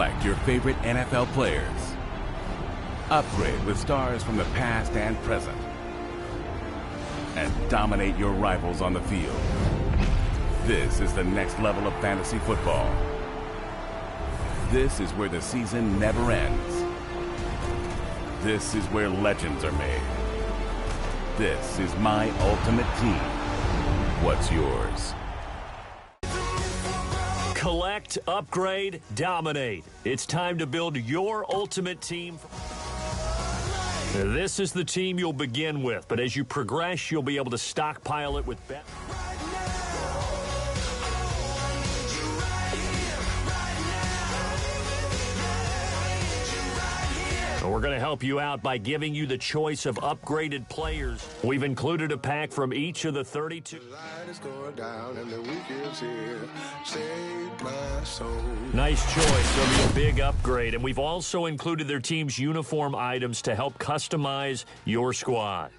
Select your favorite NFL players. Upgrade with stars from the past and present. And dominate your rivals on the field. This is the next level of fantasy football. This is where the season never ends. This is where legends are made. This is my ultimate team. What's yours? Collect, upgrade, dominate. It's time to build your ultimate team. This is the team you'll begin with, but as you progress, you'll be able to stockpile it with better. We're going to help you out by giving you the choice of upgraded players. We've included a pack from each of the 32. Nice choice. It'll be a big upgrade. And we've also included their team's uniform items to help customize your squad.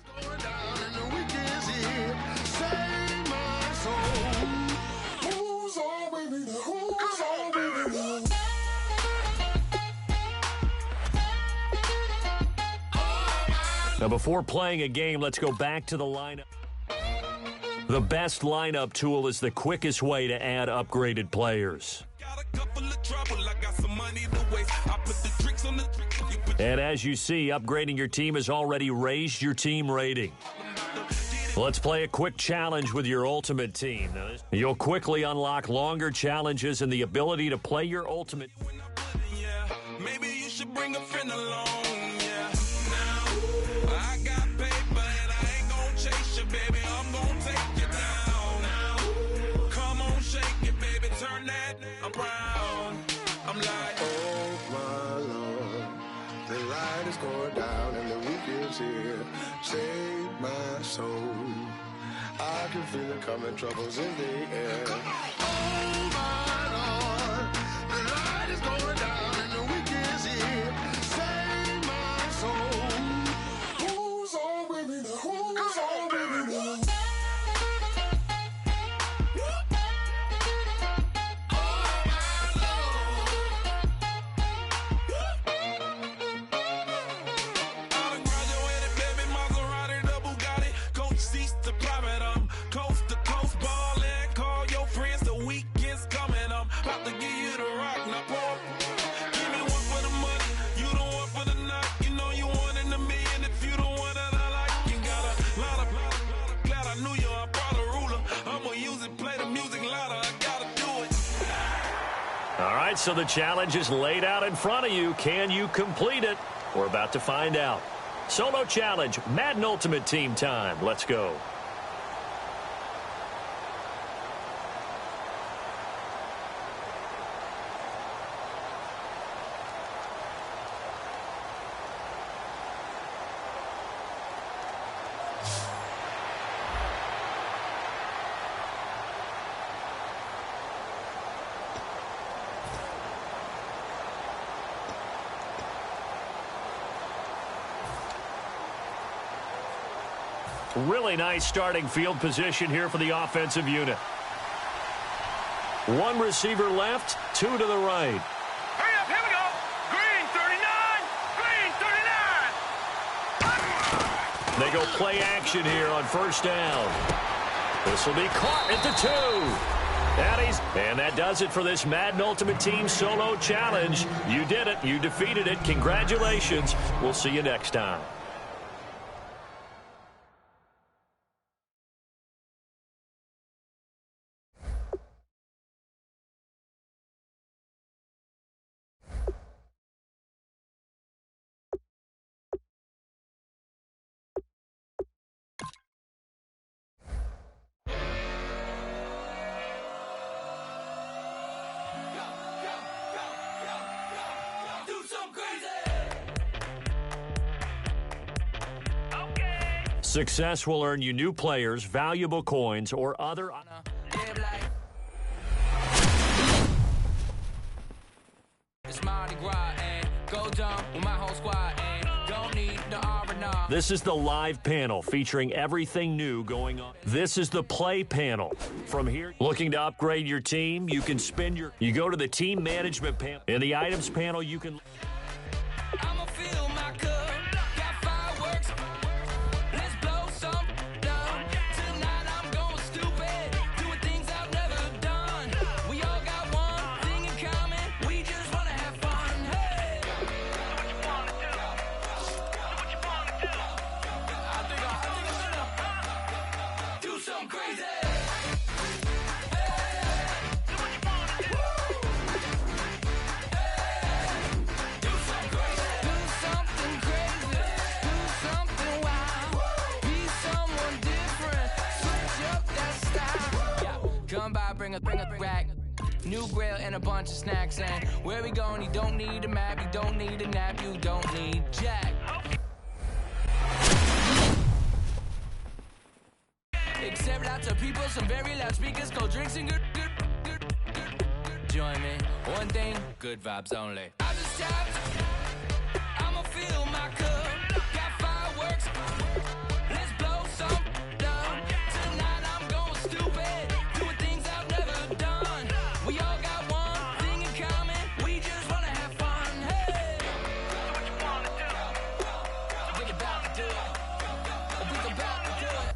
Now, before playing a game, let's go back to the lineup. The best lineup tool is the quickest way to add upgraded players. And as you see, upgrading your team has already raised your team rating. Let's play a quick challenge with your ultimate team. You'll quickly unlock longer challenges and the ability to play your ultimate. Maybe you should bring a friend along. I'm like, oh my Lord, the light is going down and the week is here. Save my soul. I can feel it coming, troubles in the air. Oh my Lord, the light is going down and the week is here. Save my soul. Who's on with me now? Who's on with me now? All right, so the challenge is laid out in front of you. Can you complete it? We're about to find out. Solo challenge, Madden Ultimate Team time. Let's go. Really nice starting field position here for the offensive unit. One receiver left, two to the right. Hurry up, here we go. Green 39. Green 39. They go play action here on first down. This will be caught at the 2. And that does it for this Madden Ultimate Team Solo Challenge. You did it. You defeated it. Congratulations. We'll see you next time. Success will earn you new players, valuable coins, or other... It's Mardi Gras and go dumb with my whole squad and don't need the R&R. This is the live panel featuring everything new going on. This is the play panel. From here, looking to upgrade your team, you can spin your... You go to the team management panel. In the items panel, you can... I'ma fill my cup, got fireworks. Let's blow some down. Tonight I'm going stupid, doing things I've never done. We all got one thing in common, we just wanna have fun. Hey! Do something crazy. Come by, bring a rack. New grill and a bunch of snacks. And where we going, you don't need a map, you don't need a nap, you don't need jack. Except lots of people, some very loud speakers, cold drinks and good. Join me, one thing, good vibes only. I just tapped, I'ma fill my cup, got fireworks. Let's blow some down. Tonight I'm going stupid. We all got one thing in common, we just wanna have fun. Hey! What you wanna do? Think about to do it. Think about to do it.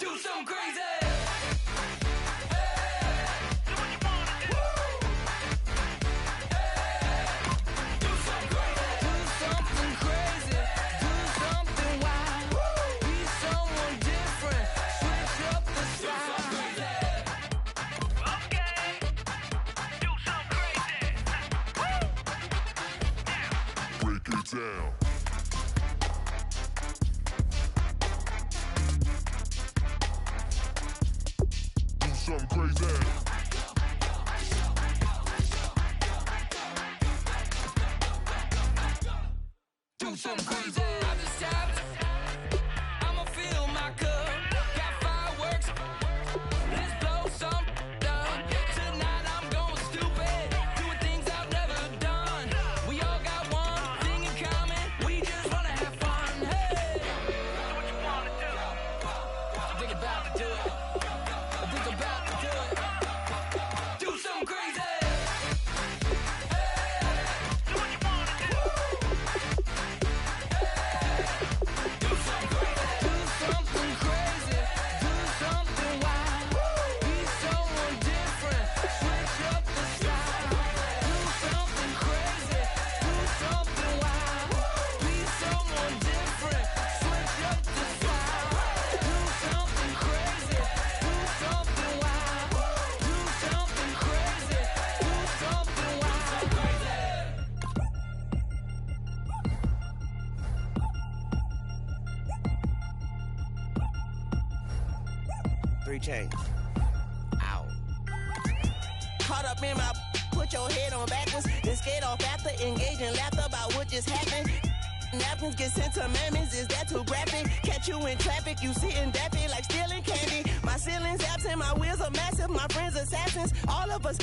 Do something crazy. Down. Do something crazy. Do something crazy. I just tapped. I'ma fill my cup. Got fireworks. Let's blow some down. Tonight I'm going stupid. Doing things I've never done. We all got one thing in common. We just wanna have fun. Hey! What you wanna do? Think about to do it. Think about to do it. Do something crazy. Chains. Ow. Caught up in my, put your head on backwards, then skate off after, engage in laughter about what just happened. Napkins get sent to mammies, is that too graphic? Catch you in traffic, you sitting daffy like stealing candy. My ceiling's absent, my wheels are massive, my friends assassins. All of us,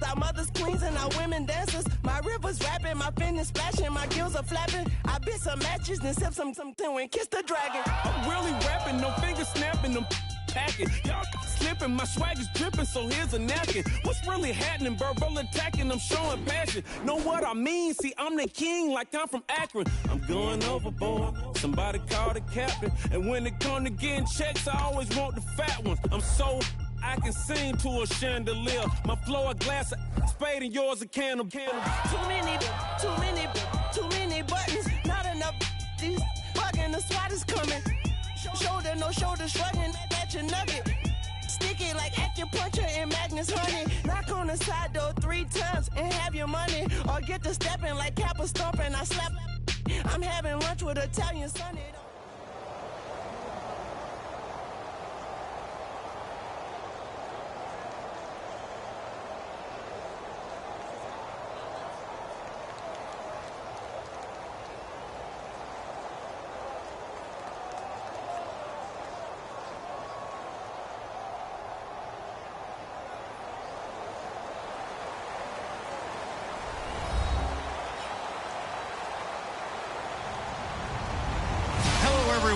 our mothers queens and our women dancers. My rivers rapping, my fingers splashing, my gills are flapping. I bit some matches, then sip something and kiss the dragon. I'm really rapping, no fingers snapping, them packing. Y'all slipping, my swag is dripping, so here's a napkin. What's really happening? Verbal attacking, I'm showing passion. Know what I mean? See, I'm the king, like I'm from Akron. I'm going overboard. Somebody call the captain. And when it come to getting checks, I always want the fat ones. I'm so I can sing to a chandelier. My flow a glass of spade and yours a can of Too many buttons. Not enough. These bugging, the SWAT is coming. Shoulder, no shoulder shrugging at your nugget. Sticky like acupuncture and Magnus honey. Knock on the side door 3 times and have your money. Or get to stepping like Kappa stomping. I slap. I'm having lunch with Italian Sunny.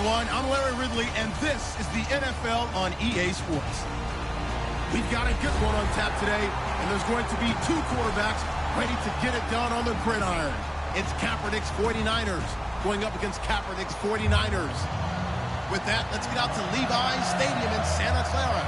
everyone. I'm Larry Ridley, and this is the NFL on EA Sports. We've got a good one on tap today, and there's going to be two quarterbacks ready to get it done on the gridiron. It's Kaepernick's 49ers going up against Kaepernick's 49ers. With that, let's get out to Levi's Stadium in Santa Clara.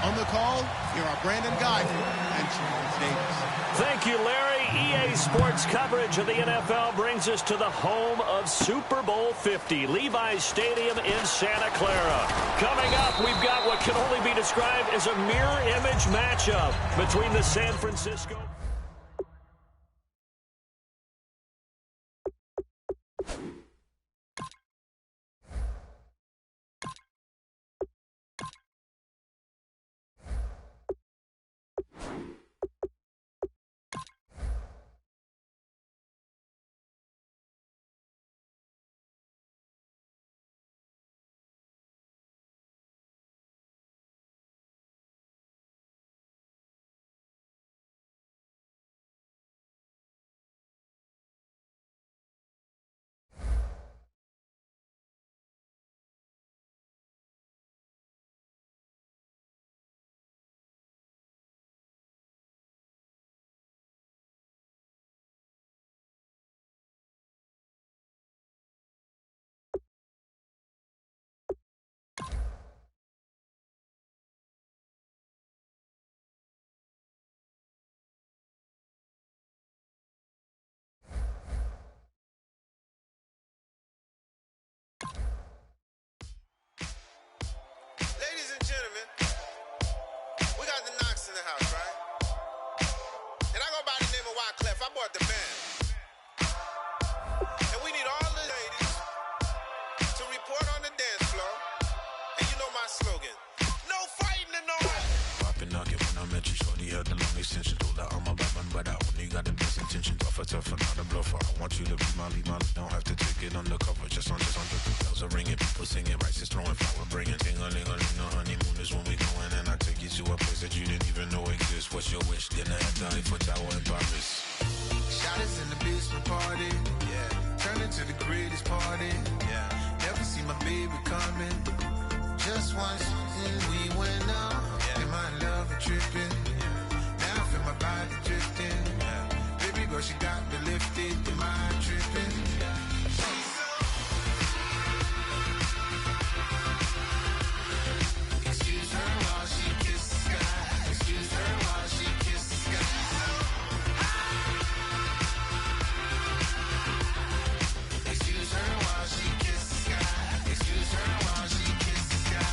On the call, here are Brandon Guide and Charles Davis. Thank you, Larry. EA Sports coverage of the NFL brings us to the home of Super Bowl 50, Levi's Stadium in Santa Clara. Coming up, we've got what can only be described as a mirror image matchup between the San Francisco... Ladies and gentlemen, we got the Knox in the house, right? And I go by the name of Wyclef. I bought the band. And we need all the ladies to report on the dance floor. And you know my slogan, no fighting and no Poppin' nugget when I met you, shorty had the long extension. Told her I'm a bad man, but I only got the best intention. Tougher, not a bluffer. I want you to be my lead, don't have to take it undercover. Just on bells are ringing, people singing, rice is throwing, flower bringing. Ting-a-ling-a-ling, no honeymoon is when we going, and I take you to a place that you didn't even know exists. What's your wish? Dinner at the Eiffel Tower in Paris. Shot us in the basement party, yeah. Turn into the greatest party, yeah. Never see my baby coming. Just once, and we went up. Yeah. And my love a tripping, yeah. Now I feel my body drifting, yeah. Baby girl, she got me lifted. Am I tripping? Yeah. She's so... Excuse her while she kisses the sky. Excuse her while she kisses the sky. Excuse her while she kisses the sky. Excuse her while she kisses the sky.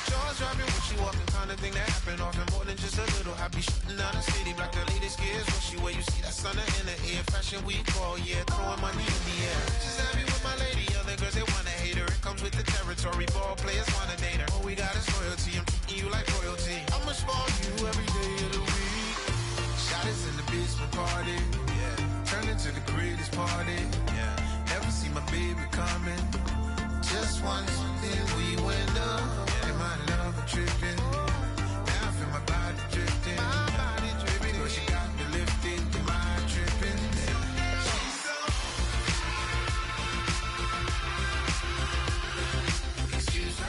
Jaws dropping when she walking, kind of thing that happen often. More than just a little. I be shooting down the city like the latest gears. When she where you see that sun in the air. Fashion week all year, throwing money in the air. Just happy with my lady. Other girls they wanna hate her. It comes with the territory. Ball players wanna date her. All we got is loyalty. I'm treating you like royalty. I'ma spoil you every day of the week. Shot us in the basement party, yeah. Turned into the greatest party, yeah. Never see my baby coming. Just once, then we went up, yeah. And my love a tripping. Now I feel my body drifting. My body dripping. Girl, she got me lifted. Am I tripping? She's so... Excuse her.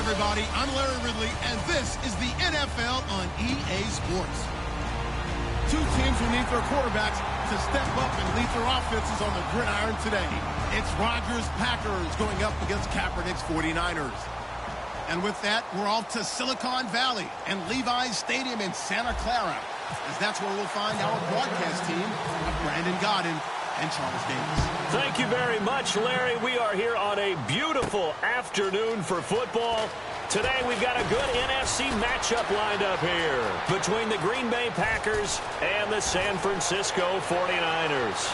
Everybody, I'm Larry Ridley, and this is the NFL on EA Sports. Two teams will need their quarterbacks to step up and lead their offenses on the gridiron today. It's Rodgers' Packers going up against Kaepernick's 49ers. And with that, we're off to Silicon Valley and Levi's Stadium in Santa Clara, as that's where we'll find our broadcast team of Brandon Godden and Charles Davis. Thank you very much, Larry. We are here on a beautiful afternoon for football. Today we've got a good NFC matchup lined up here between the Green Bay Packers and the San Francisco 49ers.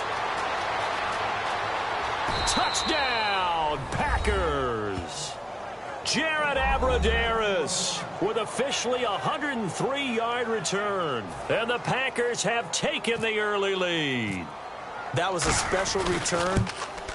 Touchdown! called Packers. Jared Abbrederis with officially a 103-yard return. And the Packers have taken the early lead. That was a special return,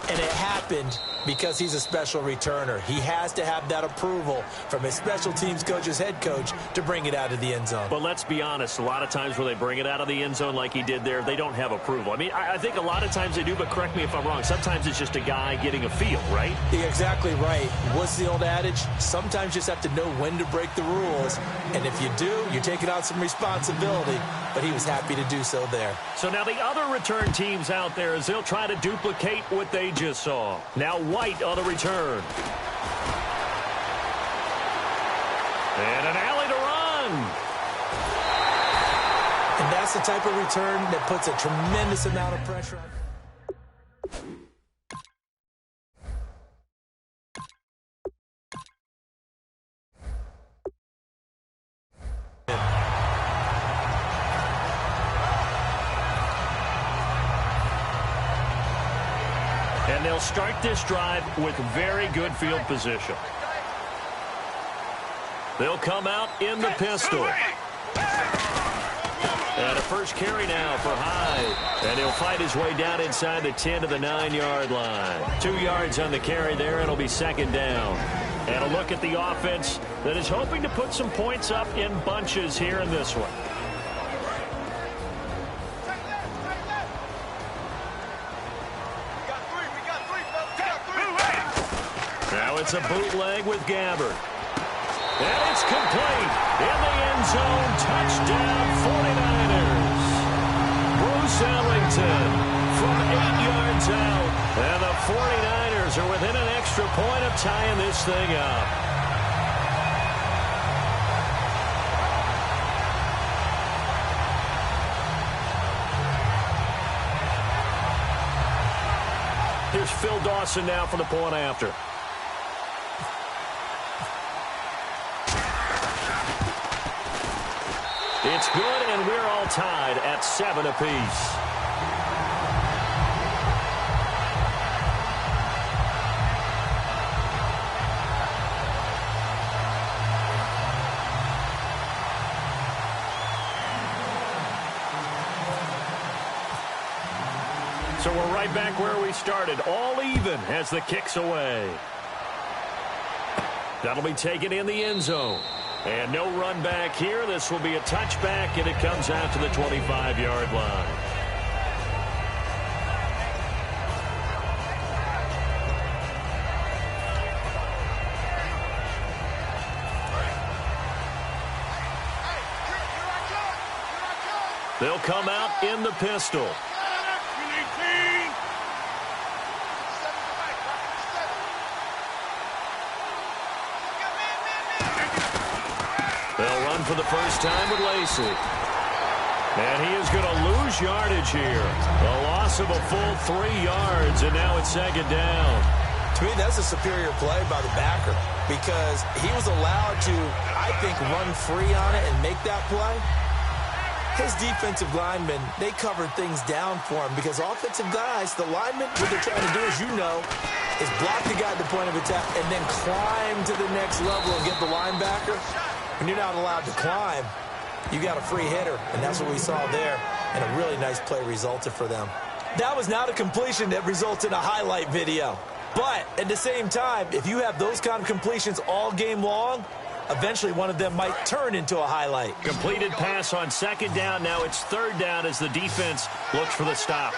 and it happened because he's a special returner. He has to have that approval from his special teams coach, his head coach, to bring it out of the end zone. But let's be honest, a lot of times where they bring it out of the end zone like he did there, they don't have approval. I mean, I think a lot of times they do, but correct me if I'm wrong. Sometimes it's just a guy getting a feel, right? You're exactly right. What's the old adage? Sometimes you just have to know when to break the rules. And if you do, you're taking on some responsibility. But he was happy to do so there. So now the other return teams out there as they'll try to duplicate what they just saw. Now White on a return. And an alley to run. And that's the type of return that puts a tremendous amount of pressure on. And they'll start this drive with very good field position. They'll come out in the pistol. And a first carry now for Hyde. And he'll fight his way down inside the 10 to the 9-yard line. 2 yards on the carry there, and it'll be second down. And a look at the offense that is hoping to put some points up in bunches here in this one. Now it's a bootleg with Gabbard. And it's complete. In the end zone, touchdown 49ers. Bruce Ellington from 8 yards out. And the 49ers are within an extra point of tying this thing up. Here's Phil Dawson now for the point after. It's good, and we're all tied at 7 apiece. So we're right back where we started, all even as the kick's away. That'll be taken in the end zone. And no run back here. This will be a touchback, and it comes out to the 25-yard line. They'll come out in the pistol. They'll run for the first time with Lacey. And he is going to lose yardage here. A loss of a full 3 yards, and now it's second down. To me, that's a superior play by the backer because he was allowed to, I think, run free on it and make that play. His defensive linemen, they covered things down for him because offensive guys, the linemen, what they're trying to do, as you know, is block the guy at the point of attack and then climb to the next level and get the linebacker. When you're not allowed to climb, you got a free hitter, and that's what we saw there, and a really nice play resulted for them. That was not a completion that results in a highlight video. But at the same time, if you have those kind of completions all game long, eventually one of them might turn into a highlight. Completed pass on second down. Now it's third down as the defense looks for the stop.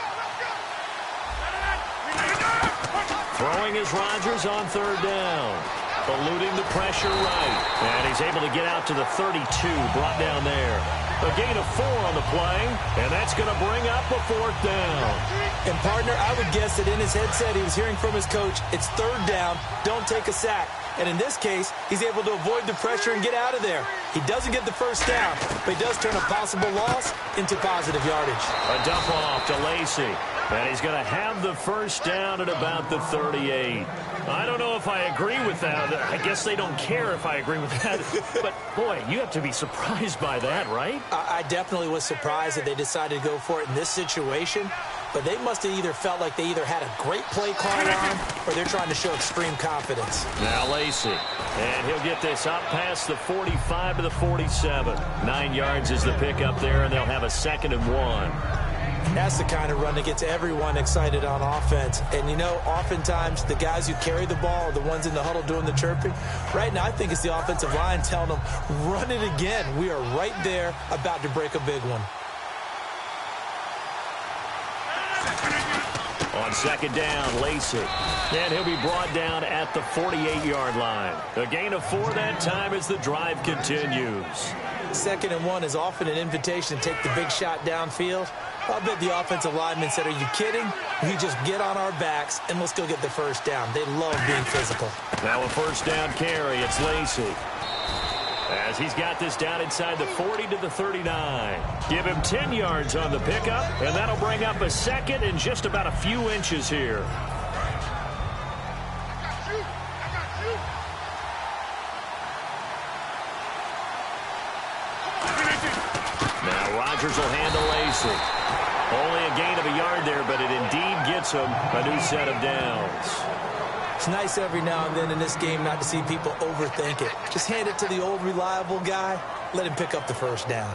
Throwing is Rodgers on third down. Eluding the pressure right. And he's able to get out to the 32, brought down there. A gain of 4 on the play, and that's going to bring up a fourth down. And, partner, I would guess that in his headset he was hearing from his coach, it's third down, don't take a sack. And in this case, he's able to avoid the pressure and get out of there. He doesn't get the first down, but he does turn a possible loss into positive yardage. A dump off to Lacey. And he's going to have the first down at about the 38. I don't know if I agree with that. I guess they don't care if I agree with that. But, boy, you have to be surprised by that, right? I definitely was surprised that they decided to go for it in this situation. but they must have either felt like they either had a great play call on or they're trying to show extreme confidence. Now Lacey, and he'll get this up past the 45 to the 47. 9 yards is the pickup there, and they'll have a 2nd and 1. That's the kind of run that gets everyone excited on offense. And, you know, oftentimes the guys who carry the ball are the ones in the huddle doing the chirping. Right now, I think it's the offensive line telling them, run it again. We are right there about to break a big one. On 2nd down, Lacey. And he'll be brought down at the 48-yard line. A gain of 4 that time as the drive continues. 2nd and 1 is often an invitation to take the big shot downfield. I'll bet the offensive lineman said, are you kidding? We just get on our backs and let's go get the first down. They love being physical. Now a 1st down carry. It's Lacey. As he's got this down inside the 40 to the 39. Give him 10 yards on the pickup, and that'll bring up a 2nd and just about a few inches here. Now Rodgers will handle Lacey. Only a gain of a yard there, but it indeed gets him a new set of downs. It's nice every now and then in this game not to see people overthink it. Just hand it to the old reliable guy. Let him pick up the first down.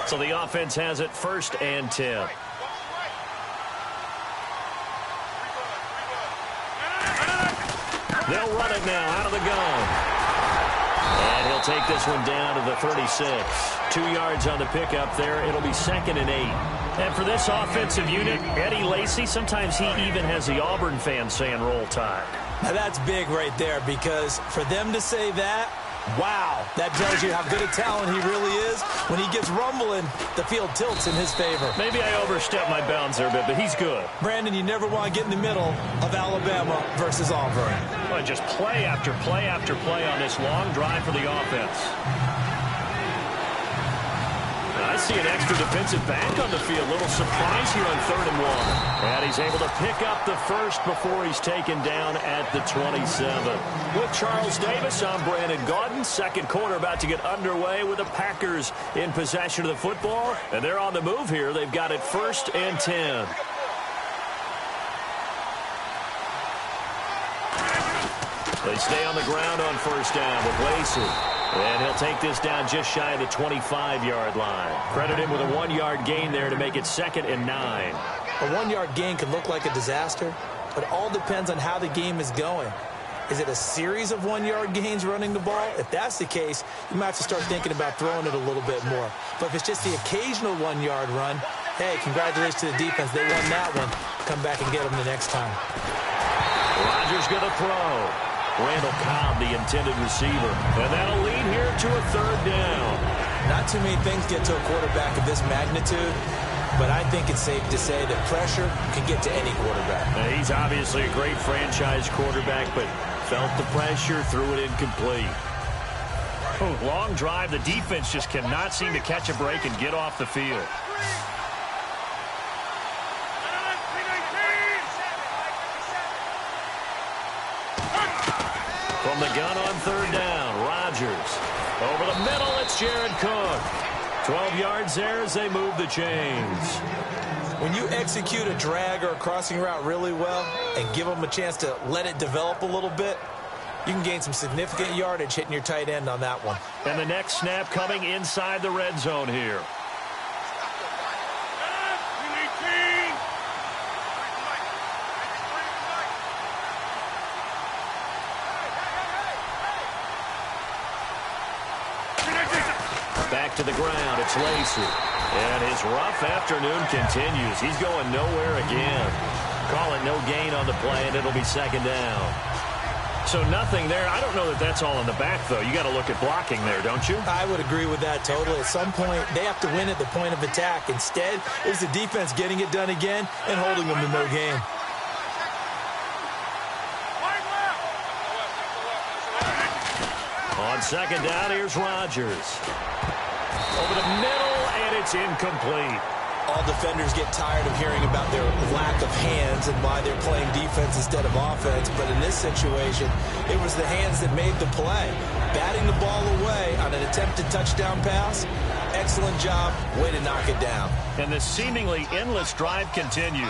So the offense has it 1st and 10. They'll run it now out of the gun. And he'll take this one down to the 36. 2 yards on the pickup there. It'll be 2nd and 8. And for this offensive unit, Eddie Lacy, sometimes he even has the Auburn fans saying roll tide. Now that's big right there, because for them to say that, wow, that tells you how good a talent he really is. When he gets rumbling, the field tilts in his favor. Maybe I overstepped my bounds there a bit, but he's good. Brandon, you never want to get in the middle of Alabama versus Auburn. Well, just play after play after play on this long drive for the offense. I see an extra defensive back on the field. Little surprise here on 3rd and 1. And he's able to pick up the first before he's taken down at the 27. With Charles Davis, I'm Brandon Gaudin. 2nd quarter about to get underway with the Packers in possession of the football. And they're on the move here. They've got it 1st and 10. They stay on the ground on 1st down with Lacey. And he'll take this down just shy of the 25-yard line. Credit him with a 1-yard gain there to make it 2nd and 9. A 1-yard gain can look like a disaster, but it all depends on how the game is going. Is it a series of 1-yard gains running the ball? If that's the case, you might have to start thinking about throwing it a little bit more. But if it's just the occasional 1-yard run, hey, congratulations to the defense. They won that one. Come back and get them the next time. Rodgers going to throw. Randall Cobb, the intended receiver. And that'll lead here to a 3rd down. Not too many things get to a quarterback of this magnitude, but I think it's safe to say that pressure can get to any quarterback. Now, he's obviously a great franchise quarterback, but felt the pressure, threw it incomplete. Long drive. The defense just cannot seem to catch a break and get off the field. From the gun on 3rd down, Rodgers. Over the middle, it's Jared Cook. 12 yards there as they move the chains. When you execute a drag or a crossing route really well and give them a chance to let it develop a little bit, you can gain some significant yardage hitting your tight end on that one. And the next snap coming inside the red zone here. Back to the ground, it's Lacey. And his rough afternoon continues. He's going nowhere again. Call it no gain on the play, and it'll be 2nd down. So nothing there. I don't know that that's all in the back, though. You got to look at blocking there, don't you? I would agree with that totally. At some point, they have to win at the point of attack. Instead, it was the defense getting it done again and holding them to no gain. On 2nd down, here's Rodgers. Over the middle, and it's incomplete. All defenders get tired of hearing about their lack of hands and why they're playing defense instead of offense. But in this situation, it was the hands that made the play. Batting the ball away on an attempted touchdown pass. Excellent job. Way to knock it down. And the seemingly endless drive continues.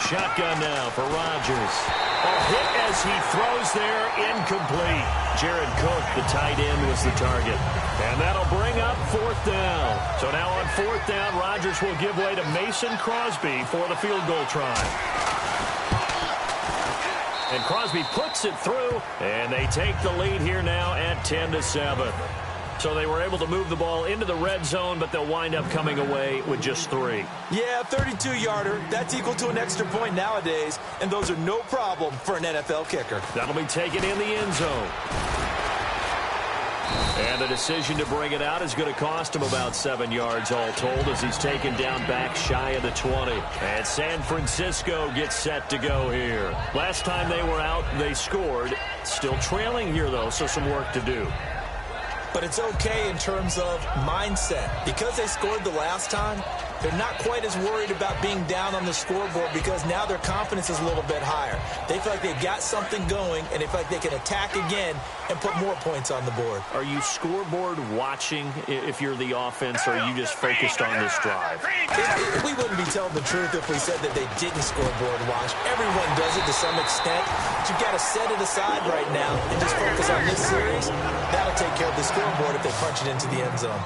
Shotgun now for Rodgers. A hit as he throws there, incomplete. Jared Cook, the tight end, was the target. And that'll bring up 4th down. So now on 4th down, Rodgers will give way to Mason Crosby for the field goal try. And Crosby puts it through, and they take the lead here now at 10-7. So they were able to move the ball into the red zone, but they'll wind up coming away with just 3. Yeah, 32-yarder. That's equal to an extra point nowadays, and those are no problem for an NFL kicker. That'll be taken in the end zone. And the decision to bring it out is going to cost him about 7 yards all told as he's taken down back shy of the 20. And San Francisco gets set to go here. Last time they were out, they scored. Still trailing here, though, so some work to do. But it's okay in terms of mindset. Because they scored the last time, they're not quite as worried about being down on the scoreboard because now their confidence is a little bit higher. They feel like they've got something going, and they feel like they can attack again and put more points on the board. Are you scoreboard watching if you're the offense, or are you just focused on this drive? We wouldn't be telling the truth if we said that they didn't scoreboard watch. Everyone does it to some extent. But you've got to set it aside right now and just focus on this series. That'll take care of the scoreboard if they punch it into the end zone.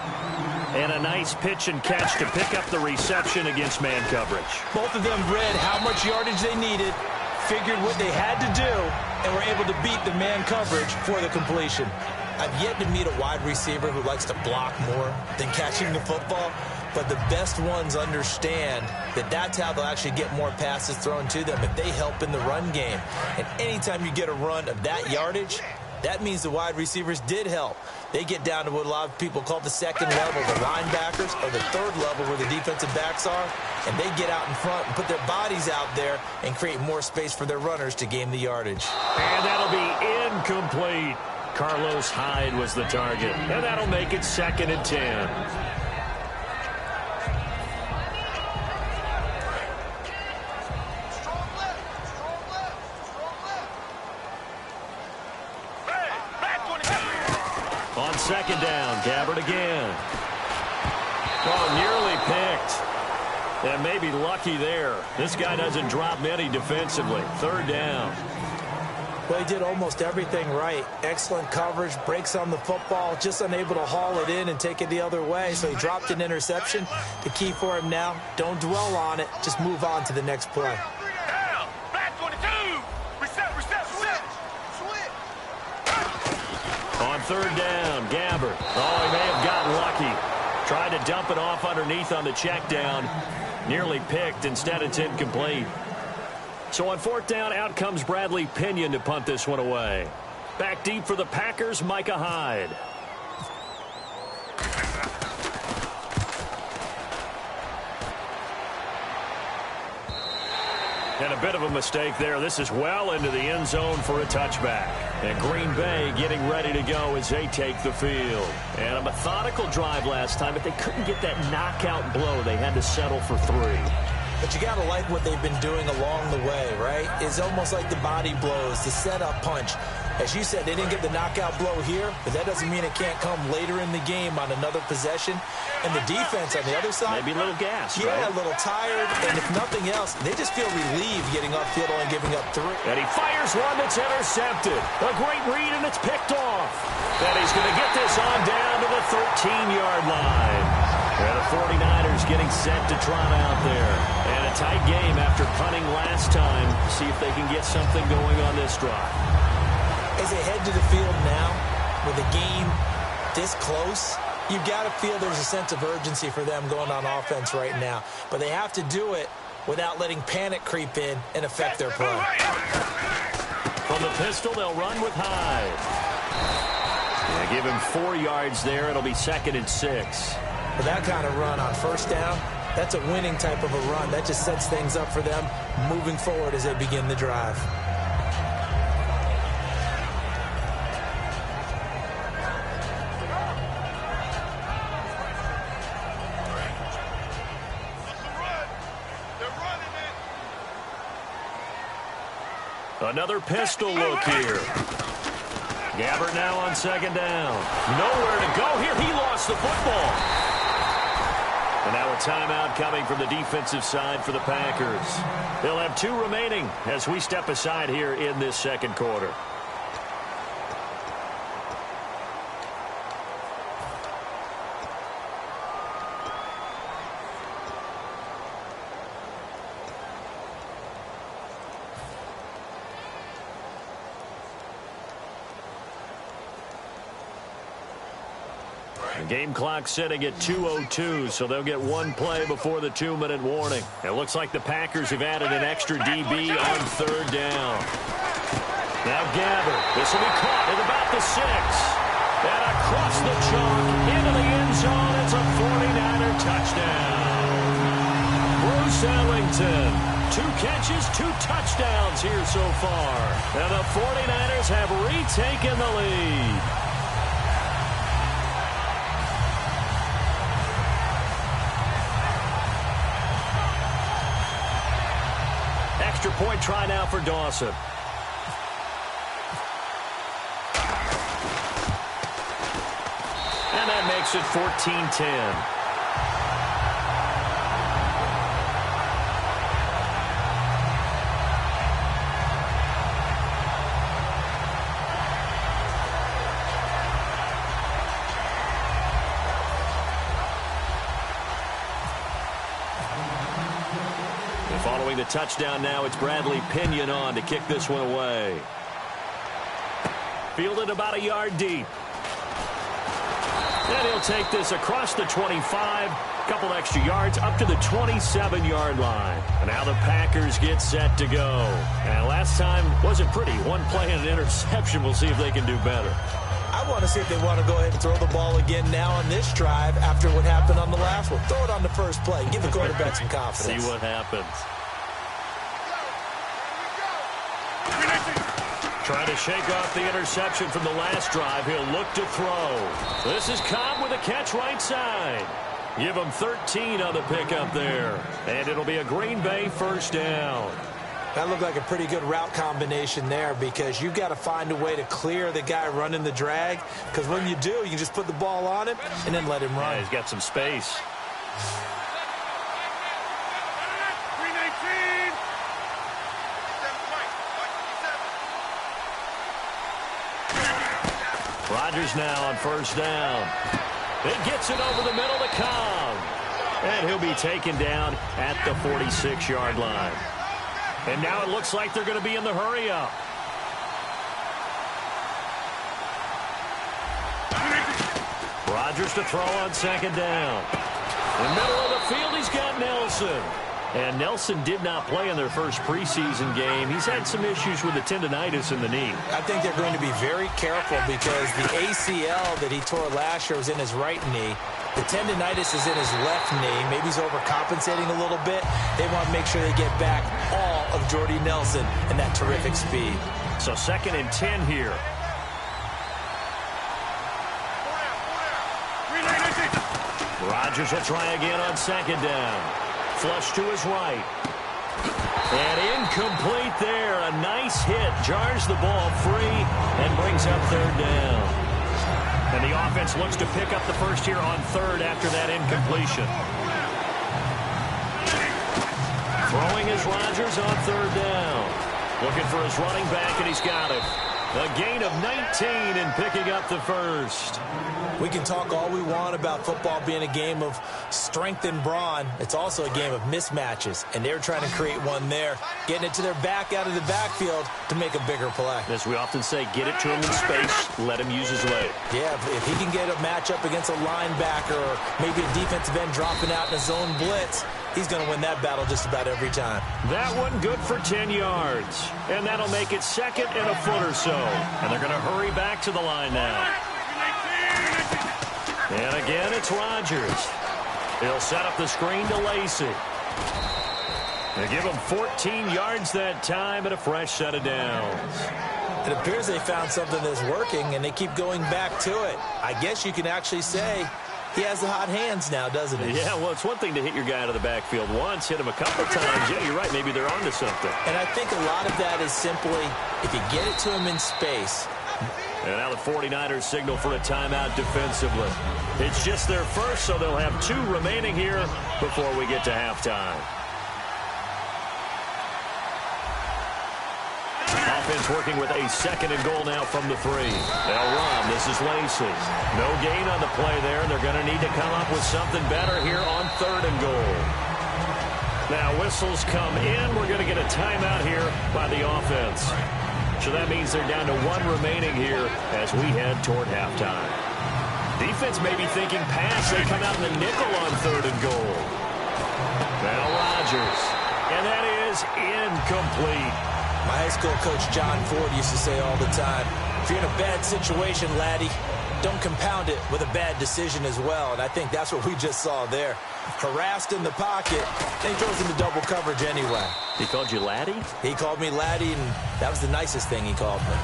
And a nice pitch and catch to pick up the reception against man coverage. Both of them read how much yardage they needed, figured what they had to do, and were able to beat the man coverage for the completion. I've yet to meet a wide receiver who likes to block more than catching the football, but the best ones understand that that's how they'll actually get more passes thrown to them if they help in the run game. And anytime you get a run of that yardage, that means the wide receivers did help. They get down to what a lot of people call the second level, the linebackers, or the third level where the defensive backs are, and they get out in front and put their bodies out there and create more space for their runners to gain the yardage. And that'll be incomplete. Carlos Hyde was the target, and that'll make it 2nd and 10. On 2nd down, Gabbert again. Oh, nearly picked. And maybe lucky there. This guy doesn't drop many defensively. 3rd down. Well, he did almost everything right. Excellent coverage, breaks on the football, just unable to haul it in and take it the other way. So he dropped an interception. The key for him now, don't dwell on it. Just move on to the next play. On 3rd down, Gabbert. Oh, he may have gotten lucky. Tried to dump it off underneath on the check down. Nearly picked. Instead, it's incomplete. So on 4th down, out comes Bradley Pinion to punt this one away. Back deep for the Packers, Micah Hyde. And a bit of a mistake there. This is well into the end zone for a touchback. And Green Bay getting ready to go as they take the field. And a methodical drive last time, but they couldn't get that knockout blow. They had to settle for 3. But you got to like what they've been doing along the way, right? It's almost like the body blows, the setup punch. As you said, they didn't get the knockout blow here, but that doesn't mean it can't come later in the game on another possession. And the defense on the other side, maybe a little gas, yeah, right? A little tired. And if nothing else, they just feel relieved getting upfield only giving up 3. And he fires one that's intercepted. A great read, and it's picked off. And he's going to get this on down to the 13-yard line. And the 49ers getting set to trot out there. And a tight game after punting last time. See if they can get something going on this drive. As they head to the field now, with the game this close, you've got to feel there's a sense of urgency for them going on offense right now. But they have to do it without letting panic creep in and affect their play. From the pistol, they'll run with Hyde. Yeah, give him 4 yards there. It'll be 2nd and 6. For that kind of run on 1st down, that's a winning type of a run. That just sets things up for them moving forward as they begin the drive. Another pistol look here. Gabbert now on second down. Nowhere to go here. He lost the football. And now a timeout coming from the defensive side for the Packers. They'll have 2 remaining as we step aside here in this second quarter. The game clock setting at 2:02, so they'll get 1 play before the 2-minute warning. It looks like the Packers have added an extra DB on third down. Now Gabbert. This will be caught at about the 6. And across the chalk into the end zone. It's a 49er touchdown. Bruce Ellington. 2 catches, 2 touchdowns here so far. And the 49ers have retaken the lead. Extra point try now for Dawson. And that makes it 14-10. Following the touchdown now, it's Bradley Pinion on to kick this one away. Fielded about a yard deep. And he'll take this across the 25, couple extra yards up to the 27-yard line. And now the Packers get set to go. And last time wasn't pretty. 1 play and an interception. We'll see if they can do better. I want to see if they want to go ahead and throw the ball again now on this drive after what happened on the last one. Throw it on the first play. Give the quarterback some confidence. See what happens. Trying to shake off the interception from the last drive. He'll look to throw. This is Cobb with a catch right side. Give him 13 on the pickup there. And it'll be a Green Bay first down. That looked like a pretty good route combination there because you've got to find a way to clear the guy running the drag, because when you do, you can just put the ball on him and then let him run. Yeah, he's got some space. Rodgers now on first down. It gets it over the middle to Cobb. And he'll be taken down at the 46-yard line. And now it looks like they're going to be in the hurry-up. Rodgers to throw on second down. In the middle of the field, he's got Nelson. And Nelson did not play in their first preseason game. He's had some issues with the tendonitis in the knee. I think they're going to be very careful because the ACL that he tore last year was in his right knee. The tendonitis is in his left knee. Maybe he's overcompensating a little bit. They want to make sure they get back all of Jordy Nelson and that terrific speed. So 2nd and 10 here. Rodgers will try again on second down. Flush to his right. And incomplete there. A nice hit. Jars the ball free and brings up third down. And the offense looks to pick up the first here on third after that incompletion. Throwing is Rodgers on third down. Looking for his running back, and he's got it. A gain of 19 and picking up the first. We can talk all we want about football being a game of strength and brawn. It's also a game of mismatches, and they're trying to create one there, getting it to their back out of the backfield to make a bigger play. As we often say, get it to him in space, let him use his leg. Yeah, if he can get a matchup against a linebacker or maybe a defensive end dropping out in a zone blitz, he's going to win that battle just about every time. That one good for 10 yards. And that'll make it 2nd and a foot or so. And they're going to hurry back to the line now. And again, it's Rodgers. He'll set up the screen to Lacy. They give him 14 yards that time and a fresh set of downs. It appears they found something that's working, and they keep going back to it. I guess you can actually say He has the hot hands now, doesn't he? Yeah, well, it's one thing to hit your guy out of the backfield once, hit him a couple times. Yeah, you're right. Maybe they're onto something. And I think a lot of that is simply if you get it to him in space. And now the 49ers signal for a timeout defensively. It's just their first, so they'll have 2 remaining here before we get to halftime. Offense working with a 2nd and goal now from the 3. They'll run. This is Lacey. No gain on the play there, and they're going to need to come up with something better here on 3rd and goal. Now whistles come in. We're going to get a timeout here by the offense. So that means they're down to 1 remaining here as we head toward halftime. Defense may be thinking pass. They come out in the nickel on 3rd and goal. Now Rodgers. And that is incomplete. My high school coach, John Ford, used to say all the time, if you're in a bad situation, laddie, don't compound it with a bad decision as well. And I think that's what we just saw there. Harassed in the pocket, and he throws into double coverage anyway. He called you laddie? He called me laddie, and that was the nicest thing he called me.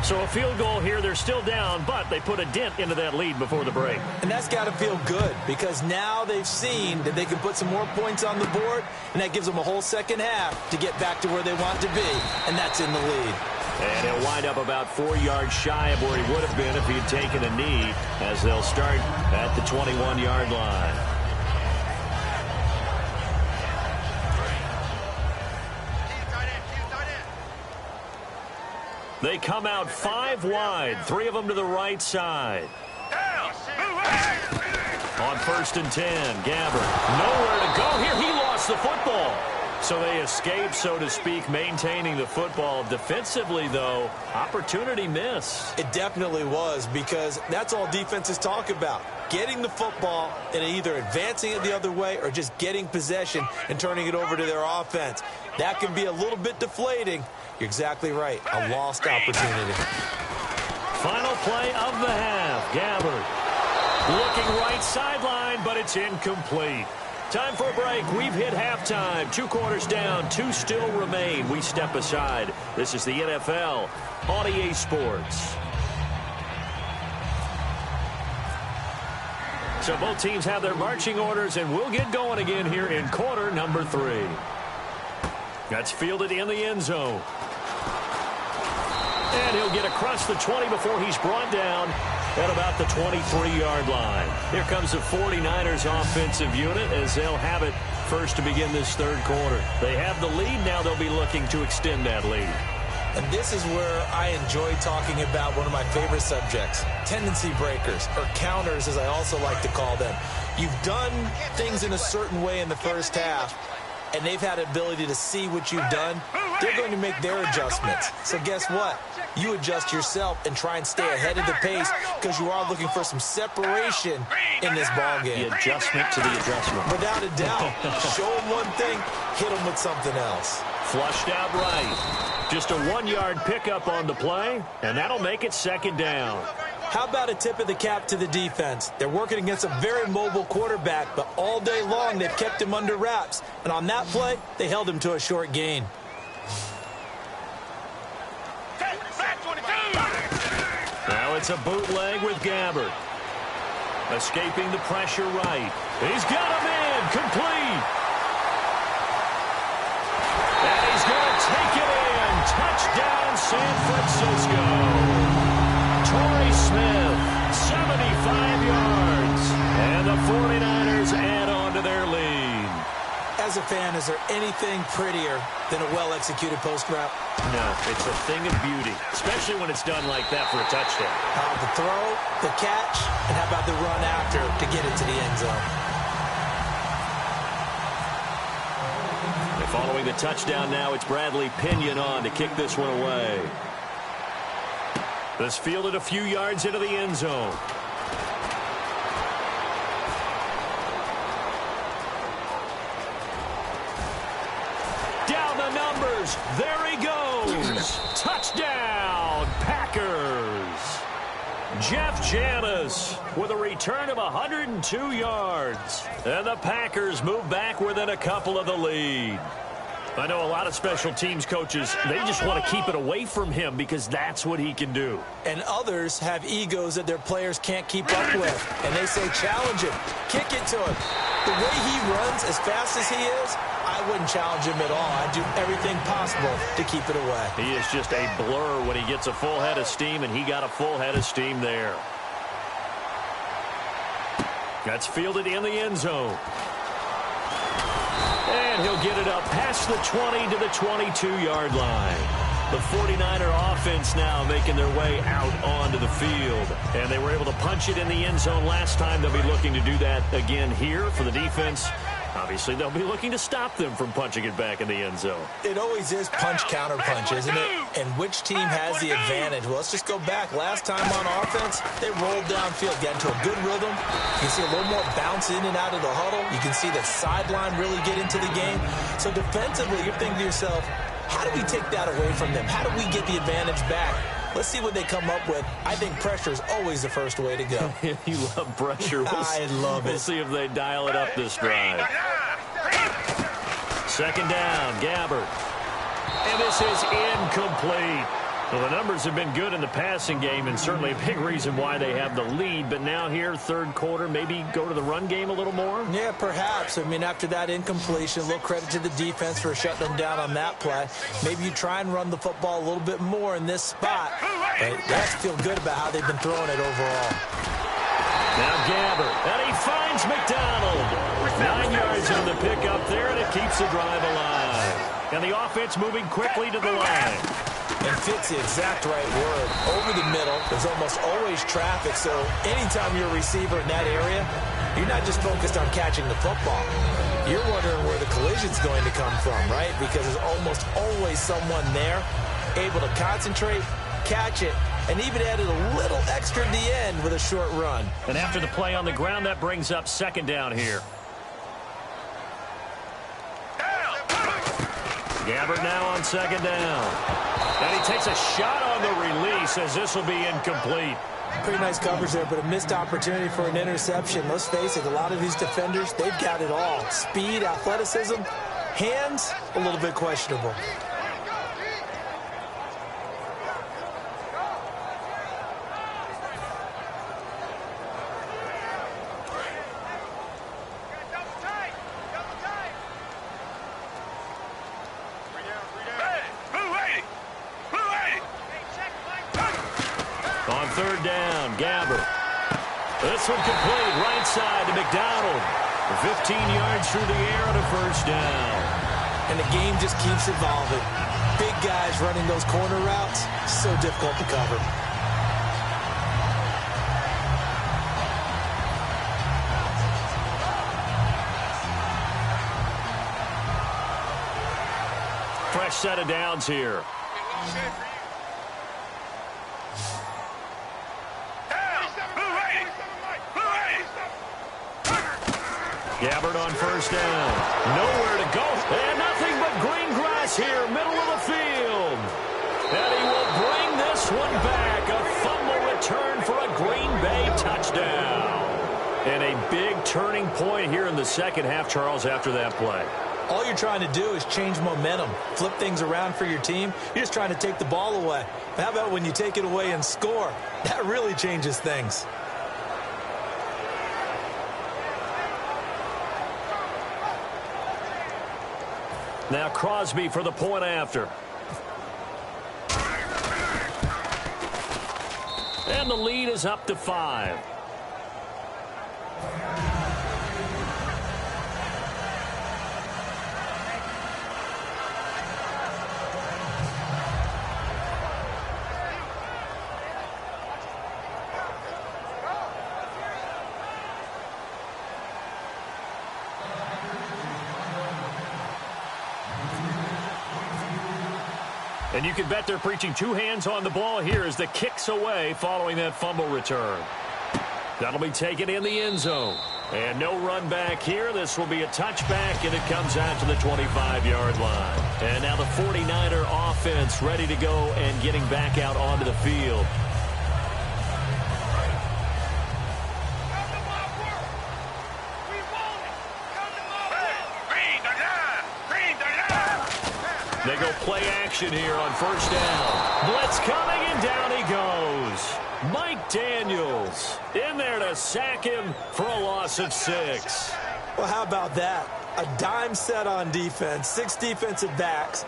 So a field goal here. They're still down, but they put a dent into that lead before the break. And that's got to feel good because now they've seen that they can put some more points on the board, and that gives them a whole second half to get back to where they want to be, and that's in the lead. And he'll wind up about 4 yards shy of where he would have been if he had taken a knee as they'll start at the 21-yard line. They come out 5 wide, 3 of them to the right side. On 1st and 10, Gabbert, nowhere to go here. He lost the football. So they escape, so to speak, maintaining the football. Defensively, though, opportunity missed. It definitely was because that's all defenses talk about. Getting the football and either advancing it the other way or just getting possession and turning it over to their offense. That can be a little bit deflating. You're exactly right. A lost opportunity. Final play of the half. Gabbert looking right sideline, but it's incomplete. Time for a break. We've hit halftime. 2 quarters down. 2 still remain. We step aside. This is the NFL on EA Sports. So both teams have their marching orders, and we'll get going again here in quarter number 3. That's fielded in the end zone. And he'll get across the 20 before he's brought down at about the 23-yard line. Here comes the 49ers offensive unit as they'll have it first to begin this 3rd quarter. They have the lead. Now they'll be looking to extend that lead. And this is where I enjoy talking about one of my favorite subjects, tendency breakers, or counters as I also like to call them. You've done things in a certain way in the first half, and they've had the ability to see what you've done. They're going to make their adjustments. So guess what? You adjust yourself and try and stay ahead of the pace because you are looking for some separation in this ballgame. The adjustment to the adjustment. Without a doubt. Show them one thing, hit them with something else. Flushed out right. Just a 1-yard pickup on the play, and that'll make it 2nd down. How about a tip of the cap to the defense? They're working against a very mobile quarterback, but all day long they've kept him under wraps. And on that play, they held him to a short gain. Now it's a bootleg with Gabbert. Escaping the pressure right. He's got him in. Complete. And he's going to take it in. Touchdown, San Francisco. Torrey Smith, 75 yards. And the 49ers add on to their lead. As a fan, is there anything prettier than a well-executed post route? No, it's a thing of beauty, especially when it's done like that for a touchdown. The throw, the catch, and how about the run after to get it to the end zone? And following the touchdown now, it's Bradley Pinion on to kick this one away. This fielded a few yards into the end zone. Down the numbers. There he goes. Touchdown, Packers. Jeff Janis with a return of 102 yards. And the Packers move back within a couple of the lead. I know a lot of special teams coaches, they just want to keep it away from him because that's what he can do. And others have egos that their players can't keep up with. And they say, challenge him, kick it to him. The way he runs as fast as he is, I wouldn't challenge him at all. I'd do everything possible to keep it away. He is just a blur when he gets a full head of steam, and he got a full head of steam there. That's fielded in the end zone. And he'll get it up past the 20 to the 22-yard line. The 49er offense now making their way out onto the field. And they were able to punch it in the end zone last time. They'll be looking to do that again here for the defense. Obviously, they'll be looking to stop them from punching it back in the end zone. It always is punch-counter-punch, isn't it? And which team has the advantage? Well, let's just go back. Last time on offense, they rolled downfield, got into a good rhythm. You can see a little more bounce in and out of the huddle. You can see the sideline really get into the game. So defensively, you're thinking to yourself, how do we take that away from them? How do we get the advantage back? Let's see what they come up with. I think pressure is always the first way to go. You love pressure. I love it. We'll see if they dial it up this drive. Second down, Gabbert. And this is incomplete. Well, the numbers have been good in the passing game, and certainly a big reason why they have the lead. But now here, third quarter, maybe go to the run game a little more? Yeah, perhaps. I mean, after that incompletion, a little credit to the defense for shutting them down on that play. Maybe you try and run the football a little bit more in this spot. But they have to feel good about how they've been throwing it overall. Now Gabbert, and he finds McDonald. 9 yards on the pickup there, and it keeps the drive alive. And the offense moving quickly to the line. And fits the exact right word. Over the middle, there's almost always traffic, so anytime you're a receiver in that area, you're not just focused on catching the football. You're wondering where the collision's going to come from, right? Because there's almost always someone there able to concentrate, catch it, and even added a little extra at the end with a short run. And after the play on the ground, that brings up second down here. Gabbert now on second down. And he takes a shot on the release as this will be incomplete. Pretty nice coverage there, but a missed opportunity for an interception. Let's face it, a lot of these defenders, they've got it all. Speed, athleticism, hands, a little bit questionable. Third down, Gabbert. This one complete, right side to McDonald. 15 yards through the air and a first down. And the game just keeps evolving. Big guys running those corner routes, so difficult to cover. Fresh set of downs here. Gabbert on first down. Nowhere to go. And nothing but green grass here, middle of the field. And he will bring this one back. A fumble return for a Green Bay touchdown. And a big turning point here in the second half, Charles, after that play. All you're trying to do is change momentum, flip things around for your team. You're just trying to take the ball away. How about when you take it away and score? That really changes things. Now Crosby for the point after. And the lead is up to 5. And you can bet they're preaching two hands on the ball here as the kick's away following that fumble return. That'll be taken in the end zone. And no run back here. This will be a touchback, and it comes out to the 25-yard line. And now the 49er offense ready to go and getting back out onto the field. They go play action here on first down. Blitz coming, and down he goes. Mike Daniels in there to sack him for a loss of 6. Well, how about that? A dime set on defense, 6 defensive backs.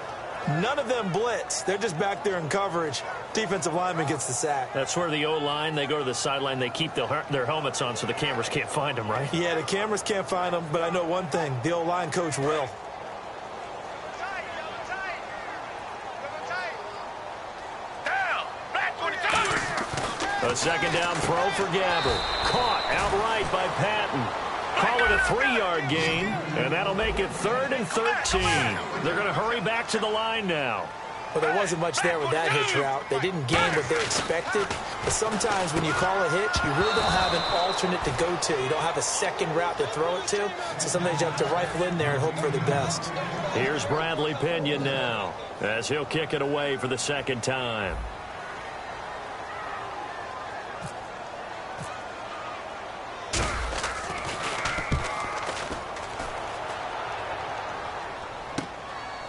None of them blitz. They're just back there in coverage. Defensive lineman gets the sack. That's where the O-line, they go to the sideline, they keep their helmets on so the cameras can't find them, right? Yeah, the cameras can't find them, but I know one thing. The O-line coach will. A second down throw for Gabbard. Caught outright by Patton. Call it a 3-yard gain, and that'll make it 3rd and 13. They're going to hurry back to the line now. Well, there wasn't much there with that hitch route. They didn't gain what they expected. But sometimes when you call a hitch, you really don't have an alternate to go to. You don't have a second route to throw it to. So sometimes you have to rifle in there and hope for the best. Here's Bradley Pinion now, as he'll kick it away for the second time.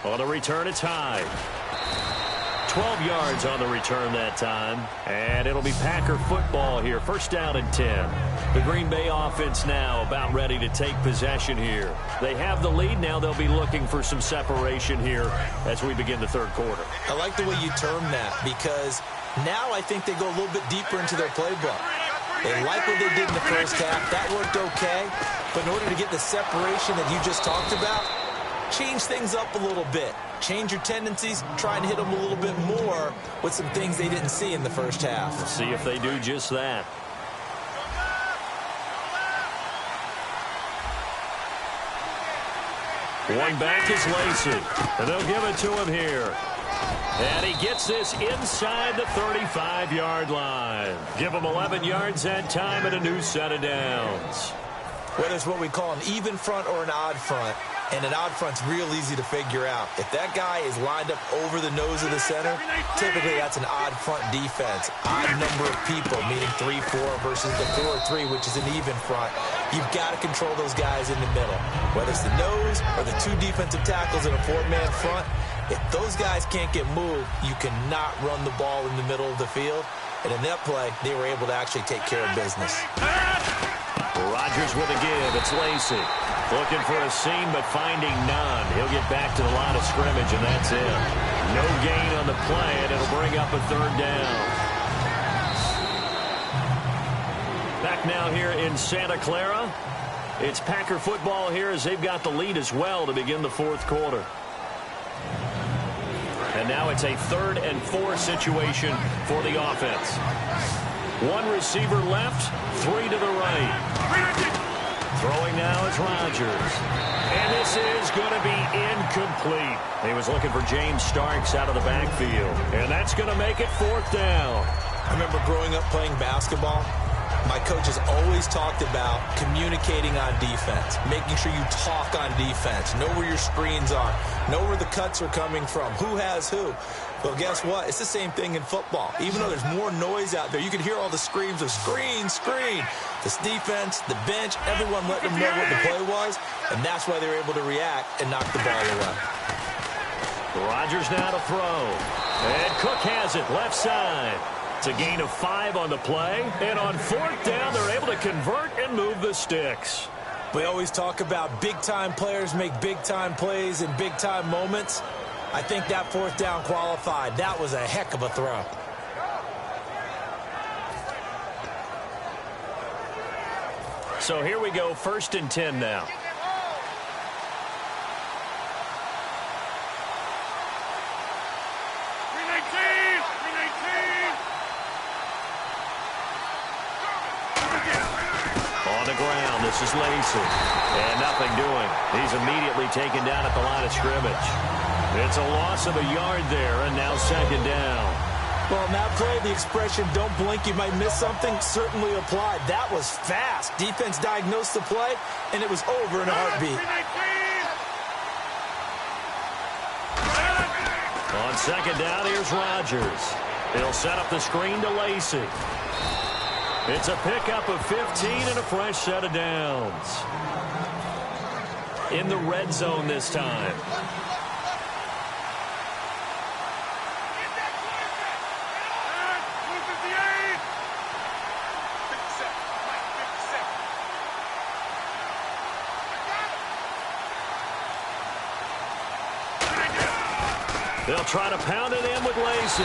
On the return, it's high. 12 yards on the return that time. And it'll be Packer football here. First down and 10. The Green Bay offense now about ready to take possession here. They have the lead. Now they'll be looking for some separation here as we begin the third quarter. I like the way you term that, because now I think they go a little bit deeper into their playbook. They like what they did in the first half. That worked okay. But in order to get the separation that you just talked about, change things up a little bit. Change your tendencies. Try and hit them a little bit more with some things they didn't see in the first half. We'll see if they do just that. One back is Lacey, and they'll give it to him here. And he gets this inside the 35-yard line. Give him 11 yards that time and a new set of downs. Whether it's what we call an even front or an odd front, and an odd front's real easy to figure out. If that guy is lined up over the nose of the center, typically that's an odd front defense. Odd number of people, meaning 3-4 versus the 4-3, which is an even front. You've got to control those guys in the middle. Whether it's the nose or the 2 defensive tackles in a 4-man front, if those guys can't get moved, you cannot run the ball in the middle of the field. And in that play, they were able to actually take care of business. Rodgers with a give. It's Lacey. Looking for a seam, but finding none. He'll get back to the line of scrimmage, and that's it. No gain on the play, and it'll bring up a third down. Back now here in Santa Clara. It's Packer football here as they've got the lead as well to begin the fourth quarter. And now it's a 3rd and 4 situation for the offense. 1 receiver left, 3 to the right. Throwing now is Rodgers. And this is going to be incomplete. He was looking for James Starks out of the backfield. And that's going to make it 4th down. I remember growing up playing basketball. My coaches always talked about communicating on defense, making sure you talk on defense, know where your screens are, know where the cuts are coming from, who has who. Well, guess what? It's the same thing in football. Even though there's more noise out there, you can hear all the screams of screen, screen. This defense, the bench, everyone let them know what the play was, and that's why they were able to react and knock the ball away. Rodgers now to throw. And Cook has it left side. It's a gain of 5 on the play. And on 4th down, they're able to convert and move the sticks. We always talk about big-time players make big-time plays in big-time moments. I think that 4th down qualified. That was a heck of a throw. So here we go, 1st and 10 now. This is Lacey. And nothing doing. He's immediately taken down at the line of scrimmage. It's a loss of a yard there, and now 2nd down. Well, in that play, the expression, don't blink, you might miss something, certainly applied. That was fast. Defense diagnosed the play, and it was over in a heartbeat. On 2nd down, here's Rodgers. He'll set up the screen to Lacey. It's a pickup of 15 and a fresh set of downs. In the red zone this time. They'll try to pound it in with Lacey.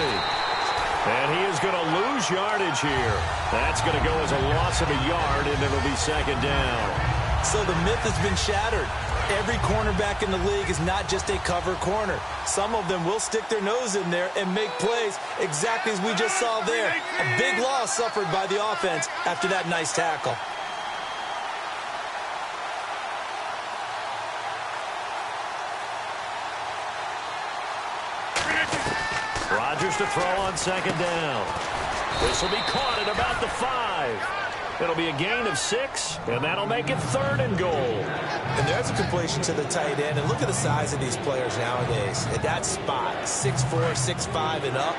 And he is going to lose yardage here. That's going to go as a loss of a yard, and it'll be second down. So the myth has been shattered. Every cornerback in the league is not just a cover corner. Some of them will stick their nose in there and make plays exactly as we just saw there. A big loss suffered by the offense after that nice tackle. Rodgers to throw on second down. This will be caught at about the 5. It'll be a gain of 6, and that'll make it 3rd and goal. And there's a completion to the tight end. And look at the size of these players nowadays. At that spot, 6'4", 6'5", and up.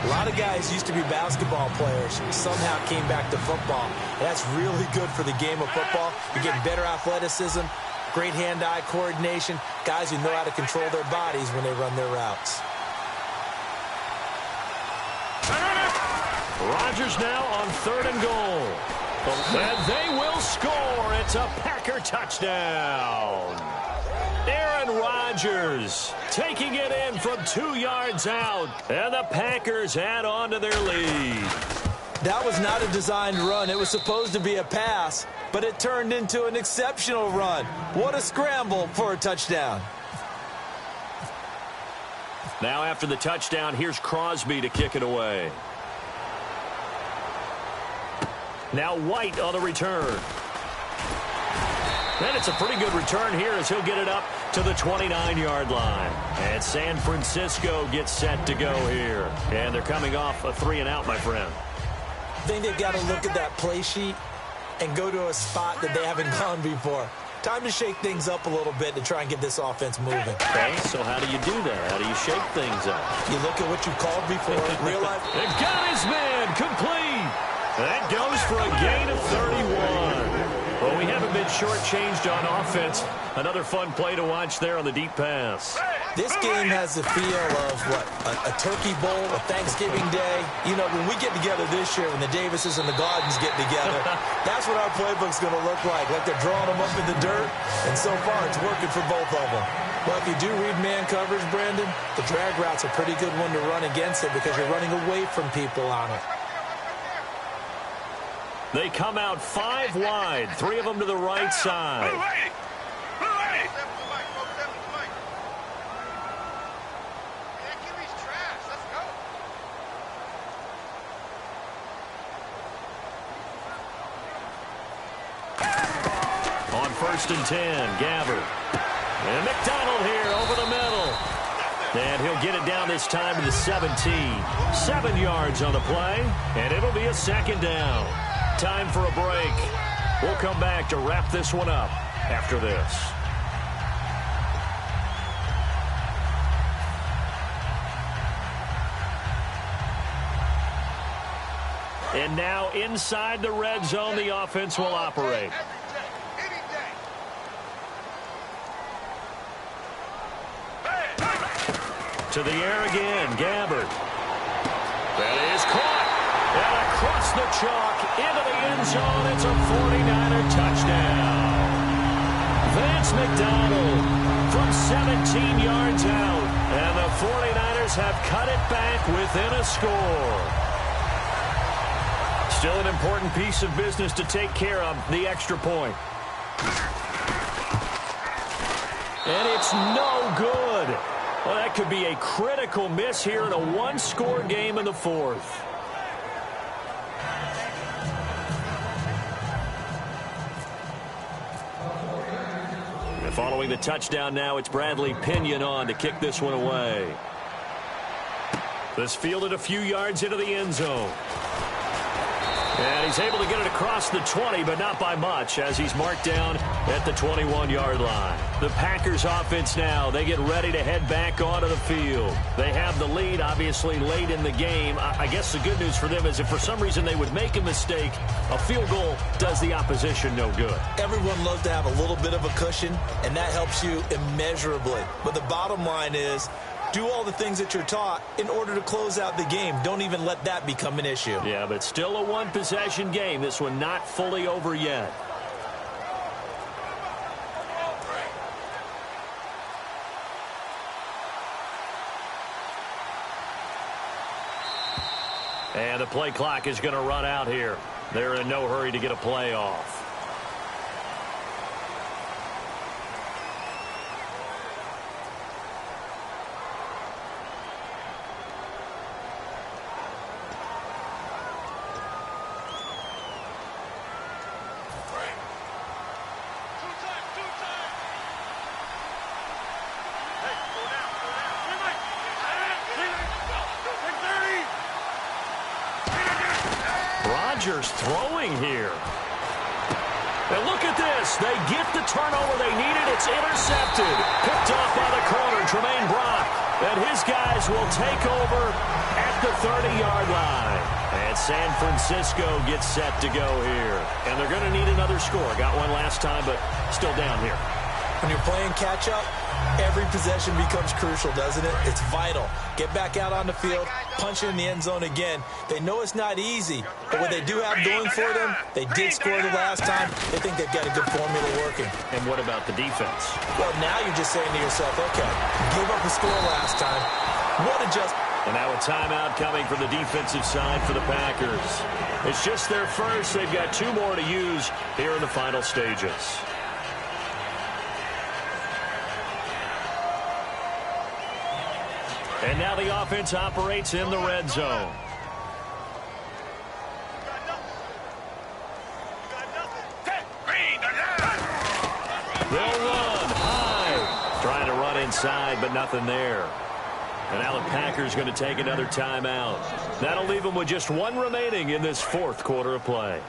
A lot of guys used to be basketball players, somehow came back to football. And that's really good for the game of football. You're getting better athleticism, great hand-eye coordination, guys who know how to control their bodies when they run their routes. Rodgers now on 3rd and goal. And they will score. It's a Packer touchdown. Aaron Rodgers taking it in from 2 yards out. And the Packers add on to their lead. That was not a designed run. It was supposed to be a pass, but it turned into an exceptional run. What a scramble for a touchdown. Now after the touchdown, here's Crosby to kick it away. Now White on the return. And it's a pretty good return here as he'll get it up to the 29-yard line. And San Francisco gets set to go here. And they're coming off a 3-and-out, my friend. I think they've got to look at that play sheet and go to a spot that they haven't gone before. Time to shake things up a little bit to try and get this offense moving. Okay, so how do you do that? How do you shake things up? You look at what you called before, realize... It got his man complete. That goes for a gain of 31. Well, we haven't been shortchanged on offense. Another fun play to watch there on the deep pass. This game has the feel of, what, a turkey bowl, a Thanksgiving day. You know, when we get together this year, when the Davises and the Gardens get together, that's what our playbook's going to look like they're drawing them up in the dirt. And so far, it's working for both of them. Well, if you do read man coverage, Brandon, the drag route's a pretty good one to run against it because you're running away from people on it. They come out 5 wide, 3 of them to the right side. On 1st and 10, Gabbard. And McDonald here over the middle. And he'll get it down this time to the 17. 7 yards on the play, and it'll be a 2nd down. Time for a break. We'll come back to wrap this one up after this. And now inside the red zone, the offense will operate. To the air again, Gabbard. That is caught. And across the chalk, into the end zone, it's a 49er touchdown. Vance McDonald from 17 yards out. And the 49ers have cut it back within a score. Still an important piece of business to take care of, the extra point. And it's no good. Well, that could be a critical miss here in a 1-score game in the 4th. Following the touchdown now, it's Bradley Pinion on to kick this one away. This fielded a few yards into the end zone. And he's able to get it across the 20, but not by much, as he's marked down at the 21-yard line. The Packers offense now, they get ready to head back onto the field. They have the lead, obviously, late in the game. I guess the good news for them is if for some reason they would make a mistake, a field goal does the opposition no good. Everyone loves to have a little bit of a cushion, and that helps you immeasurably. But the bottom line is, do all the things that you're taught in order to close out the game. Don't even let that become an issue. Yeah, but still a 1-possession game. This one not fully over yet. And the play clock is going to run out here. They're in no hurry to get a play off. Rodgers throwing here. And look at this. They get the turnover they needed. It's intercepted. Picked off by the corner, Tremaine Brock. And his guys will take over at the 30-yard line. And San Francisco gets set to go here. And they're going to need another score. Got one last time, but still down here. When you're playing catch-up, every possession becomes crucial, doesn't it? It's vital. Get back out on the field, punch it in the end zone again. They know it's not easy, but what they do have going for them, they did score the last time. They think they've got a good formula working. And what about the defense? Well, now you're just saying to yourself, okay, give up a score last time. What adjustment? And now a timeout coming from the defensive side for the Packers. It's just their first. They've got 2 more to use here in the final stages. And now the offense operates in the red zone. They'll run high. Trying to run inside, but nothing there. And now the Packers going to take another timeout. That'll leave them with just 1 remaining in this 4th quarter of play.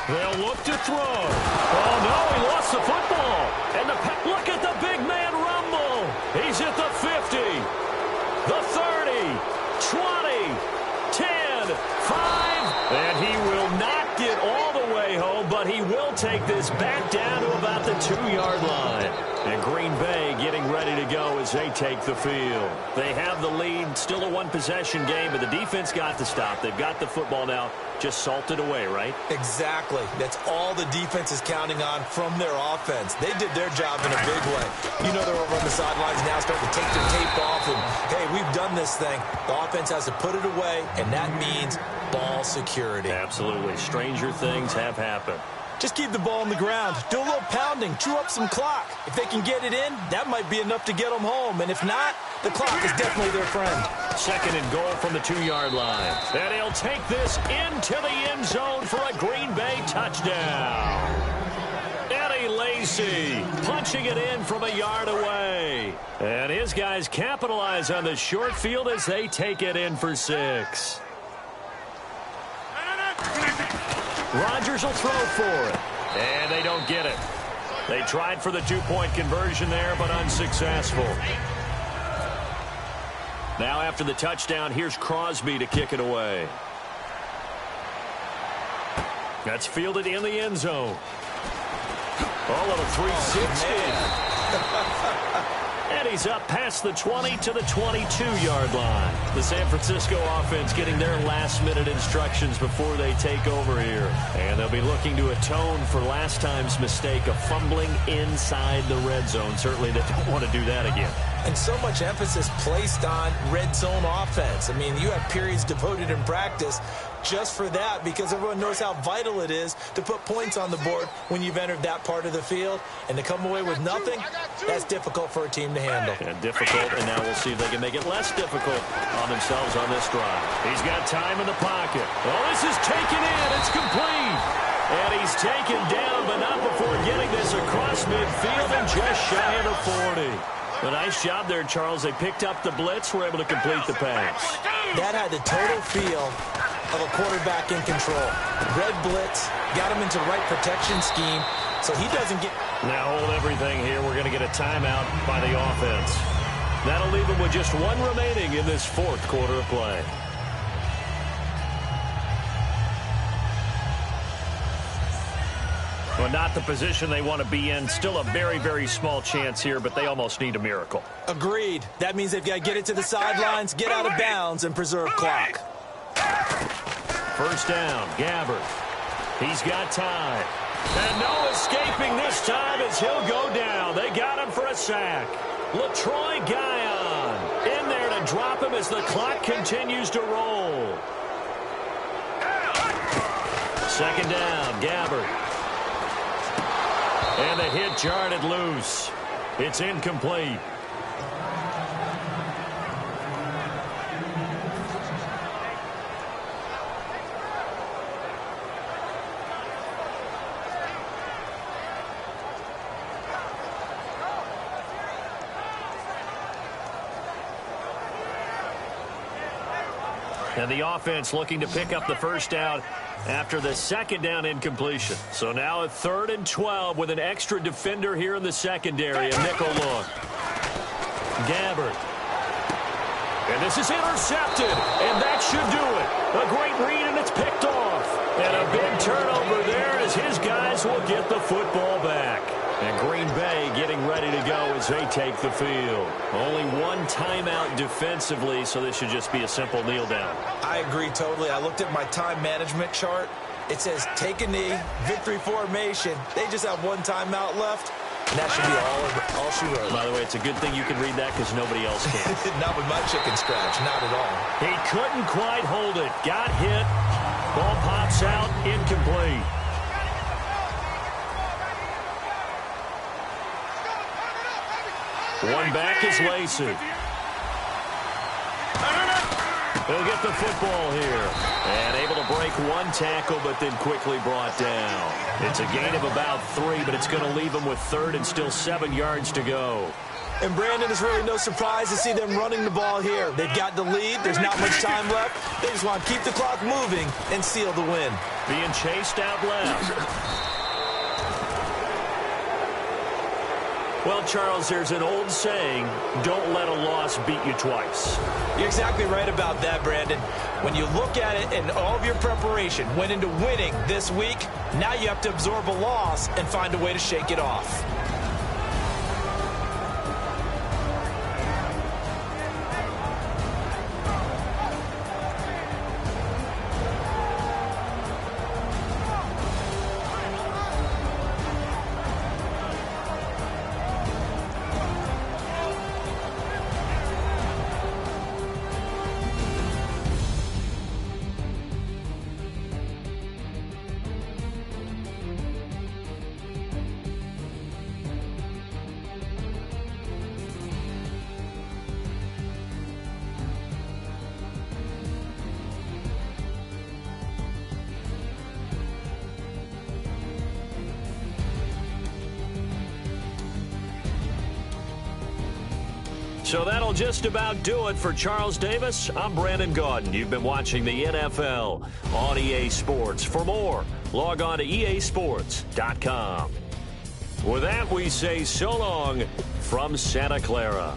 They'll look to throw. Oh, no, he lost the football. And look at the big man rumble. He's at the 50, the 30, 20, 10, 5. And he will not get all the way home, but he will take this back down to about the 2-yard line. And Green Bay getting ready to go as they take the field. They have the lead, still a 1-possession game, but the defense got to stop. They've got the football now. Just salted away, right? Exactly. That's all the defense is counting on from their offense. They did their job in a big way. You know they're over on the sidelines now starting to take their tape off and, hey, we've done this thing. The offense has to put it away, and that means ball security. Absolutely. Stranger things have happened. Just keep the ball on the ground. Do a little pounding. Chew up some clock. If they can get it in, that might be enough to get them home. And if not, the clock is definitely their friend. 2nd and goal from the 2-yard line. And he'll take this into the end zone for a Green Bay touchdown. Eddie Lacy punching it in from a yard away. And his guys capitalize on the short field as they take it in for 6. Rodgers will throw for it. And they don't get it. They tried for the 2-point conversion there, but unsuccessful. Now after the touchdown, here's Crosby to kick it away. That's fielded in the end zone. Oh, little 360. And he's up past the 20 to the 22-yard line. The San Francisco offense getting their last-minute instructions before they take over here. And they'll be looking to atone for last time's mistake of fumbling inside the red zone. Certainly they don't want to do that again. And so much emphasis placed on red zone offense. I mean, you have periods devoted in practice just for that because everyone knows how vital it is to put points on the board when you've entered that part of the field. And to come away with nothing, that's difficult for a team to handle. And difficult, and now we'll see if they can make it less difficult on themselves on this drive. He's got time in the pocket. Oh, this is taken in. It's complete. And he's taken down, but not before getting this across midfield and just shy of the 40. A nice job there, Charles. They picked up the blitz, were able to complete the pass. That had the total feel of a quarterback in control. Red blitz, got him into the right protection scheme, so he doesn't get... Now hold everything here. We're going to get a timeout by the offense. That'll leave them with just 1 remaining in this 4th quarter of play. Well, not the position they want to be in. Still a very, very small chance here, but they almost need a miracle. Agreed. That means they've got to get it to the sidelines, get out of bounds, and preserve clock. 1st down, Gabbard. He's got time. And no escaping this time as he'll go down. They got him for a sack. LaTroy Guion in there to drop him as the clock continues to roll. Second down, Gabbard. And the hit jarred it loose. It's incomplete. And the offense looking to pick up the first down after the second down incompletion. So now a 3rd and 12 with an extra defender here in the secondary. A nickel look. Gabbard. And this is intercepted. And that should do it. A great read, and it's picked off. And a big turnover there as his guys will get the football back. And Green Bay getting ready to go as they take the field. Only one timeout defensively, so this should just be a simple kneel down. I agree totally. I looked at my time management chart. It says take a knee, victory formation. They just have one timeout left, and that should be all she wrote. By the way, it's a good thing you can read that because nobody else can. Not with my chicken scratch, not at all. He couldn't quite hold it. Got hit. Ball pops out, incomplete. One back is Lacey. He'll get the football here. And able to break one tackle, but then quickly brought down. It's a gain of about 3, but it's going to leave him with 3rd and still 7 yards to go. And Brandon, is really no surprise to see them running the ball here. They've got the lead. There's not much time left. They just want to keep the clock moving and seal the win. Being chased out left. Well, Charles, there's an old saying, don't let a loss beat you twice. You're exactly right about that, Brandon. When you look at it and all of your preparation went into winning this week, now you have to absorb a loss and find a way to shake it off. So that'll just about do it for Charles Davis. I'm Brandon Gaudin. You've been watching the NFL on EA Sports. For more, log on to easports.com. With that, we say so long from Santa Clara.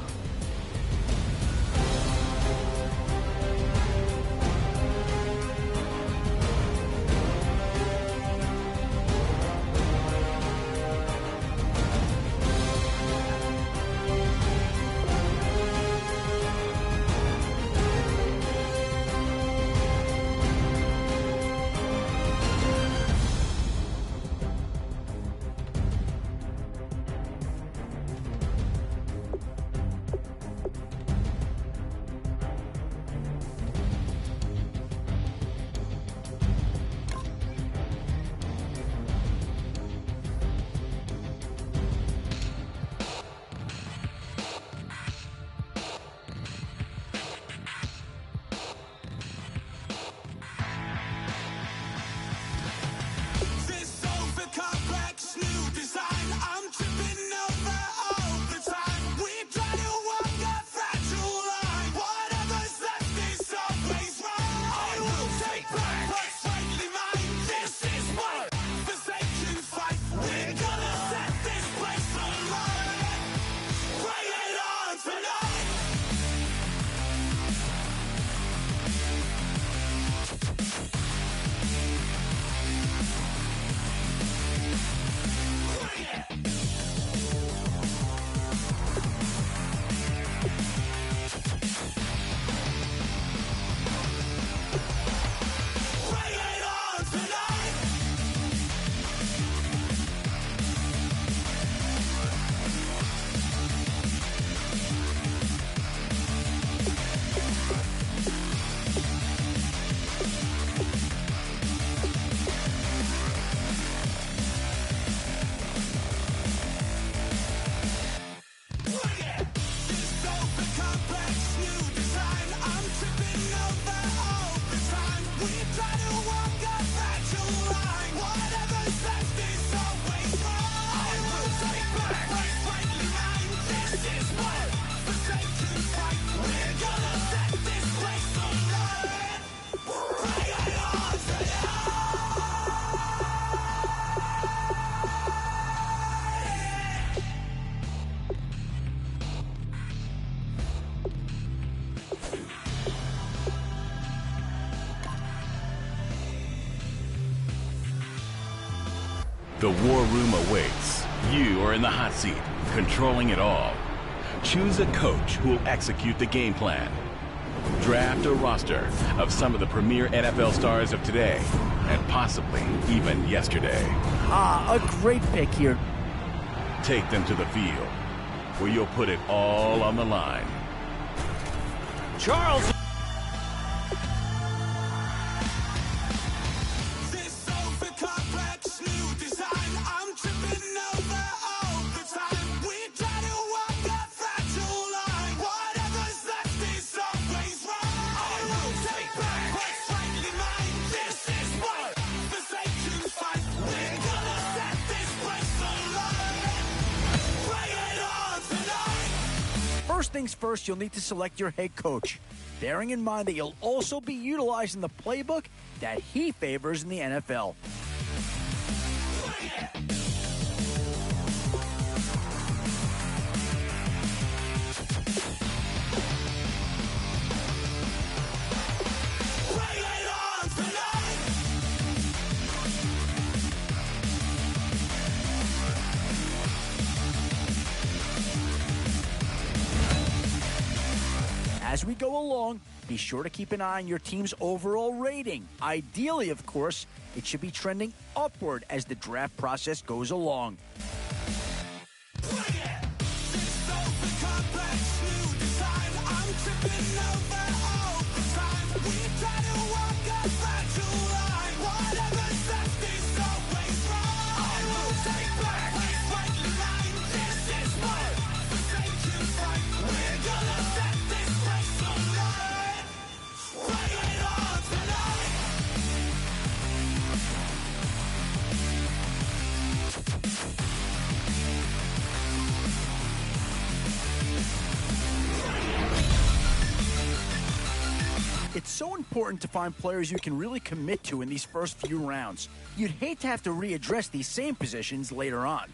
The war room awaits. You are in the hot seat, controlling it all. Choose a coach who will execute the game plan. Draft a roster of some of the premier NFL stars of today, and possibly even yesterday. A great pick here. Take them to the field, where you'll put it all on the line. Charles. First things first, you'll need to select your head coach, bearing in mind that you'll also be utilizing the playbook that he favors in the NFL. As we go along, be sure to keep an eye on your team's overall rating. Ideally, of course, it should be trending upward as the draft process goes along. It's so important to find players you can really commit to in these first few rounds. You'd hate to have to readdress these same positions later on.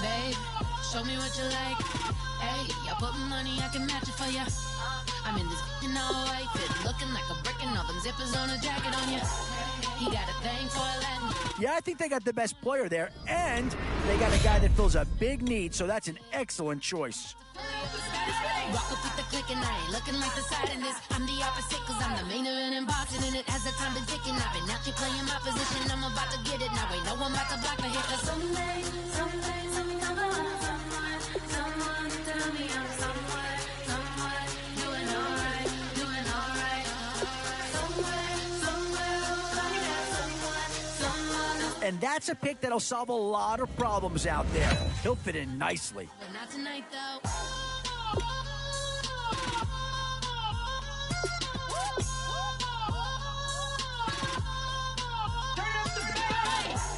Babe, show me what you like. Hey, I put money, I can match it for ya. I'm in this all white fit, looking like a brick and all them zippers on a jacket on ya. He got a thing for Latin. Yeah, I think they got the best player there, and they got a guy that fills a big need, so that's an excellent choice. Rock up with the click and I ain't looking like the side in this. I'm the opposite cause I'm the main event in boxing and it has the time been ticking. I've been out here playing my position, I'm about to get it. Now ain't no one about to block the hit cause someday I'm alone. Someone to tell me I'm somewhere, doing alright. And that's a pick that'll solve a lot of problems out there. He'll fit in nicely. But not tonight though.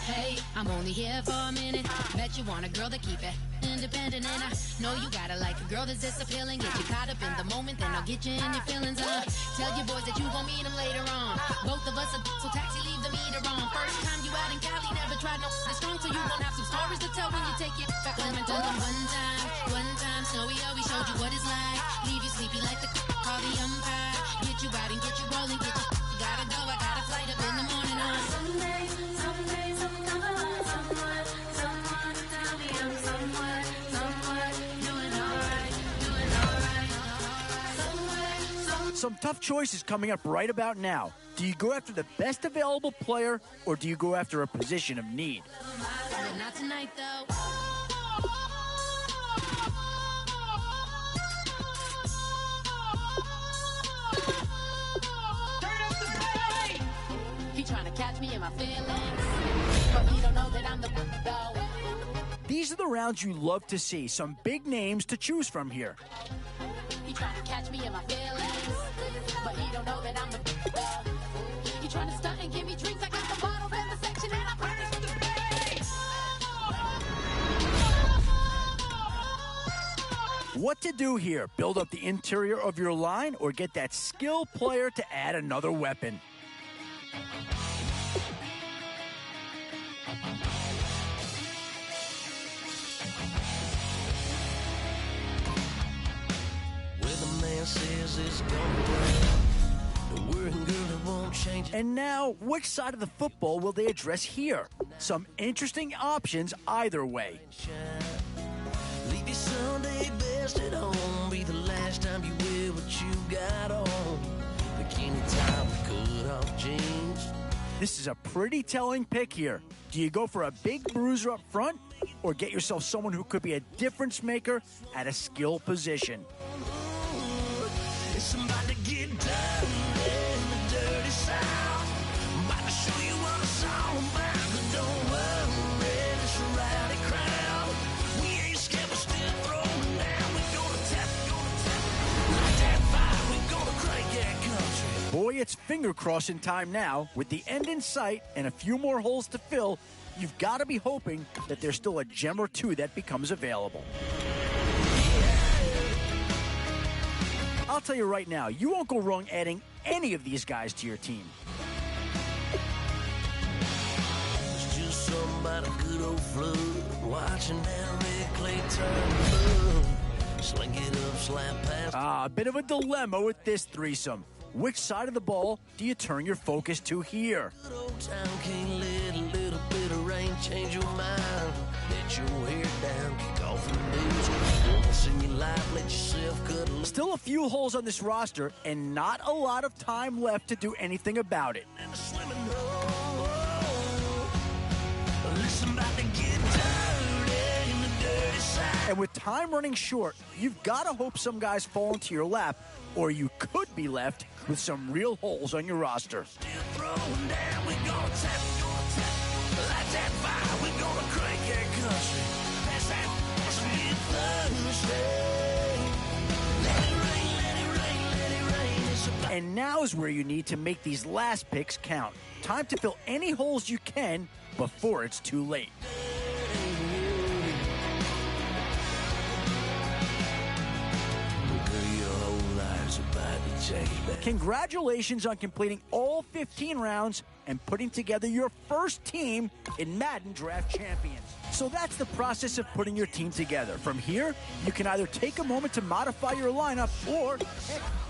Hey, I'm only here for a minute. Bet you want a girl to keep it independent, and I know you gotta like a girl that's this appealing. Get you caught up in the moment, then I'll get you in your feelings. Tell your boys that you gon' meet them later on. Both of us are so taxi, leave the meter on. First time you out in Cali, never tried no this strong, so you gon' have some stories to tell when you take it back home and tell them one time, Snowy always showed you what it's like. Leave you sleepy like the call the umpire. Get you out and get you rolling, get you gotta go. I got a flight up in the morning on someday, someone to tell me I'm somewhere, doing alright. Some tough choices coming up right about now. Do you go after the best available player, or do you go after a position of need? But not tonight though. He trying to catch me in my feelings, but he don't know that I'm the though. These are the rounds you love to see. Some big names to choose from here. He trying to catch me in my feelings, but he don't know that I'm the though. He trying to stunt and give me drinks. I got the bottles in the section and I promise to pay. What to do here? Build up the interior of your line or get that skill player to add another weapon? says it's gonna rain. The worrying girl, it won't change. And now, which side of the football will they address here? Some interesting options either way. Leave your Sunday best at home. Be the last time you wear what you got on. Bikini top, cut off jeans. This is a pretty telling pick here. Do you go for a big bruiser up front or get yourself someone who could be a difference maker at a skill position? It's about to get dirty in the dirty south. I'm about to show you what it's all about. But don't worry, it's a rowdy crowd. We ain't scared, we're still throwing down. We're gonna tap, like that fire. We're gonna crank that country. Boy, it's finger crossing time now. With the end in sight and a few more holes to fill, you've got to be hoping that there's still a gem or two that becomes available. I'll tell you right now, you won't go wrong adding any of these guys to your team. It's just somebody good old flood. Watching that red clay turn blue. Sling it up, slap past. A bit of a dilemma with this threesome. Which side of the ball do you turn your focus to here? Good old town can't let a little bit of rain change your mind. Let your hair down, kick off the boots. Once in your life, let yourself cut a Still a few holes on this roster and not a lot of time left to do anything about it. Listen, about to get dirty in the dirty side. And with time running short, you've got to hope some guys fall into your lap, or you could be left with some real holes on your roster. Still throwing down, we gonna tap, like that fire, we gonna crank that country. That's that, that's get Thursday. Let it rain, let it rain, let it rain. It's about And now's where you need to make these last picks count. Time to fill any holes you can before it's too late. Congratulations on completing all 15 rounds and putting together your first team in Madden Draft Champions. So that's the process of putting your team together. From here, you can either take a moment to modify your lineup or,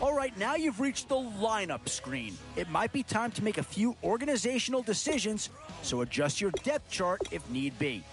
all right, now you've reached the lineup screen. It might be time to make a few organizational decisions, so adjust your depth chart if need be.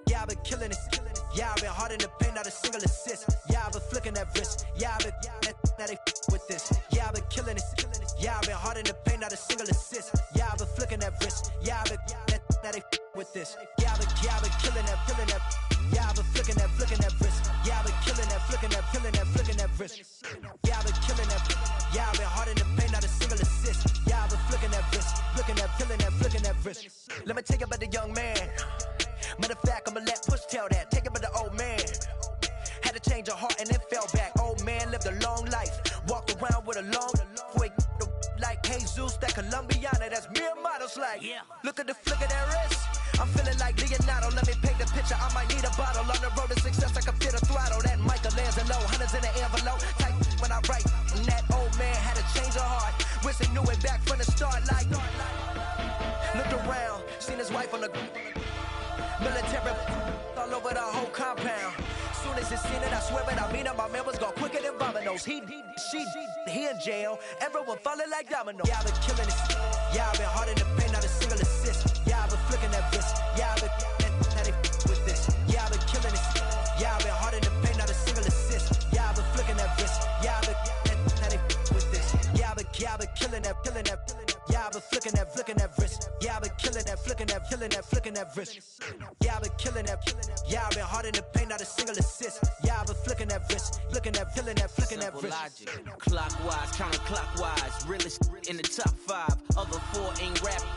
Yeah, I've been killing it. Yeah, I've been hard in the paint, not a single assist. Yeah, I've been flicking that wrist. Yeah, I've been now they with this. Yeah, I've been killing it. Yeah, I've been hard in the paint, not a single assist. Yeah, I've been flicking that wrist. Yeah, I've been now they with this. Yeah, I've been killing that. Yeah, I've been flicking that wrist. Yeah, I've been killing that, flicking that wrist. Yeah, I've been killing that. Yeah, I've been hard in the paint, not a single assist. Yeah, I've been flicking that wrist, flicking that wrist. Let me take it about the young man. Matter of fact, I'ma let Push tell that. Take it by the old man. Had to change her heart and then fell back. Old man lived a long life. Walked around with a long quick like Jesus, that that Colombiana, that's mere models like. Yeah. Look at the flick of that wrist. I'm feeling like Leonardo, let me paint the picture. I might need a bottle on the road to success. I can feel the throttle. That Michelangelo, hundreds in the envelope. Type when I write. And that old man had a change of heart. Wish he knew it back from the start. Like, looked around, seen his wife on the military all over the whole compound. Soon as he seen it, I swear it, I mean it. My man was gone quicker than dominoes. He in jail. Everyone falling like dominoes. Yeah, I've been killing it. Yeah, I've been hard in the paint, not a single assist. Yeah, I've been flicking that wrist. Yeah, I've been now they with this. Yeah, I've been killing it. Yeah, I've been hard in the paint, not a single assist. Yeah, I've been flicking that wrist. Yeah, I've been now they with this. Yeah, I've been killing that. Yeah, I've been flicking that wrist. Yeah, I've been killing that, flicking that wrist. Yeah, I've been killing that. Yeah, I've been hard in the paint, not a single assist. Yeah, I've been flicking that wrist, flicking that wrist. Logic, clockwise, counterclockwise, realest in the top 5. Other 4 ain't rapping.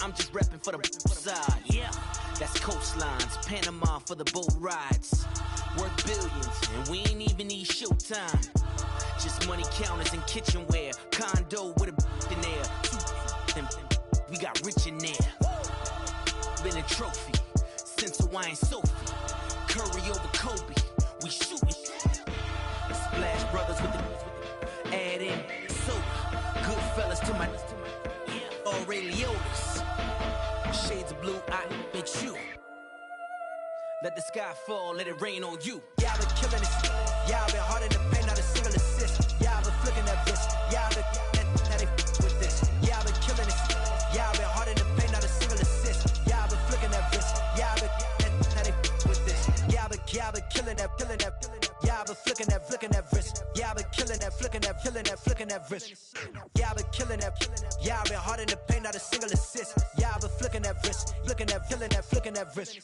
I'm just repping for the side. Yeah, that's coastlines, Panama for the boat rides. Worth billions, and we ain't even need showtime. Just money counters and kitchenware. Condo with a in there. We got rich in there. Been a trophy since Hawaiian Sophie. Curry over Kobe. We shooting. Splash Brothers with the add in soda. Goodfellas to my Aureliotis. Shades of blue, I bet you. Let the sky fall, let it rain on you. Yeah, I've been killing it. Yeah, I've been hard in the paint, not a single assist. Yeah, I've been flicking that wrist. Yeah, I've been now they with this. Yeah, I've been killing it. Yeah, I've been hard in the paint, not a single assist. Yeah, I've been flicking that wrist. Yeah, I've been now they with this. Yeah, I've been killing that. Yeah, I've been flicking that wrist. Yeah, I've been killing that, flicking that wrist. Yeah, I've been killing that. Yeah, I've been hard in the paint, not a single assist. Yeah, I've been flicking that wrist, flicking that wrist.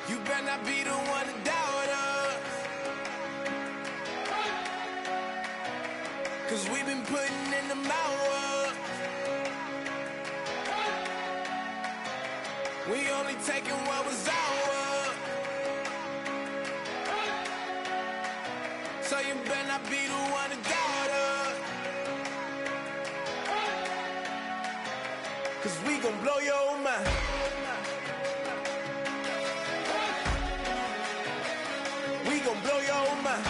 You better not be the one to doubt us, 'cause we've been putting in the hours. We only taking what was ours. So you better not be the one to doubt us, 'cause we gon' blow your mind. We gon' blow your mind.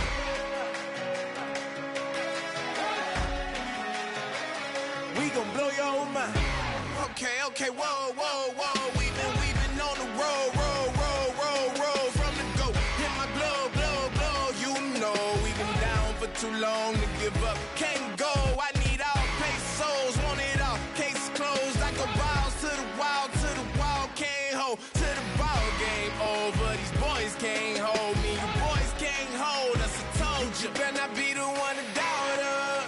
We gon' blow your mind. Okay, whoa. We've been on the road. From the go, hit my blow. You know we've been down for too long to give up. Can't go. I need all pesos. Want it all. Case closed. I go balls to the wall. Can't hold to the ball game over. These boys can't hold me. You boys can't hold us. I told you. You better not be the one to doubt us,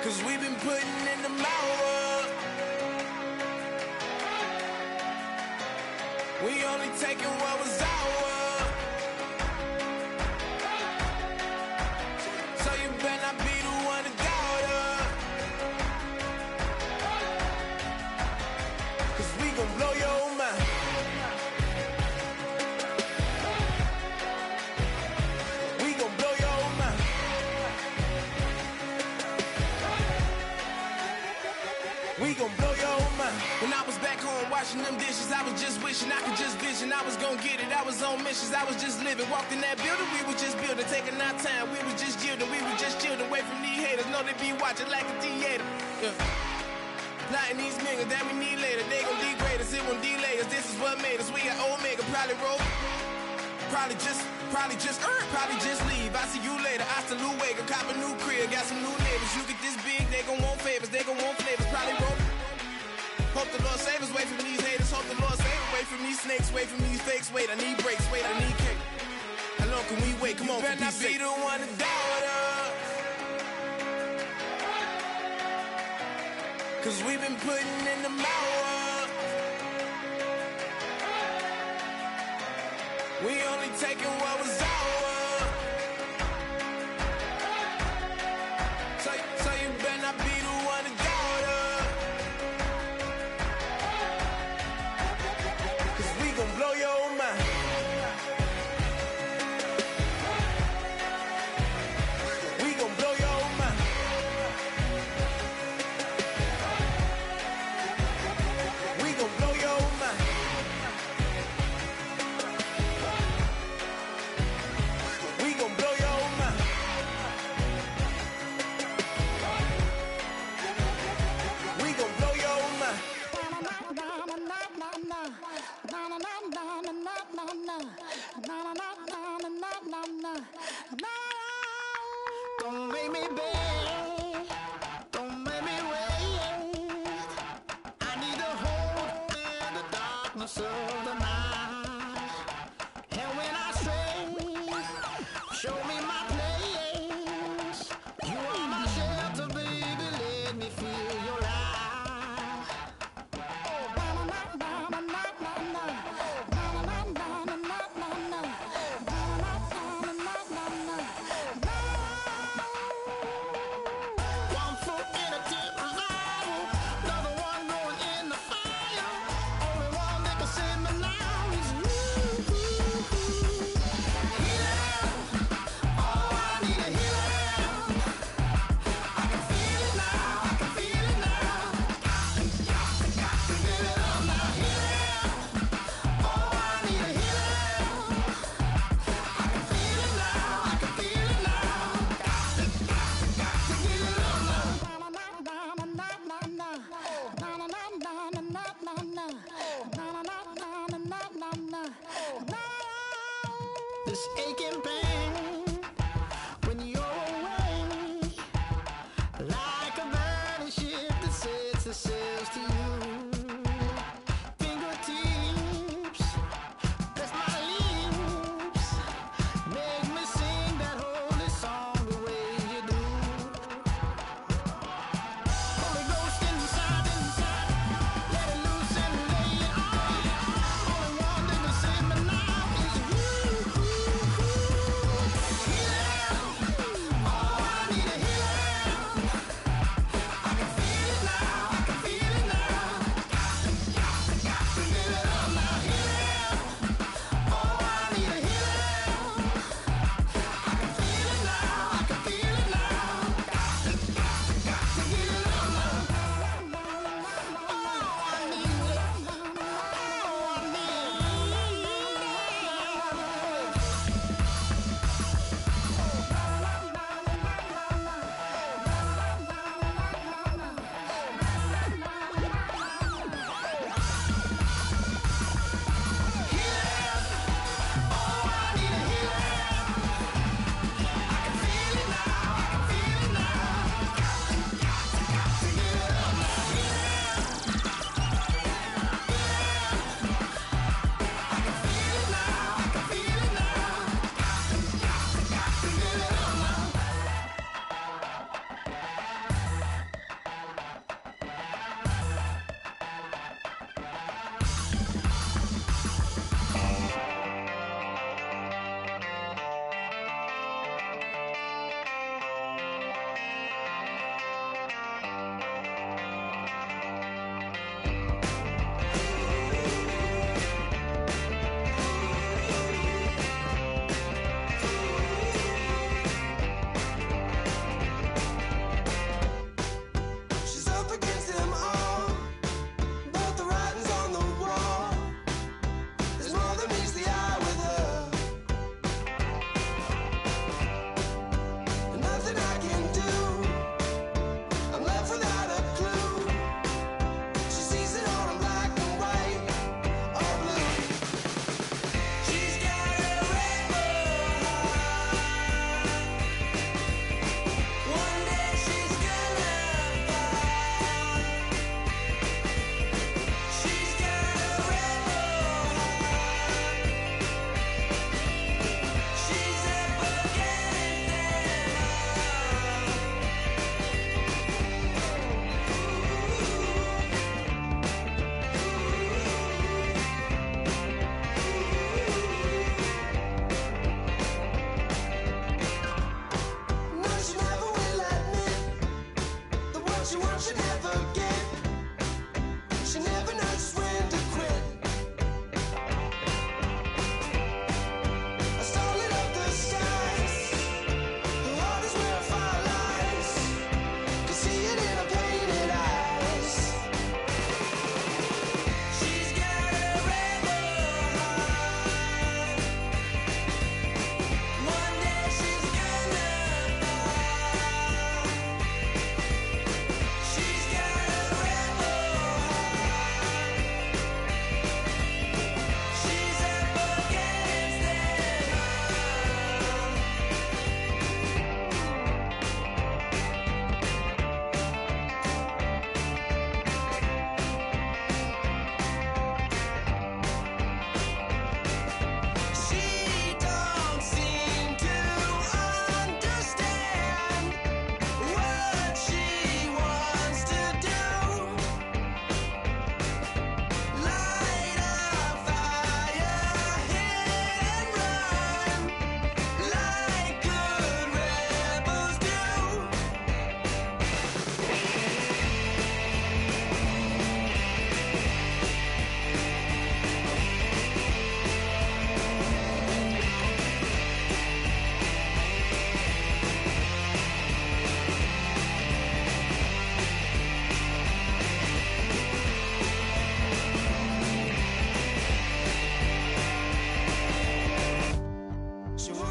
'cause we've been putting in the hours. We only taking what was ours. So you better not be the one to doubt us, 'cause we gon' blow your mind. We gon' blow your mind. We gon' blow your mind. When I was back home washing them dishes, I was just wishing I could just vision. I was gon' get it, I was on missions, I was just living. Walked in that building, we was just building, taking our time. We was just yielding, we was just chilling away from these haters. Know they be watching like a theater. Yeah. Plotting these niggas that we need later. They gon' degrade us, it won't delay us. This is what made us. We got Omega, probably roll. Probably just leave. I see you later. I salute Wake, cop a new crib, got some new neighbors. You get this big, they gon' want favors, they gon' want flavors. Probably roll. Hope the Lord save us, wait from these haters. Hope the Lord save us, wait from these snakes, wait from these fakes. Wait, I need breaks, wait, I need cake. How long can we wait? Come on, you better not be the one to doubt us, 'cause we've been putting in the hours. We We only taking what was ours. So you better not be the one to doubt us. 'Cause we gon' blow your mind. We gon' blow your mind. We gon' blow your mind. We gon' blow your mind. We gon' blow your mind. Don't make me beg, don't make me wait. I need to hold in the darkness of the night. And when I stray, show me my place. You are my shelter, baby, let me feel your light. One foot in a deep revival, another one going in the fire. Only one that can save me now is you. Healer, oh, I need a healer. I can feel it now, I can feel it now. Got to get it up now. Healer, oh, I need a healer. I can feel it now, I can feel it now. Got to get it up now. This aching pain when you're away, like a burning ship that sets the sails to you. Fingertips, press my lips, make me sing that holy song the way you do. Holy Ghost inside, let it loose and lay it on. Only one that can save me now is you.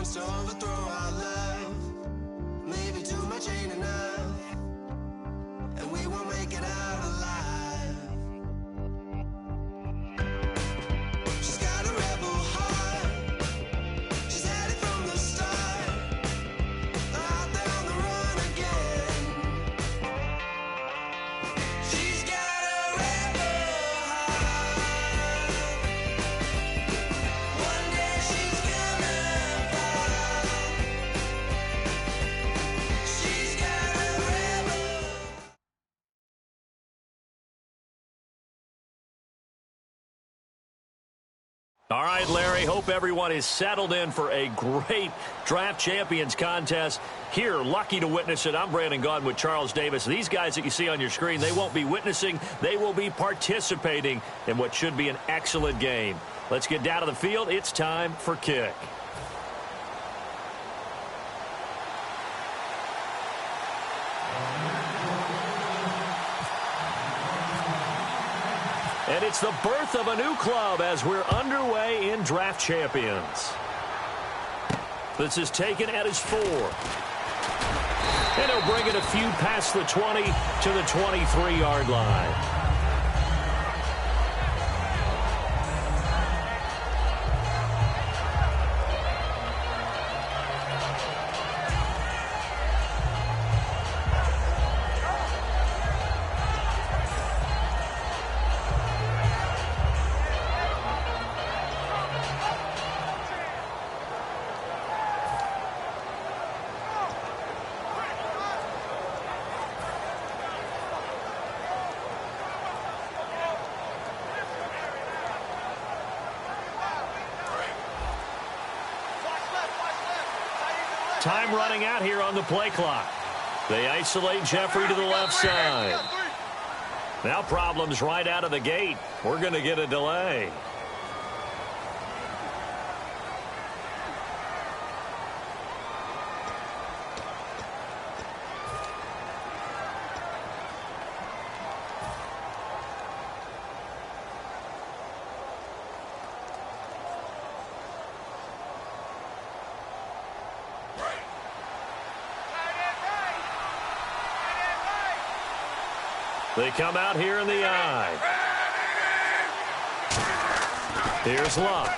wants to overthrow our love. Maybe too much ain't enough, and we won't make it out alive. She's got a rebel heart. She's had it from the start. Out there on the run again. She's got a rebel heart. One day she's gonna fall. She's got a rebel. All right, Larry, hope everyone is settled in for a great Draft Champions contest. Here, lucky to witness it. I'm Brandon Gaudin with Charles Davis. These guys that you see on your screen, they won't be witnessing. They will be participating in what should be an excellent game. Let's get down to the field. It's time for kick. And it's the birth of a new club as we're underway in Draft Champions. This is taken at his 4. And he'll bring it a few past the 20 to the 23-yard line. Time running out here on the play clock. They isolate Jeffrey to the left side. Now problems right out of the gate. We're going to get a delay. They come out here in the eye. Here's Luck.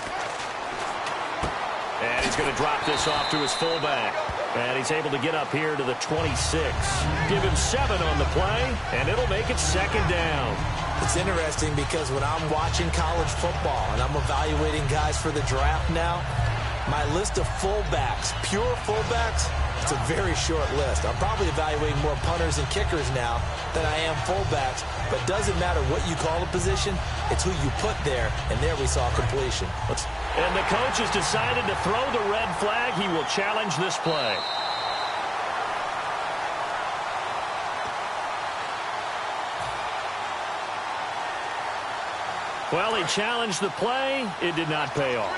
And he's going to drop this off to his fullback. And he's able to get up here to the 26. Give him 7 on the play, and it'll make it second down. It's interesting because when I'm watching college football and I'm evaluating guys for the draft now, my list of fullbacks, pure fullbacks, it's a very short list. I'm probably evaluating more punters and kickers now than I am fullbacks, but it doesn't matter what you call a position, it's who you put there, and there we saw completion. And the coach has decided to throw the red flag. He will challenge this play. Well, he challenged the play. It did not pay off.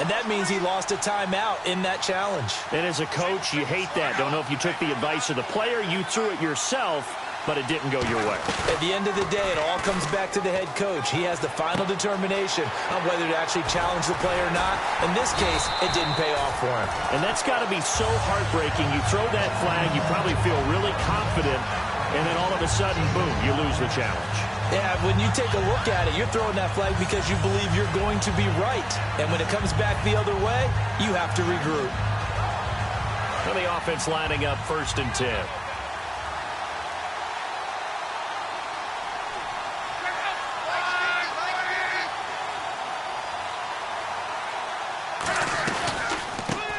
And that means he lost a timeout in that challenge. And as a coach, you hate that. Don't know if you took the advice of the player. You threw it yourself, but it didn't go your way. At the end of the day, it all comes back to the head coach. He has the final determination on whether to actually challenge the play or not. In this case, it didn't pay off for him. And that's got to be so heartbreaking. You throw that flag, you probably feel really confident, and then all of a sudden, boom, you lose the challenge. Yeah, when you take a look at it, you're throwing that flag because you believe you're going to be right. And when it comes back the other way, you have to regroup. And the offense lining up 1st and 10.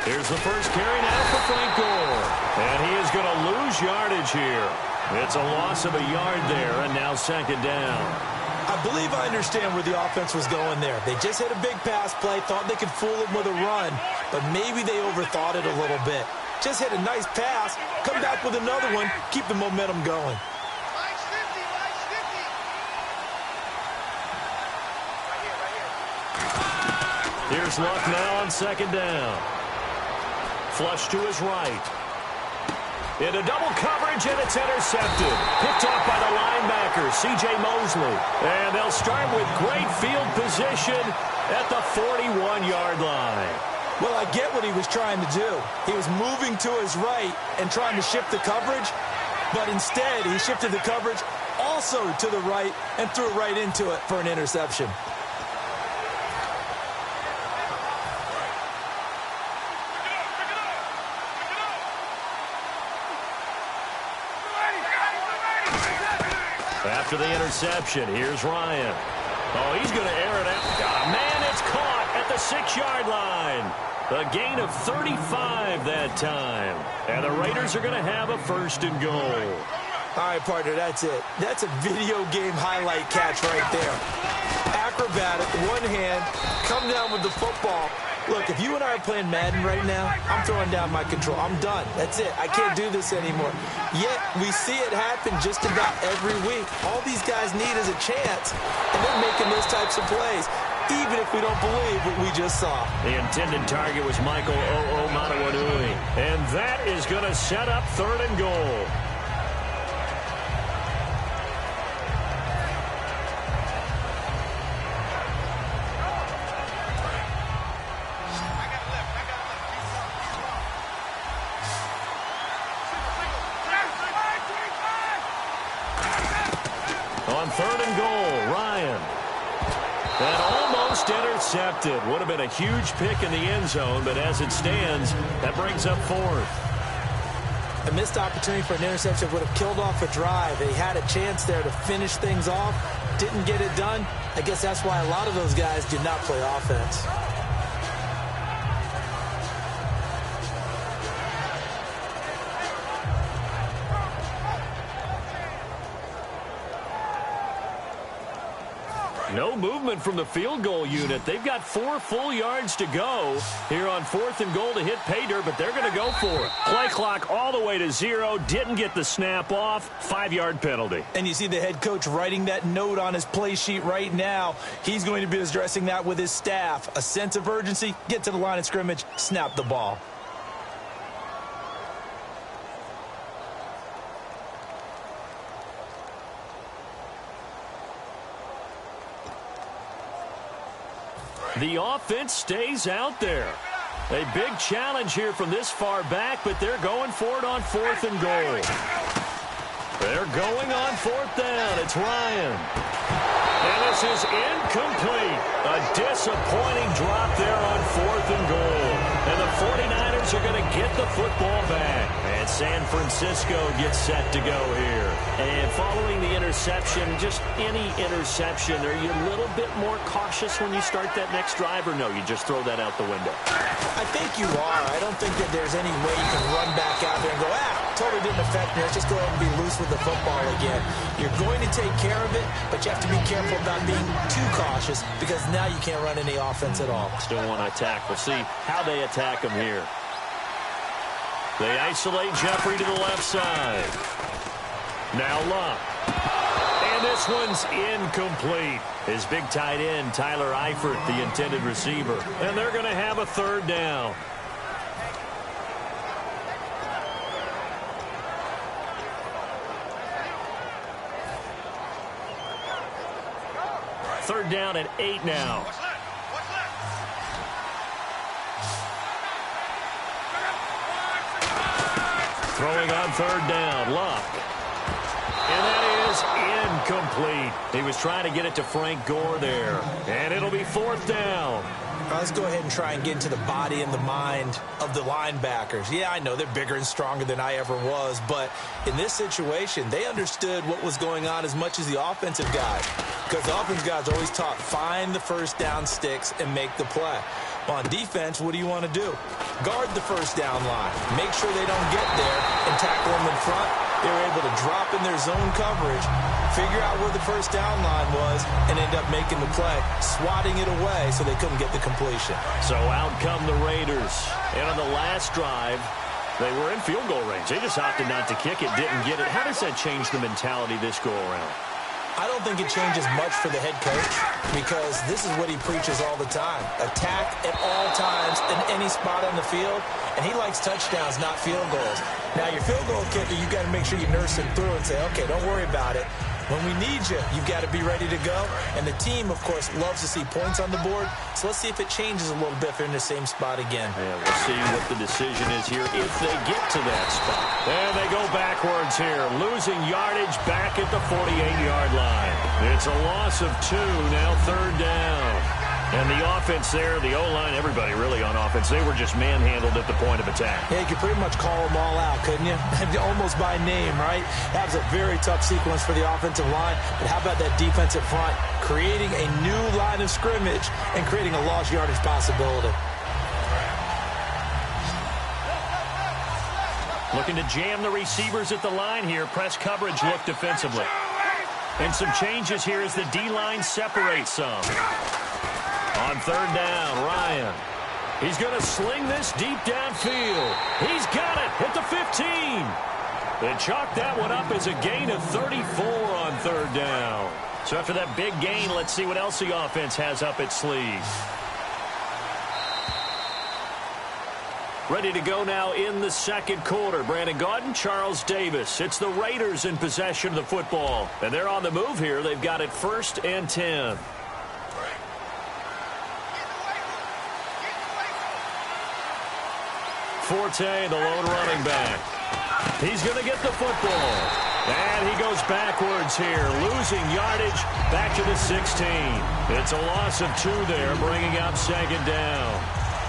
Here's the first carry now for Frank Gore. And he is going to lose yardage here. It's a loss of a yard there, and now second down. I believe I understand where the offense was going there. They just hit a big pass play, thought they could fool him with a run, but maybe they overthought it a little bit. Just hit a nice pass, come back with another one, keep the momentum going. Here's Luck now on second down. Flush to his right. Into double coverage, and it's intercepted. Picked off by the linebacker, C.J. Mosley. And they'll start with great field position at the 41-yard line. Well, I get what he was trying to do. He was moving to his right and trying to shift the coverage, but instead he shifted the coverage also to the right and threw it right into it for an interception. After the interception, here's Ryan. Oh, he's going to air it out. Oh, man, it's caught at the 6-yard line. A gain of 35 that time. And the Raiders are going to have a 1st and goal. All right, partner, that's it. That's a video game highlight catch right there. Acrobatic, one hand, come down with the football. Look, if you and I are playing Madden right now, I'm throwing down my control. I'm done. That's it. I can't do this anymore. Yet, we see it happen just about every week. All these guys need is a chance, and they're making those types of plays, even if we don't believe what we just saw. The intended target was Michael O'Manawanui, and that is going to set up 3rd and goal. On 3rd and goal, Ryan. And almost intercepted. Would have been a huge pick in the end zone, but as it stands, that brings up 4th. A missed opportunity for an interception would have killed off a drive. They had a chance there to finish things off. Didn't get it done. I guess that's why a lot of those guys do not play offense. No movement from the field goal unit. They've got 4 full yards to go here on 4th and goal to hit pay dirt, but they're going to go for it. Play clock all the way to 0. Didn't get the snap off. 5-yard penalty. And you see the head coach writing that note on his play sheet right now. He's going to be addressing that with his staff. A sense of urgency, get to the line of scrimmage, snap the ball. The offense stays out there. A big challenge here from this far back, but they're going for it on 4th and goal. They're going on 4th down. It's Ryan. And this is incomplete. A disappointing drop there on 4th and goal. And the 49ers are going to get the football back. And San Francisco gets set to go here. And following the interception, just any interception, are you a little bit more cautious when you start that next drive, or no, you just throw that out the window? I think you are. I don't think that there's any way you can run back out there and go, totally didn't affect me. Let's just go ahead and be loose with the football again. You're going to take care of it, but you have to be careful about being too cautious because now you can't run any offense at all. Still want to attack. We'll see how they attack him here. They isolate Jeffrey to the left side. Now Luck. And this one's incomplete. His big tight end, Tyler Eifert, the intended receiver. And they're going to have a 3rd down. Third down at 8 now. Throwing on 3rd down, Luck. And that is incomplete. He was trying to get it to Frank Gore there. And it'll be 4th down. Let's go ahead and try and get into the body and the mind of the linebackers. Yeah, I know they're bigger and stronger than I ever was, but in this situation, they understood what was going on as much as the offensive guys. Because the offensive guys always taught, find the 1st down sticks and make the play. On defense, what do you want to do? Guard the 1st down line. Make sure they don't get there and tackle them in front. They were able to drop in their zone coverage, figure out where the 1st down line was, and end up making the play, swatting it away so they couldn't get the completion. So out come the Raiders. And on the last drive, they were in field goal range. They just opted not to kick it, didn't get it. How does that change the mentality this go-around? I don't think it changes much for the head coach because this is what he preaches all the time. Attack at all times in any spot on the field, and he likes touchdowns, not field goals. Now, your field goal kicker, you got to make sure you nurse him through and say, okay, don't worry about it. When we need you, you've got to be ready to go. And the team, of course, loves to see points on the board. So let's see if it changes a little bit if they're in the same spot again. Yeah, we'll see what the decision is here if they get to that spot. And they go backwards here, losing yardage back at the 48-yard line. It's a loss of 2, now 3rd down. And the offense there, the O-line, everybody really on offense, they were just manhandled at the point of attack. Yeah, you could pretty much call them all out, couldn't you? Almost by name, right? That was a very tough sequence for the offensive line. But how about that defensive front creating a new line of scrimmage and creating a lost yardage possibility? Looking to jam the receivers at the line here. Press coverage look defensively. And some changes here as the D-line separates some. On 3rd down, Ryan. He's going to sling this deep downfield. He's got it at the 15. They chalk that one up as a gain of 34 on 3rd down. So after that big gain, let's see what else the offense has up its sleeves. Ready to go now in the 2nd quarter. Brandon Gaudin, Charles Davis. It's the Raiders in possession of the football. And they're on the move here. They've got it 1st and 10. Forte, the lone running back. He's going to get the football. And he goes backwards here, losing yardage back to the 16. It's a loss of 2 there, bringing up 2nd down.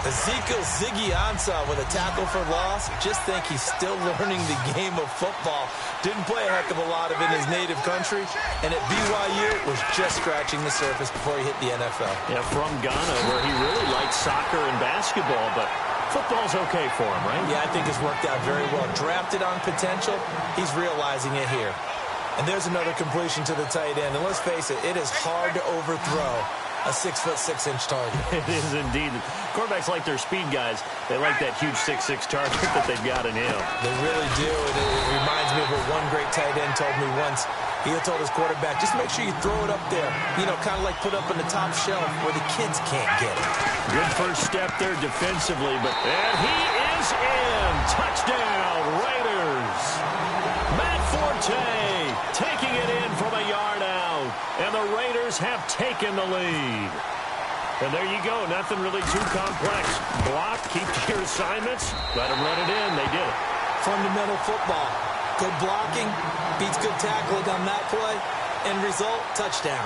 Ezekiel Ziggy Ansah with a tackle for loss. Just think he's still learning the game of football. Didn't play a heck of a lot of it in his native country. And at BYU, was just scratching the surface before he hit the NFL. Yeah, from Ghana, where he really liked soccer and basketball, but football's okay for him, right? Yeah, I think it's worked out very well. Drafted on potential, he's realizing it here. And there's another completion to the tight end. And let's face it, it is hard to overthrow a 6'6" target. It is indeed. Quarterbacks like their speed guys. They like that huge 6'6" target that they've got in him. They really do. It reminds me of what one great tight end told me once. He told his quarterback, just make sure you throw it up there. You know, kind of like put up on the top shelf where the kids can't get it. Good first step there defensively, and he is in. Touchdown, Raiders. Matt Forte taking it in from a yard out, and the Raiders have taken the lead. And there you go, nothing really too complex. Block, keep to your assignments, let them run it in. They did it. Fundamental football. Good blocking, beats good tackling on that play. End result, touchdown.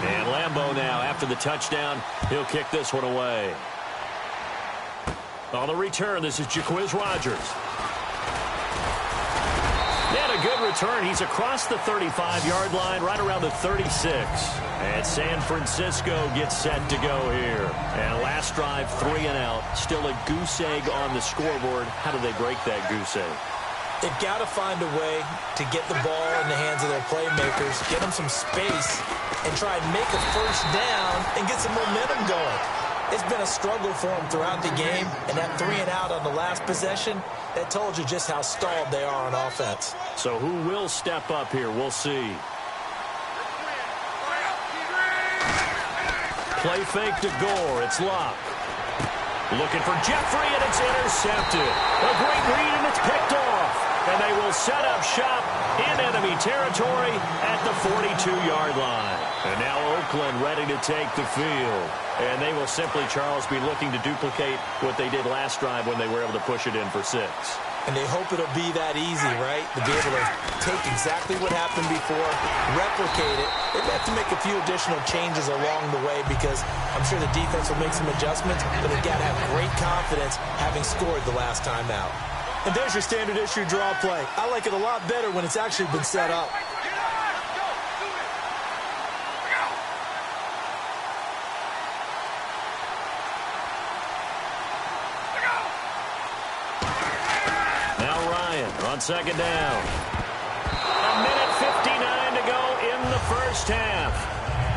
And Lambeau now, after the touchdown, he'll kick this one away. On the return, this is Jaquiz Rogers. And a good return. He's across the 35-yard line, right around the 36. And San Francisco gets set to go here. And last drive, 3 and out. Still a goose egg on the scoreboard. How do they break that goose egg? They've got to find a way to get the ball in the hands of their playmakers, get them some space, and try and make a first down and get some momentum going. It's been a struggle for them throughout the game, and that 3 and out on the last possession, that told you just how stalled they are on offense. So who will step up here? We'll see. Play fake to Gore. It's Locke. Looking for Jeffrey, and it's intercepted. A great read, and it's picked off. And they will set up shop in enemy territory at the 42-yard line. And now Oakland ready to take the field. And they will simply, Charles, be looking to duplicate what they did last drive when they were able to push it in for 6. And they hope it'll be that easy, right? To be able to take exactly what happened before, replicate it. They've got to make a few additional changes along the way because I'm sure the defense will make some adjustments, but they've got to have great confidence having scored the last time out. And there's your standard issue draw play. I like it a lot better when it's actually been set up. On 2nd down. A minute 59 to go in the first half.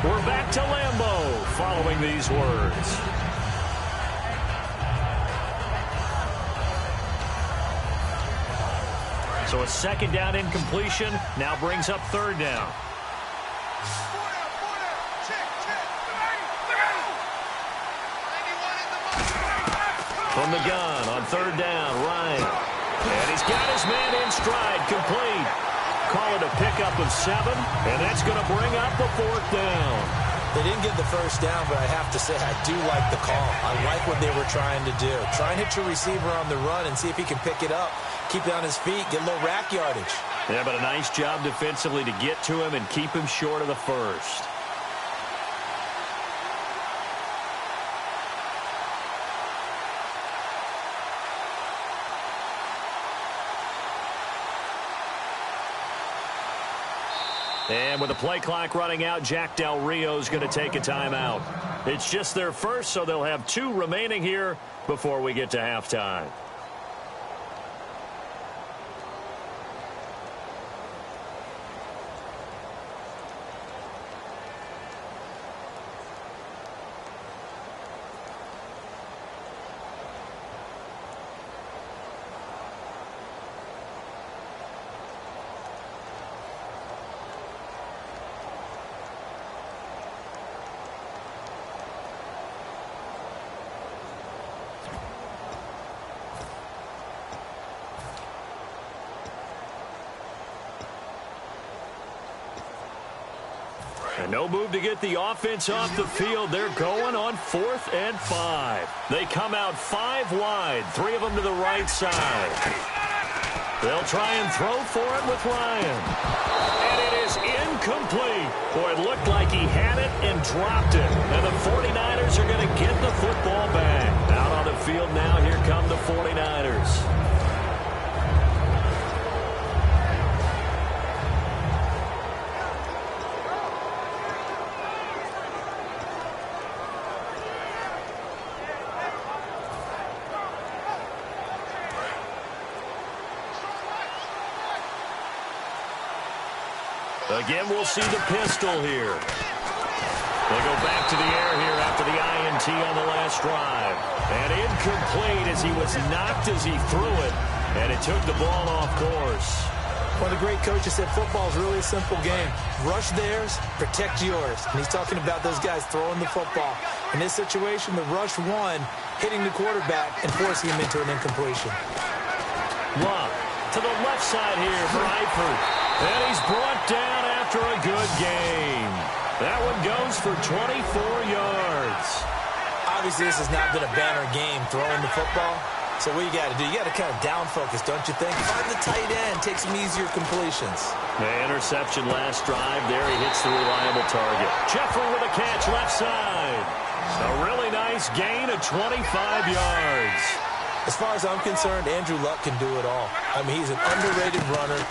We're back to Lambeau following these words. So a 2nd down incompletion now brings up 3rd down. From the gun on third down, Ryan. And he's got his man in stride, complete. Call it a pickup of 7, and that's going to bring up the fourth down. They didn't get the first down, but I have to say I do like the call. I like what they were trying to do. Try and hit your receiver on the run and see if he can pick it up, keep it on his feet, get a little rack yardage. Yeah, but a nice job defensively to get to him and keep him short of the first. And with the play clock running out, Jack Del Rio is going to take a timeout. It's just their first, so they'll have 2 remaining here before we get to halftime. And no move to get the offense off the field. They're going on 4th and 5. They come out 5 wide, 3 of them to the right side. They'll try and throw for it with Ryan. And it is incomplete. Boy, it looked like he had it and dropped it. And the 49ers are going to get the football back. Out on the field now, here come the 49ers. Again, we'll see the pistol here. They go back to the air here after the INT on the last drive. And incomplete as he was knocked as he threw it. And it took the ball off course. One of the great coaches said football is really a simple game. Rush theirs, protect yours. And he's talking about those guys throwing the football. In this situation, the rush won, hitting the quarterback and forcing him into an incompletion. Love to the left side here for Eifert. And he's brought down after a good game. That one goes for 24 yards. Obviously, this has not been a banner game throwing the football. So what you got to do, you got to kind of down focus, don't you think? Find the tight end, take some easier completions. The interception last drive. There he hits the reliable target. Jeffrey with a catch left side. A really nice gain of 25 yards. As far as I'm concerned, Andrew Luck can do it all. I mean, he's an underrated runner.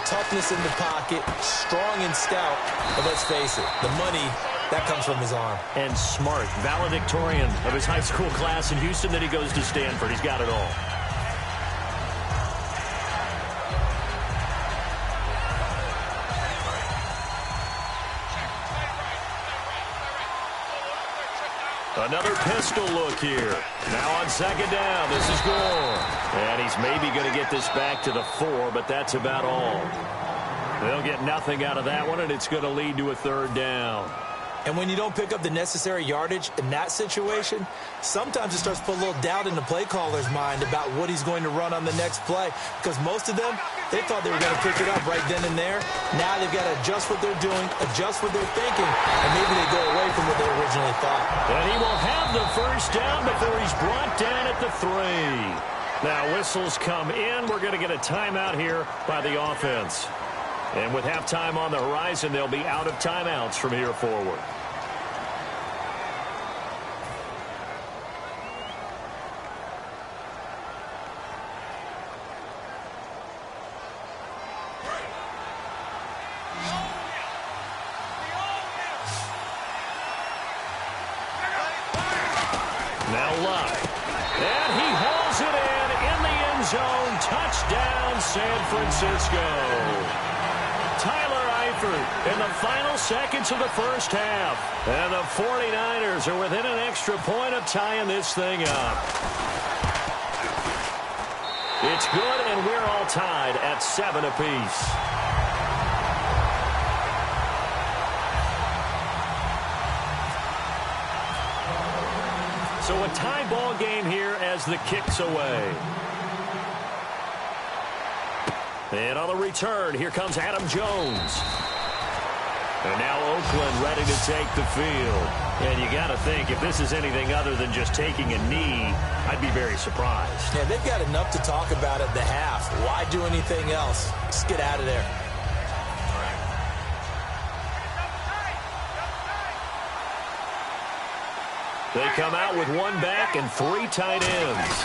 Toughness in the pocket, strong and stout. But let's face it, the money, that comes from his arm. And smart, valedictorian of his high school class in Houston. Then he goes to Stanford. He's got it all. Another pistol look here. Now on second down, this is Gore. And he's maybe going to get this back to the 4, but that's about all. They'll get nothing out of that one, and it's going to lead to a third down. And when you don't pick up the necessary yardage in that situation, sometimes it starts to put a little doubt in the play caller's mind about what he's going to run on the next play. Because most of them, they thought they were going to pick it up right then and there. Now they've got to adjust what they're doing, adjust what they're thinking, and maybe they go away from what they originally thought. And he will have the first down before he's brought down at the 3. Now whistles come in. We're going to get a timeout here by the offense. And with halftime on the horizon, they'll be out of timeouts from here forward. Now Luck. And he hauls it in the end zone. Touchdown, San Francisco. Tyler Eifert in the final seconds of the first half. And the 49ers are within an extra point of tying this thing up. It's good, and we're all tied at 7 apiece. So a tie ball game here as the kick's away. And on the return, here comes Adam Jones. And now Oakland ready to take the field. And you got to think, if this is anything other than just taking a knee, I'd be very surprised. Yeah, they've got enough to talk about at the half. Why do anything else? Just get out of there. They come out with one back and 3 tight ends.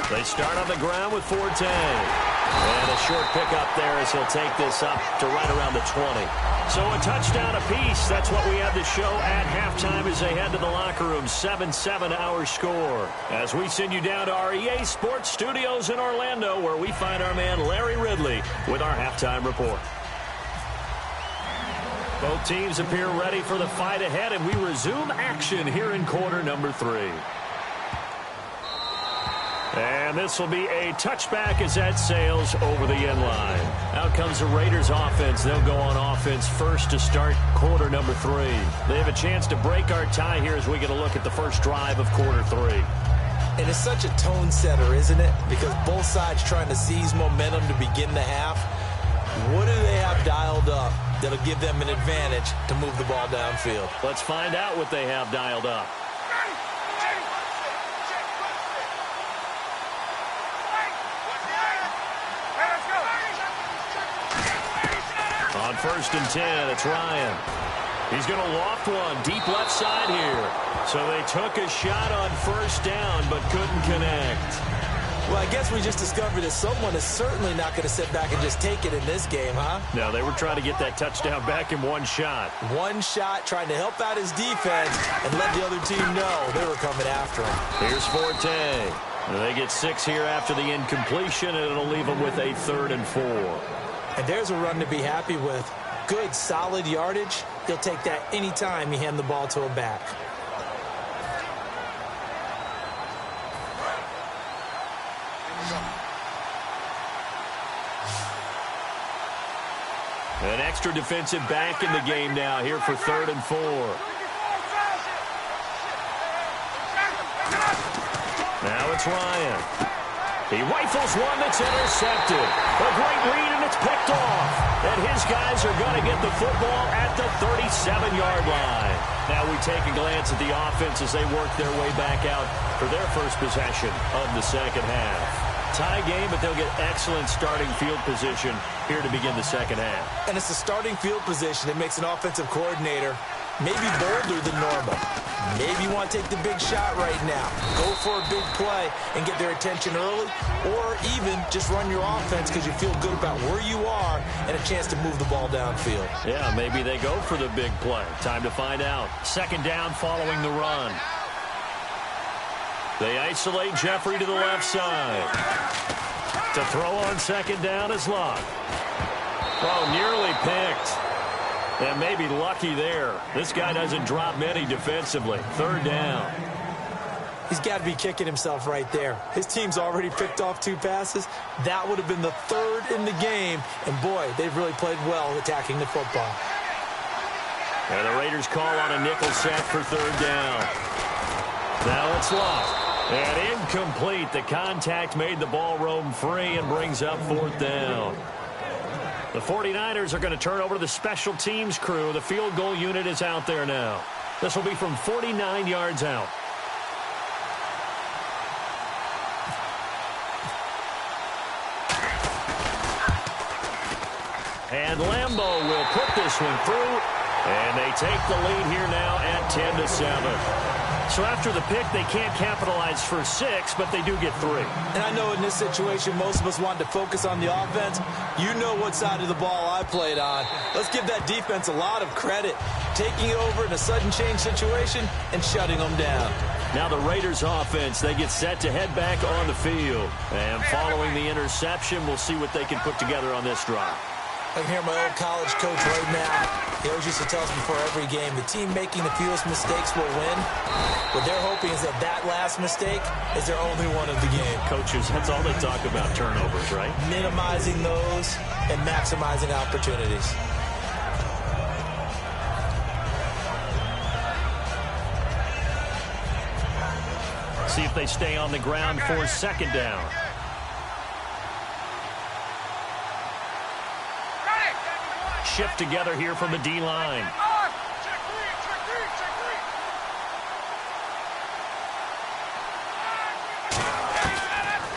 They start on the ground with Forte. And a short pickup there as he'll take this up to right around the 20. So a touchdown apiece. That's what we had to show at halftime as they head to the locker room. 7-7 our score. As we send you down to our EA Sports Studios in Orlando, where we find our man Larry Ridley with our halftime report. Both teams appear ready for the fight ahead, and we resume action here in quarter number 3. And this will be a touchback as that sails over the end line. Out comes the Raiders offense. They'll go on offense first to start quarter number 3. They have a chance to break our tie here as we get a look at the first drive of quarter 3. And it's such a tone setter, isn't it? Because both sides trying to seize momentum to begin the half. What do they have dialed up that'll give them an advantage to move the ball downfield? Let's find out what they have dialed up. On 1st and 10, it's Ryan. He's going to loft one deep left side here. So they took a shot on 1st down but couldn't connect. Well, I guess we just discovered that someone is certainly not going to sit back and just take it in this game, huh? No, they were trying to get that touchdown back in one shot. One shot, trying to help out his defense and let the other team know they were coming after him. Here's Forte. And they get 6 here after the incompletion, and it'll leave them with a 3rd and 4. And there's a run to be happy with. Good, solid yardage. He'll take that anytime you hand the ball to a back. An extra defensive back in the game now here for 3rd and 4. Now it's Ryan. He rifles one that's intercepted. A great read, and it's picked off. And his guys are going to get the football at the 37-yard line. Now we take a glance at the offense as they work their way back out for their first possession of the second half. Tie game, but they'll get excellent starting field position here to begin the second half. And it's the starting field position that makes an offensive coordinator maybe bolder than normal. Maybe you want to take the big shot right now. Go for a big play and get their attention early, or even just run your offense because you feel good about where you are and a chance to move the ball downfield. Yeah, maybe they go for the big play. Time to find out. 2nd down following the run. They isolate Jeffrey to the left side. To throw on 2nd down is Luck. Oh, nearly picked. And maybe lucky there. This guy doesn't drop many defensively. 3rd down. He's got to be kicking himself right there. His team's already picked off 2 passes. That would have been the 3rd in the game. And, boy, they've really played well attacking the football. And the Raiders call on a nickel set for 3rd down. Now it's Luck. And incomplete. The contact made the ball roam free and brings up 4th down. The 49ers are going to turn over to the special teams crew. The field goal unit is out there now. This will be from 49 yards out. And Lambeau will put this one through. And they take the lead here now at 10-7. So after the pick, they can't capitalize for 6, but they do get 3. And I know in this situation, most of us wanted to focus on the offense. You know what side of the ball I played on. Let's give that defense a lot of credit. Taking over in a sudden change situation and shutting them down. Now the Raiders offense, they get set to head back on the field. And following the interception, we'll see what they can put together on this drive. I can hear my old college coach right now. He always used to tell us before every game, the team making the fewest mistakes will win. What they're hoping is that that last mistake is their only one of the game. Coaches, that's all they talk about, turnovers, right? Minimizing those and maximizing opportunities. see if they stay on the ground for second down. Shift together here from the D-line.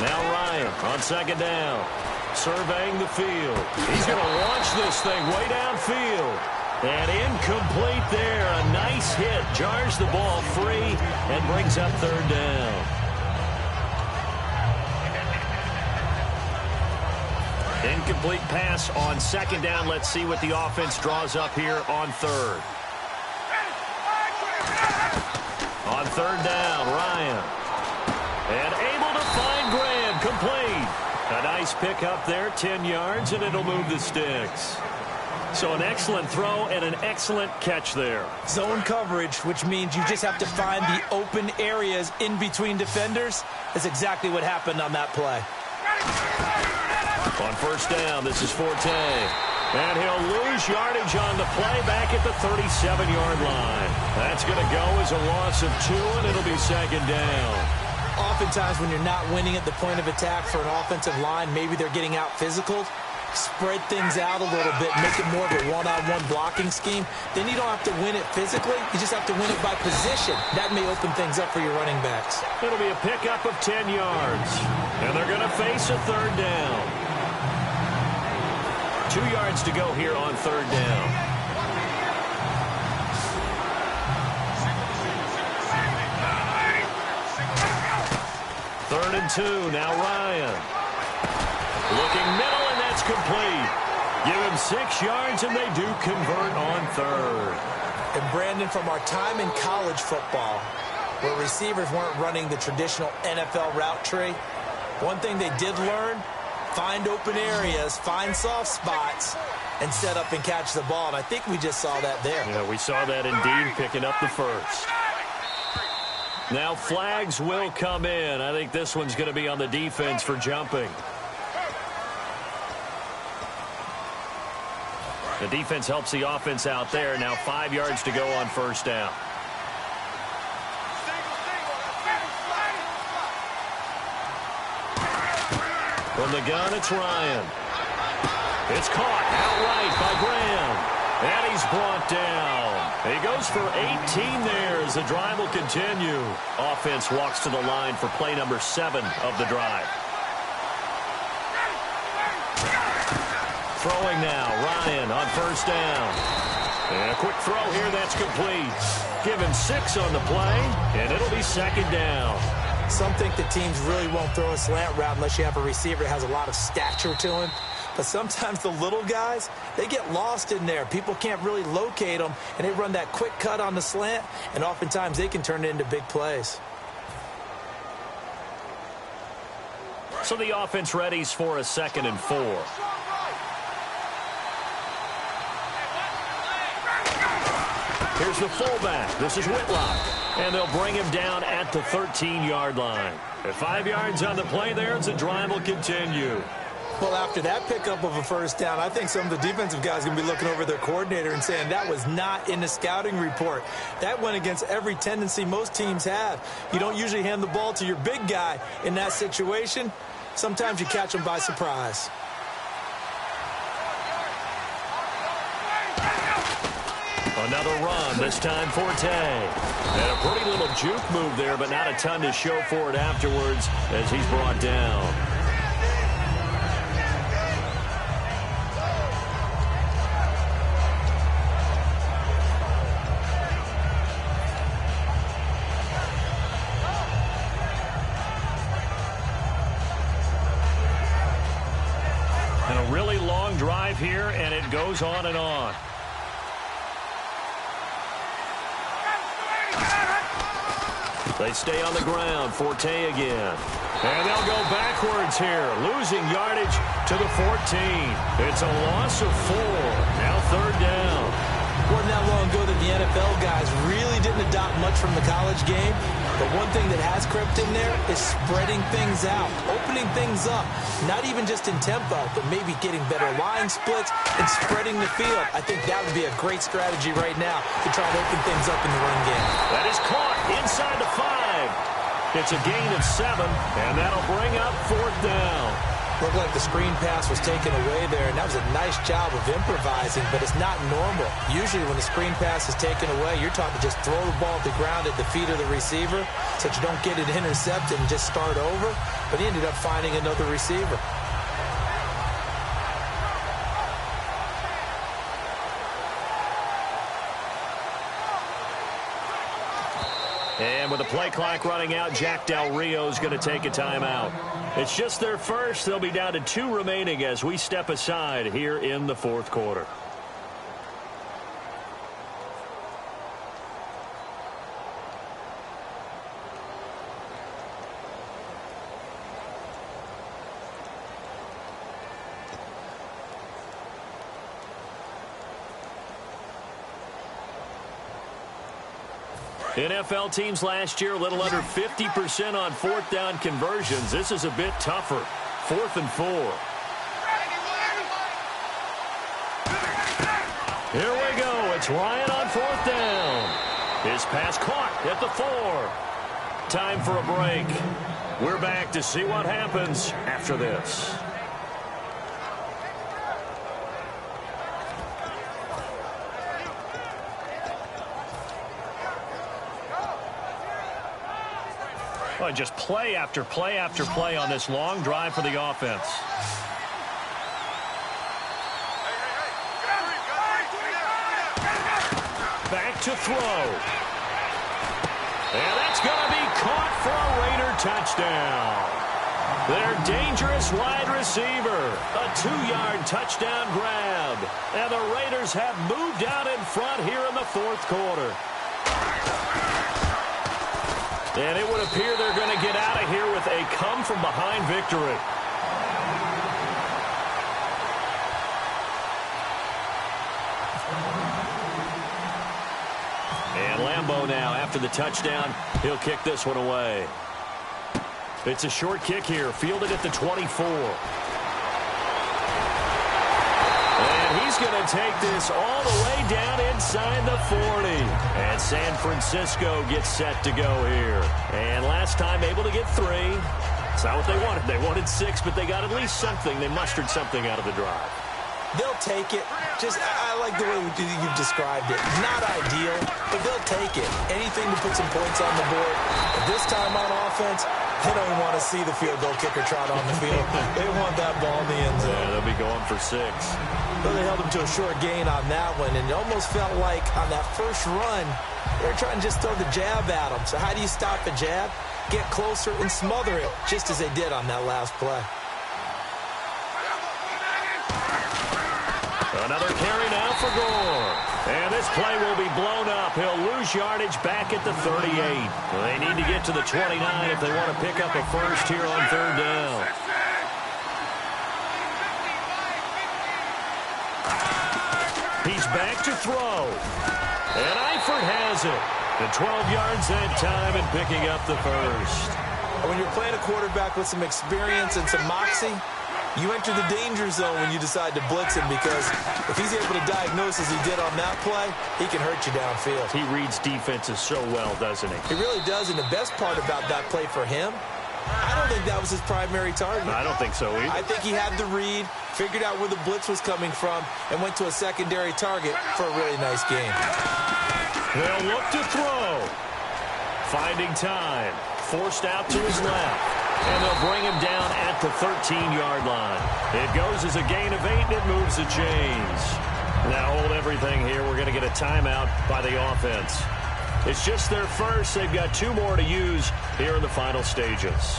Now Ryan on second down. Surveying the field. He's going to launch this thing way downfield. And incomplete there. A nice hit. Jars the ball free and brings up third down. Incomplete pass on second down. Let's see what the offense draws up here on third. On third down, Ryan. And able to find Graham. Complete. A nice pick up there, 10 yards, and it'll move the sticks. So an excellent throw and an excellent catch there. Zone coverage, which means you just have to find the open areas in between defenders. That's exactly what happened on that play. On first down, this is Forte. And he'll lose yardage on the play back at the 37-yard line. That's going to go as a loss of 2, and it'll be second down. Oftentimes when you're not winning at the point of attack for an offensive line, maybe they're getting out physical. Spread things out a little bit, make it more of a one-on-one blocking scheme. Then you don't have to win it physically. You just have to win it by position. That may open things up for your running backs. It'll be a pickup of 10 yards. And they're going to face a third down. 2 yards to go here on third down. Third and 2. Now Ryan. Looking middle, and that's complete. Give him 6 yards, and they do convert on third. And Brandon, from our time in college football, where receivers weren't running the traditional NFL route tree, one thing they did learn, find open areas, find soft spots, and set up and catch the ball. And I think we just saw that there. Yeah, we saw that indeed, picking up the first. Now flags will come in. I think this one's going to be on the defense for jumping. The defense helps the offense out there. Now 5 yards to go on first down. From the gun, it's Ryan. It's caught outright by Graham. And he's brought down. He goes for 18 there as the drive will continue. Offense walks to the line for play number 7 of the drive. Throwing now, Ryan on first down. And a quick throw here, that's complete. Give him 6 on the play, and it'll be second down. Some think the teams really won't throw a slant route unless you have a receiver that has a lot of stature to him. But sometimes the little guys, they get lost in there. People can't really locate them, and they run that quick cut on the slant, and oftentimes they can turn it into big plays. So the offense readies for a 2nd and 4. Here's the fullback. This is Whitlock. And they'll bring him down at the 13-yard line. At 5 yards on the play there, the drive will continue. Well, after that pickup of a first down, I think some of the defensive guys are going to be looking over their coordinator and saying that was not in the scouting report. That went against every tendency most teams have. You don't usually hand the ball to your big guy in that situation. Sometimes you catch them by surprise. Another run, this time Forte. And a pretty little juke move there, but not a ton to show for it afterwards as he's brought down. And a really long drive here, and it goes on and on. They stay on the ground. Forte again. And they'll go backwards here, losing yardage to the 14. It's a loss of 4. Now third down. Wasn't that long ago that the NFL guys really didn't adopt much from the college game. But one thing that has crept in there is spreading things out, opening things up, not even just in tempo, but maybe getting better line splits and spreading the field. I think that would be a great strategy right now to try to open things up in the run game. That is caught inside the 5. It's a gain of 7, and that'll bring up 4th down. Looked like the screen pass was taken away there, and that was a nice job of improvising, but it's not normal. Usually when the screen pass is taken away, you're taught to just throw the ball at the ground at the feet of the receiver so that you don't get it intercepted and just start over, but he ended up finding another receiver. And with the play clock running out, Jack Del Rio is going to take a timeout. It's just their first. They'll be down to 2 remaining as we step aside here in the 4th quarter. NFL teams last year a little under 50% on 4th down conversions. This is a bit tougher. 4th and 4. Here we go. It's Ryan on 4th down. His pass caught at the 4. Time for a break. We're back to see what happens after this. Well, just play after play after play on this long drive for the offense. Back to throw. And that's going to be caught for a Raider touchdown. Their dangerous wide receiver. A 2-yard touchdown grab. And the Raiders have moved out in front here in the 4th quarter. And it would appear they're going to get out of here with a come-from-behind victory. And Lambeau now, after the touchdown, he'll kick this one away. It's a short kick here, fielded at the 24. And he's going to take this all the way down inside the 40. And San Francisco gets set to go here. And last time able to get 3. It's not what they wanted. They wanted 6, but they got at least something. They mustered something out of the drive. They'll take it. I like the way you've described it. Not ideal, but they'll take it. Anything to put some points on the board. But this time on offense, they don't want to see the field goal kicker trot on the field. They want that ball in the end zone. Yeah, they'll be going for 6. But they held them to a short gain on that one, and it almost felt like on that first run, they were trying to just throw the jab at them. So how do you stop a jab? Get closer and smother it, just as they did on that last play. Another carry now for Gore. And this play will be blown up. He'll lose yardage back at the 38. They need to get to the 29 if they want to pick up a first here on 3rd down. He's back to throw. And Eifert has it. The 12 yards that time and picking up the first. When you're playing a quarterback with some experience and some moxie, you enter the danger zone when you decide to blitz him, because if he's able to diagnose as he did on that play, he can hurt you downfield. He reads defenses so well, doesn't he? He really does, and the best part about that play for him, I don't think that was his primary target. I don't think so either. I think he had the read, figured out where the blitz was coming from, and went to a secondary target for a really nice game. They'll look to throw. Finding time. Forced out to his left. And they'll bring him down at the 13-yard line. It goes as a gain of 8, and it moves the chains. Now hold everything here. We're going to get a timeout by the offense. It's just their first. They've got 2 more to use here in the final stages.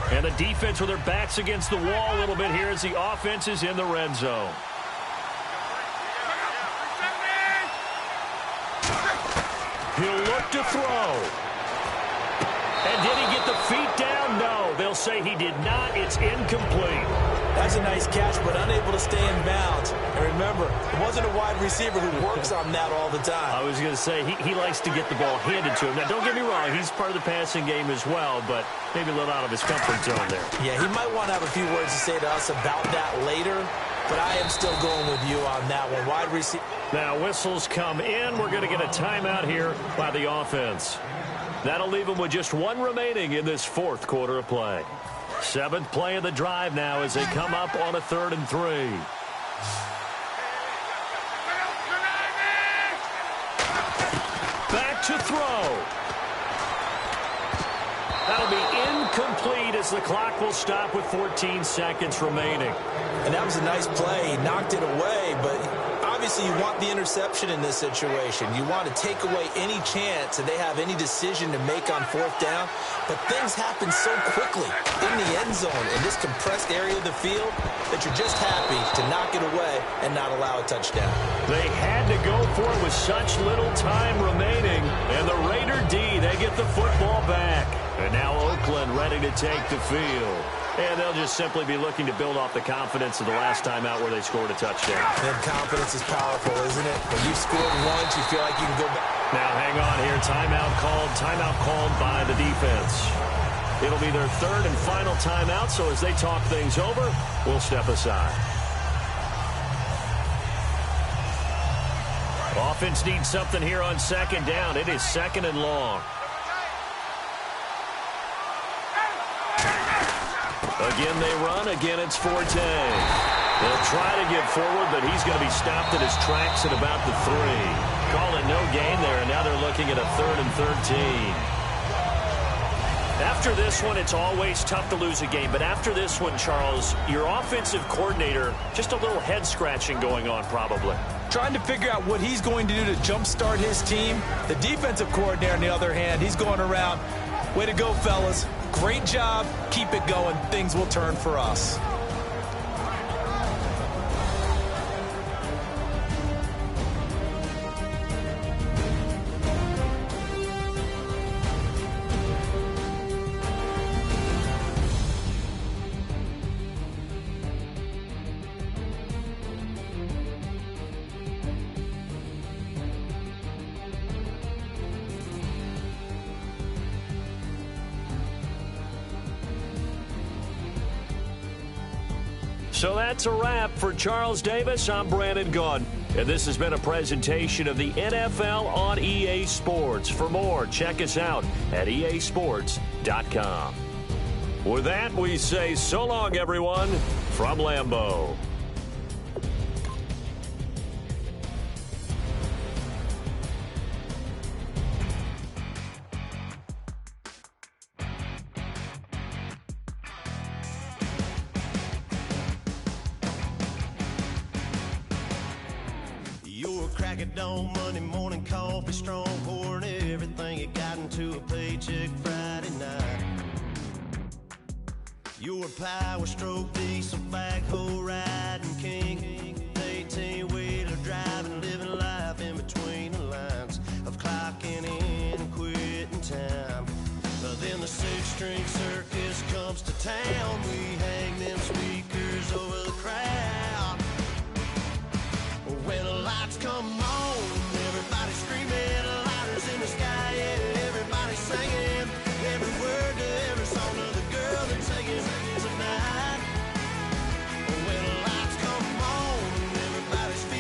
And the defense with their backs against the wall a little bit here as the offense is in the red zone. He'll look to throw. And did he get the feet down? No, they'll say he did not. It's incomplete. That's a nice catch, but unable to stay in bounds. And remember, it wasn't a wide receiver who works on that all the time. I was going to say, he likes to get the ball handed to him. Now, don't get me wrong, he's part of the passing game as well, but maybe a little out of his comfort zone there. Yeah, he might want to have a few words to say to us about that later, but I am still going with you on that one. Wide receiver. Now, whistles come in. We're going to get a timeout here by the offense. That'll leave them with just one remaining in this fourth quarter of play. Seventh play of the drive now as they come up on a 3rd and 3. Back to throw. That'll be incomplete as the clock will stop with 14 seconds remaining. And that was a nice play. He knocked it away, but obviously you want the interception in this situation. You want to take away any chance that they have any decision to make on 4th down. But things happen so quickly in the end zone in this compressed area of the field that you're just happy to knock it away and not allow a touchdown. They had to go for it with such little time remaining. And the Raider D, they get the football back. And now Oakland ready to take the field. And they'll just simply be looking to build off the confidence of the last time out where they scored a touchdown. And confidence is powerful, isn't it? When you've scored once, you feel like you can go back. Now, hang on here. Timeout called by the defense. It'll be their 3rd and final timeout, so as they talk things over, we'll step aside. Offense needs something here on 2nd down. It is 2nd and long. Again, they run. Again, it's Forte. They'll try to get forward, but he's going to be stopped at his tracks at about the 3. Call it no gain there, and now they're looking at a 3rd and 13. After this one, it's always tough to lose a game. But after this one, Charles, your offensive coordinator, just a little head-scratching going on probably. Trying to figure out what he's going to do to jumpstart his team. The defensive coordinator, on the other hand, he's going around. Way to go, fellas. Great job. Keep it going. Things will turn for us. So that's a wrap for Charles Davis. I'm Brandon Gaudin, and this has been a presentation of the NFL on EA Sports. For more, check us out at easports.com. With that, we say so long, everyone, from Lambeau. Crack it on Monday morning coffee, strong pouring everything you got into a paycheck Friday night. Your power stroke diesel backhoe riding king, 18-wheeler driving, living life in between the lines of clocking in and quitting time. But then the 6-string circus comes to town. We hang them speakers over the crowd. When the lights come on, everybody screaming, lighters in the sky, yeah, everybody singing, every word to every song of the girl they're taking tonight. When the lights come on, everybody's feeling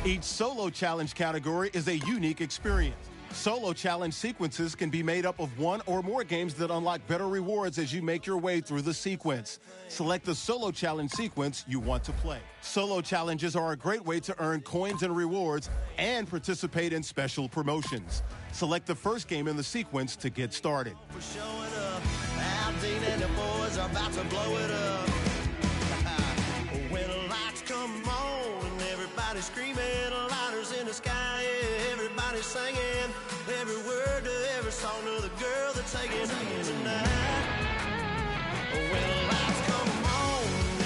Each solo challenge category is a unique experience. Solo challenge sequences can be made up of one or more games that unlock better rewards as you make your way through the sequence. Select the solo challenge sequence you want to play. Solo challenges are a great way to earn coins and rewards and participate in special promotions. Select the first game in the sequence to get started. We're showing up. Aldine and the boys are about to blow it up. When the lights come on and everybody's screaming, lighters in the sky, yeah, everybody's singing every word to every song of the girl that's taking home tonight. When the lights come on,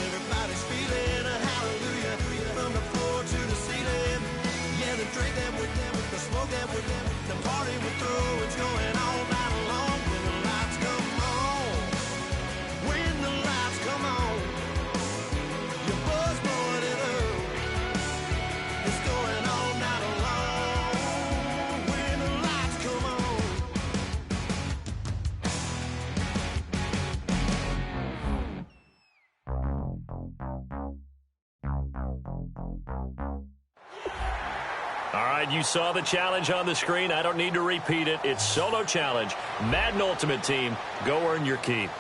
everybody's feeling a hallelujah from the floor to the ceiling. Yeah, the drink that we're doing, the smoke that we're doing, the party we're through, it's going all night long. When the lights come on, when the lights come on, your buzz blowing it up. It's going all night long. When the lights come on. All right, you saw the challenge on the screen. I don't need to repeat it. It's Solo Challenge. Madden Ultimate Team, go earn your keep.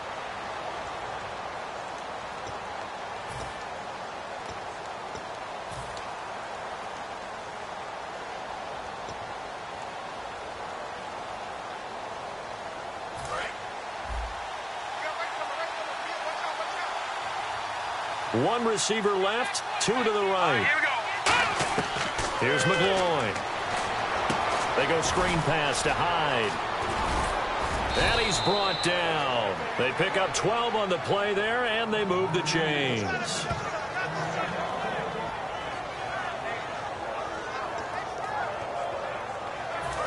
One receiver left, two to the right. Here's McGloin. They go screen pass to Hyde. And he's brought down. They pick up 12 on the play there, and they move the chains.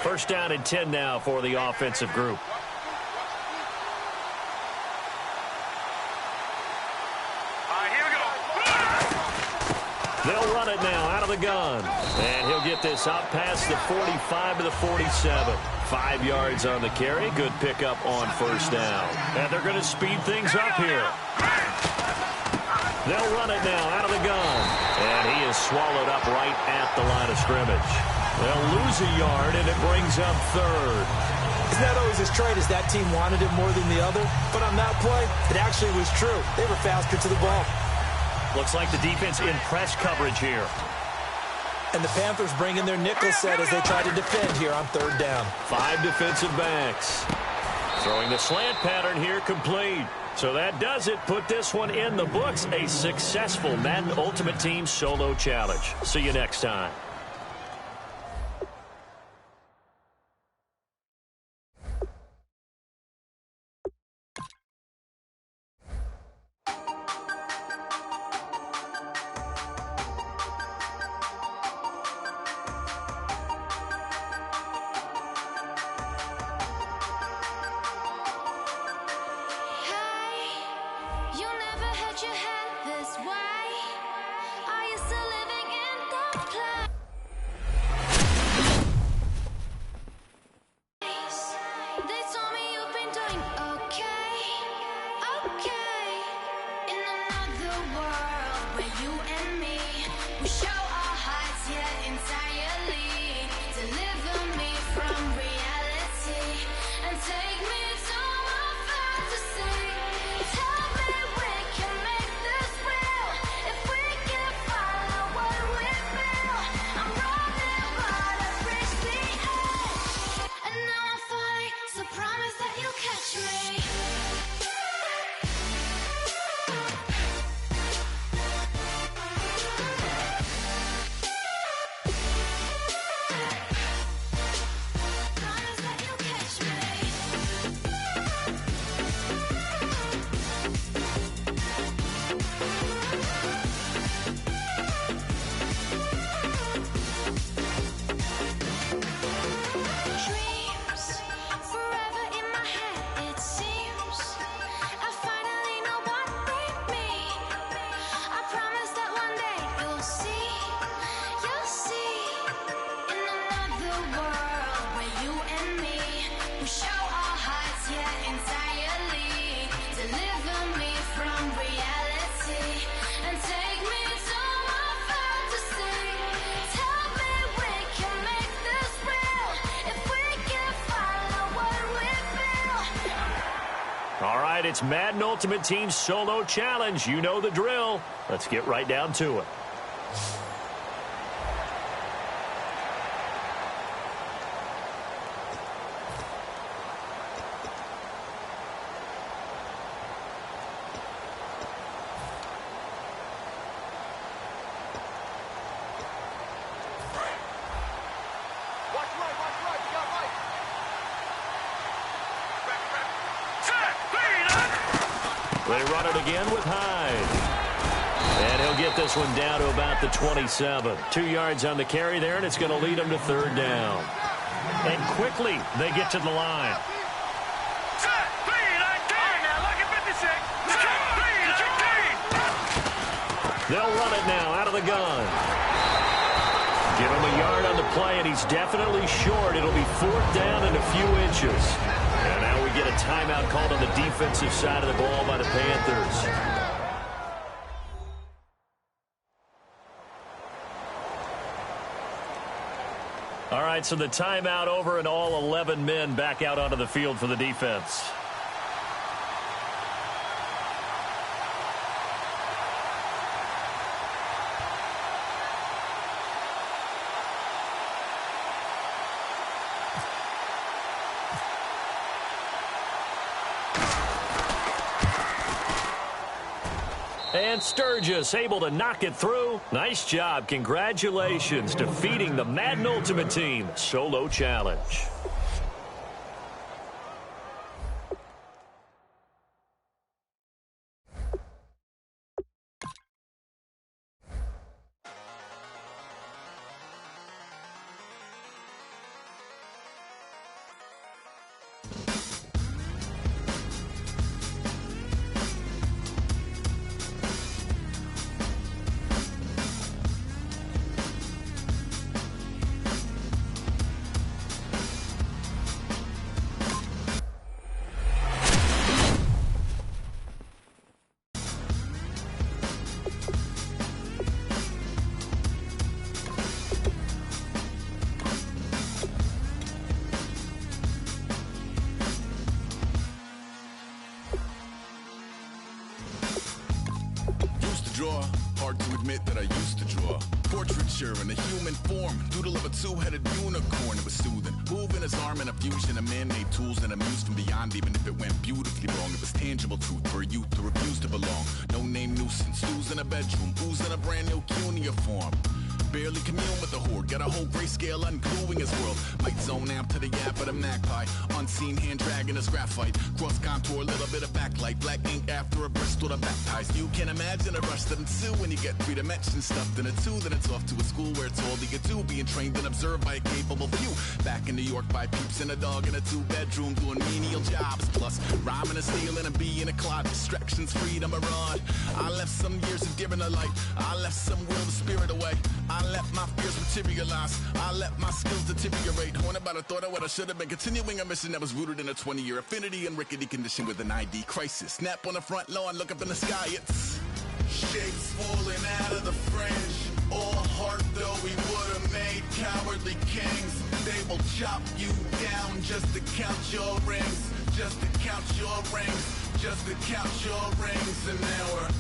First down and 10 now for the offensive group. They'll run it now out of the gun. And he'll get this out past the 45 to the 47. 5 yards on the carry. Good pickup on first down. And they're going to speed things up here. They'll run it now out of the gun. And he is swallowed up right at the line of scrimmage. They'll lose a yard, and it brings up third. It's not always as straight as that team wanted it more than the other. But on that play, it actually was true. They were faster to the ball. Looks like the defense in press coverage here. And the Panthers bring in their nickel set as they try to defend here on third down. 5 defensive backs. Throwing the slant pattern here complete. So that does it. Put this one in the books. A successful Madden Ultimate Team Solo Challenge. See you next time. right, it's Madden Ultimate Team Solo Challenge. You know the drill. Let's get right down to it. They run it again with Hyde. And he'll get this one down to about the 27. 2 yards on the carry there, and it's going to lead them to third down. And quickly, they get to the line. They'll run it now out of the gun. Give him a yard on the play, and he's definitely short. It'll be fourth down and a few inches. And now we get a timeout called on the defensive side of the ball by the Panthers. All right, so the timeout over and all 11 men back out onto the field for the defense. And Sturgis able to knock it through. Nice job. Congratulations. Defeating the Madden Ultimate Team Solo Challenge. Draw, hard to admit that I used to draw. Portraiture in a human form, doodle of a two-headed unicorn. It was soothing, moving his arm in a fusion of man-made tools and a muse from beyond. Even if it went beautifully wrong, it was tangible truth for a youth who refused to belong. No name nuisance, who's in a bedroom, who's in a brand new cuneiform. Barely commune with the horde, got a whole grayscale ungluing his world. Might zone amp to the yap of the magpie, unseen hand dragging his graphite. Cross contour, a little bit of backlight, black ink after a Bristol to baptize. You can imagine a rush that ensue when you get 3 dimensions stuffed in a 2. Then it's off to a school where it's all you can do, being trained and observed by a capable few. Back in New York by peeps and a dog in a 2-bedroom doing menial jobs. Plus rhyming and stealing and being a clot, distractions, freedom, a rod. I left some years of giving a light, I left some will the spirit away. I let my fears materialize, I let my skills deteriorate. Haunted by the thought of what I should have been, continuing a mission that was rooted in a 20-year affinity and rickety condition with an ID crisis. Snap on the front lawn, look up in the sky, it's shapes falling out of the fringe. All heart though we would have made cowardly kings. They will chop you down just to count your rings, just to count your rings, just to count your rings. And now we're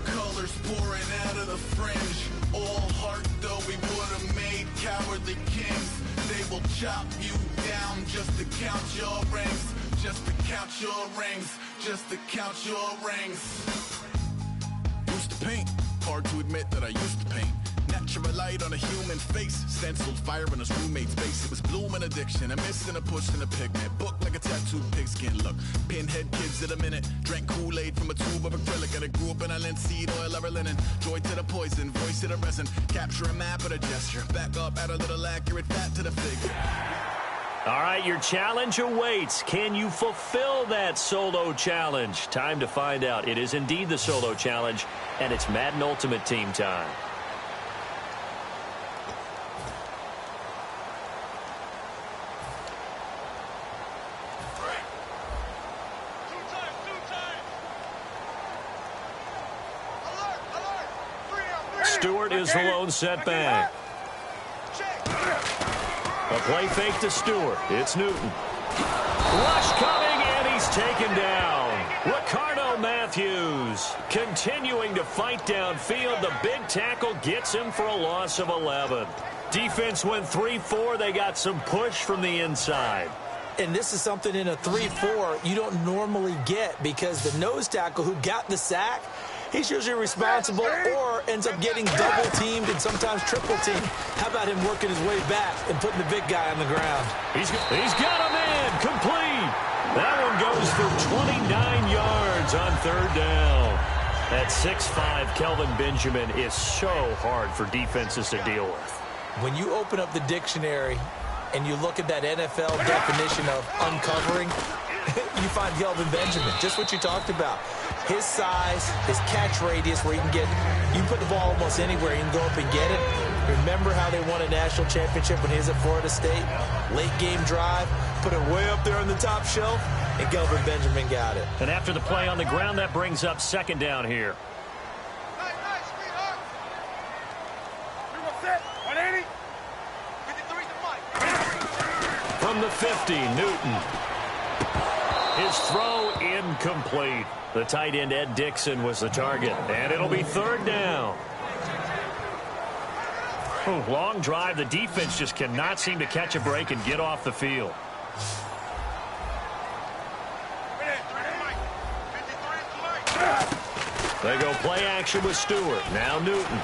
colors pouring out of the fringe. All heart though we would have made cowardly kings. They will chop you down just to count your rings, just to count your rings, just to count your rings. Used to paint, hard to admit that I used to paint. Natural light on a human face, stenciled fire in his roommate's face. It was bloom and addiction, a miss and a push and a pigment. Book like a tattooed pigskin look. Pinhead kids at a minute, drank Kool-Aid from a tube of acrylic. And I grew up in a linseed oil or a linen. Joy to the poison, voice to the resin. Capture a map at a gesture. Back up, add a little accurate fat to the figure. All right, your challenge awaits. Can you fulfill that solo challenge? Time to find out. It is indeed the solo challenge, and it's Madden Ultimate Team time. Stewart is the lone setback. A play fake to Stewart. It's Newton. Rush coming, and he's taken down. Ricardo Matthews continuing to fight downfield. The big tackle gets him for a loss of 11. Defense went 3-4. They got some push from the inside. And this is something in a 3-4 you don't normally get, because the nose tackle who got the sack, he's usually responsible or ends up getting double-teamed and sometimes triple-teamed. How about him working his way back and putting the big guy on the ground? He's got a man complete. That one goes for 29 yards on third down. That 6'5" Kelvin Benjamin is so hard for defenses to deal with. When you open up the dictionary and you look at that NFL definition of uncovering, you find Kelvin Benjamin, just what you talked about. His size, his catch radius, where you can put the ball almost anywhere, you can go up and get it. Remember how they won a national championship when he was at Florida State? Late game drive, put it way up there on the top shelf, and Kelvin Benjamin got it. And after the play on the ground, that brings up second down here. From the 50, Newton. His throw incomplete. The tight end, Ed Dixon, was the target. And it'll be third down. Long drive. The defense just cannot seem to catch a break and get off the field. They go play action with Stewart. Now Newton.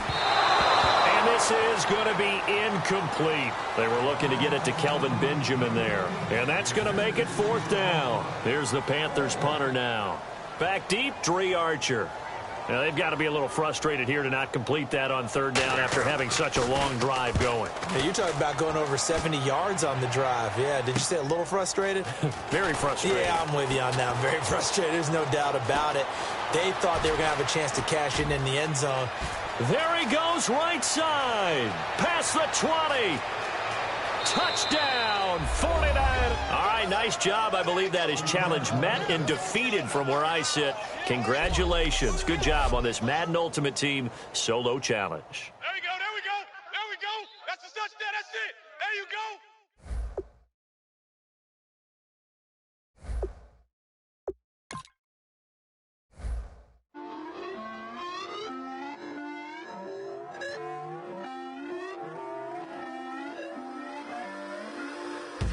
And this is going to be incomplete. They were looking to get it to Kelvin Benjamin there. And that's going to make it fourth down. Here's the Panthers punter now. Back deep, Dree Archer. Now, they've got to be a little frustrated here to not complete that on third down after having such a long drive going. Hey, you're talking about going over 70 yards on the drive. Yeah, did you say a little frustrated? Very frustrated. Yeah, I'm with you on that. Very frustrated. There's no doubt about it. They thought they were going to have a chance to cash in the end zone. There he goes, right side. Past the 20. Touchdown, 49. All right, nice job. I believe that is challenge met and defeated from where I sit. Congratulations. Good job on this Madden Ultimate Team solo challenge. There we go, there we go, there we go. That's the touchdown, that's it. There you go.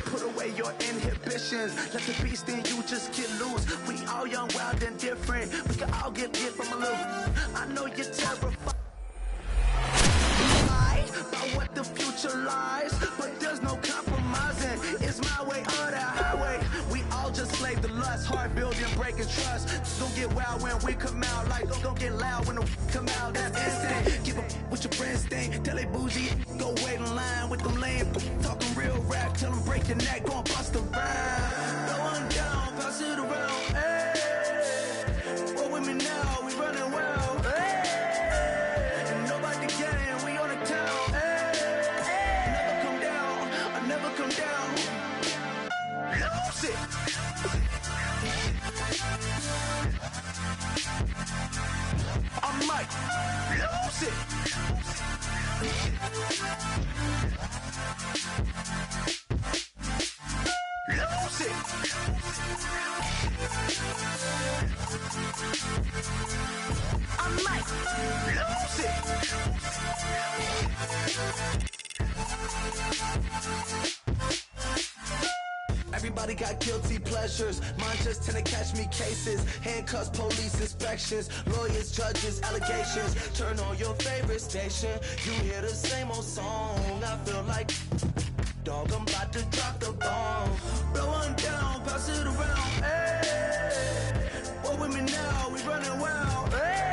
Put away your inhibitions. Let the beast in you just get loose. We all young, wild, and different. We can all get hit from a little. I know you're terrified by what the future lies, but there's no compromising. It's my way or the highway. We all just slave the lust, hard building, breaking trust. Don't get wild when we come out, like don't get loud when the come out. That's instant. Give up with your friends thing. Tell they bougie, go wait in line with them lame. Talking real rap, tell them break your neck, gon' bust a rhyme. Going down, pass it around. Hey, roll with me now, we running well. Hey, and nobody getting, we on the town. Hey, never come down, I never come down. Lose it. I might lose it. Lose it. I might lose it. Everybody got guilty pleasures. Mine just tend to catch me cases. Handcuffs, police inspections, lawyers, judges, allegations. Turn on your favorite station. You hear the same old song. I feel like dog, I'm about to drop the bomb. Blow one down, pass it around. Hey, what with me now? We running wild. Hey.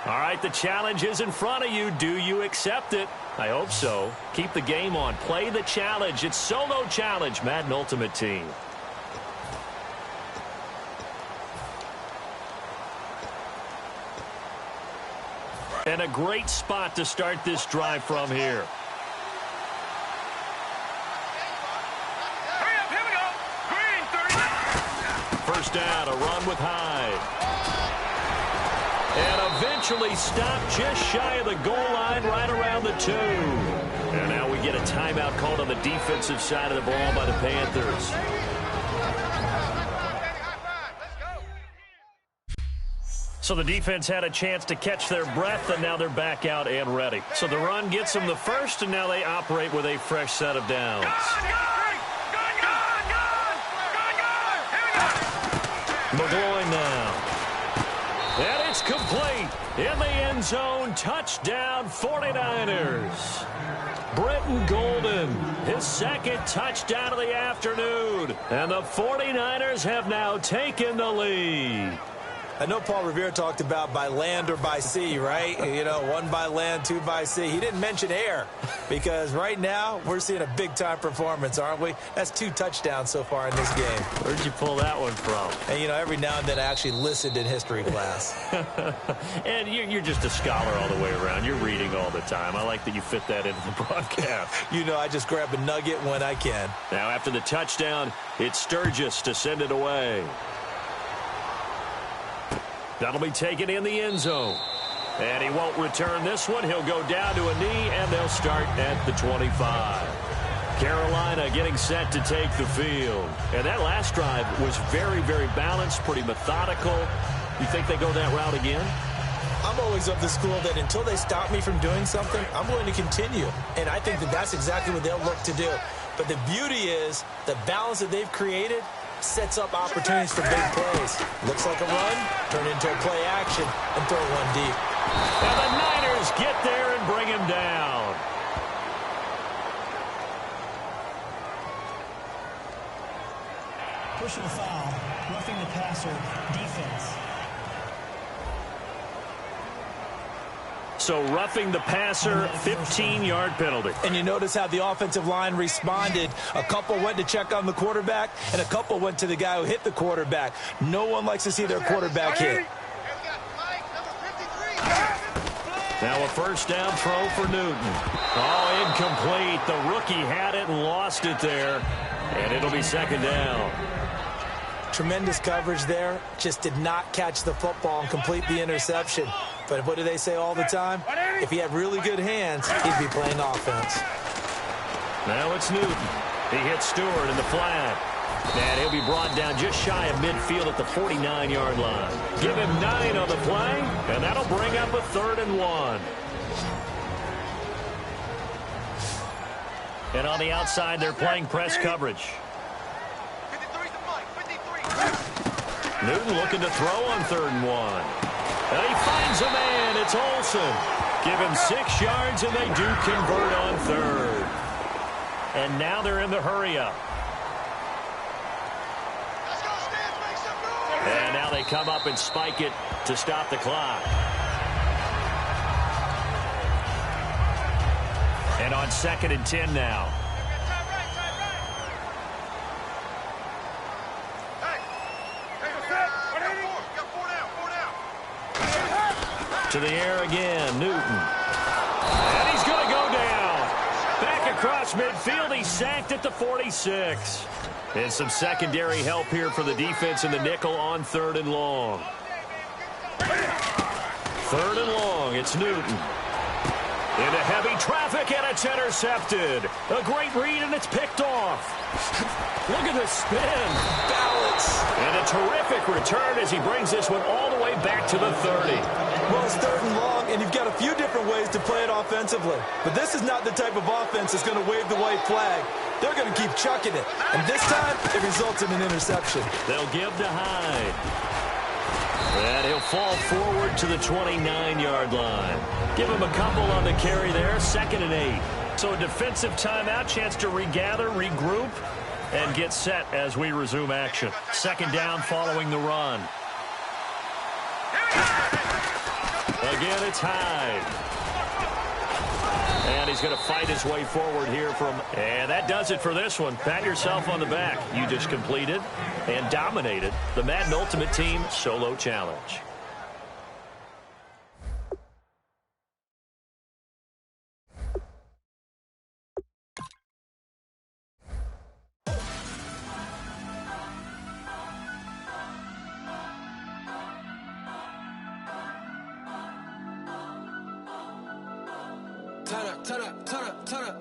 All right, the challenge is in front of you. Do you accept it? I hope so. Keep the game on. Play the challenge. It's solo challenge, Madden Ultimate Team. And a great spot to start this drive from here. Hurry up, here we go. Green, 30. First down, a run with Hyde. And eventually stopped just shy of the goal line, right around the 2. And now we get a timeout called on the defensive side of the ball by the Panthers. So the defense had a chance to catch their breath, and now they're back out and ready. So the run gets them the first, and now they operate with a fresh set of downs. McGloin now. And it's complete. In the end zone, touchdown 49ers. Britton Golden, his second touchdown of the afternoon. And the 49ers have now taken the lead. I know Paul Revere talked about by land or by sea, right? You know, one by land, two by sea. He didn't mention air because right now we're seeing a big-time performance, aren't we? That's 2 touchdowns so far in this game. Where'd you pull that one from? And, you know, every now and then I actually listened in history class. And you're just a scholar all the way around. You're reading all the time. I like that you fit that into the broadcast. You know, I just grab a nugget when I can. Now, after the touchdown, it's Sturgis to send it away. That'll be taken in the end zone. And he won't return this one. He'll go down to a knee, and they'll start at the 25. Carolina getting set to take the field. And that last drive was very, very balanced, pretty methodical. You think they go that route again? I'm always of the school that until they stop me from doing something, I'm going to continue. And I think that that's exactly what they'll look to do. But the beauty is the balance that they've created sets up opportunities for big plays. Looks like a run, turn into a play action, and throw one deep. And the Niners get there and bring him down. Personal foul, roughing the passer, defense. So roughing the passer, 15-yard penalty. And you notice how the offensive line responded. A couple went to check on the quarterback, and a couple went to the guy who hit the quarterback. No one likes to see their quarterback hit. Now a first down throw for Newton. Oh, incomplete. The rookie had it and lost it there. And it'll be second down. Tremendous coverage there. Just did not catch the football and complete the interception. But what do they say all the time? If he had really good hands, he'd be playing offense. Now it's Newton. He hits Stewart in the flat. And he'll be brought down just shy of midfield at the 49-yard line. Give him 9 on the play, and that'll bring up a 3rd and 1. And on the outside, they're playing press coverage. Newton looking to throw on 3rd and 1. And he finds a man. It's Olsen. Give him 6 yards, and they do convert on 3rd. And now they're in the hurry-up. And now they come up and spike it to stop the clock. And on 2nd and 10 now. To the air again, Newton. And he's going to go down. Back across midfield, he's sacked at the 46. And some secondary help here for the defense in the nickel on 3rd and long. 3rd and long, it's Newton. Into heavy traffic, and it's intercepted. A great read, and it's picked off. Look at the spin. Balance. And a terrific return as he brings this one all the way back to the 30. Well, it's 3rd and long, and you've got a few different ways to play it offensively. But this is not the type of offense that's going to wave the white flag. They're going to keep chucking it. And this time, it results in an interception. They'll give to Hyde. And he'll fall forward to the 29-yard line. Give him a couple on the carry there, 2nd and 8. So a defensive timeout, chance to regather, regroup, and get set as we resume action. 2nd down following the run. Again, it's Hyde. And he's going to fight his way forward here from... And that does it for this one. Pat yourself on the back. You just completed and dominated the Madden Ultimate Team Solo Challenge. Turn up.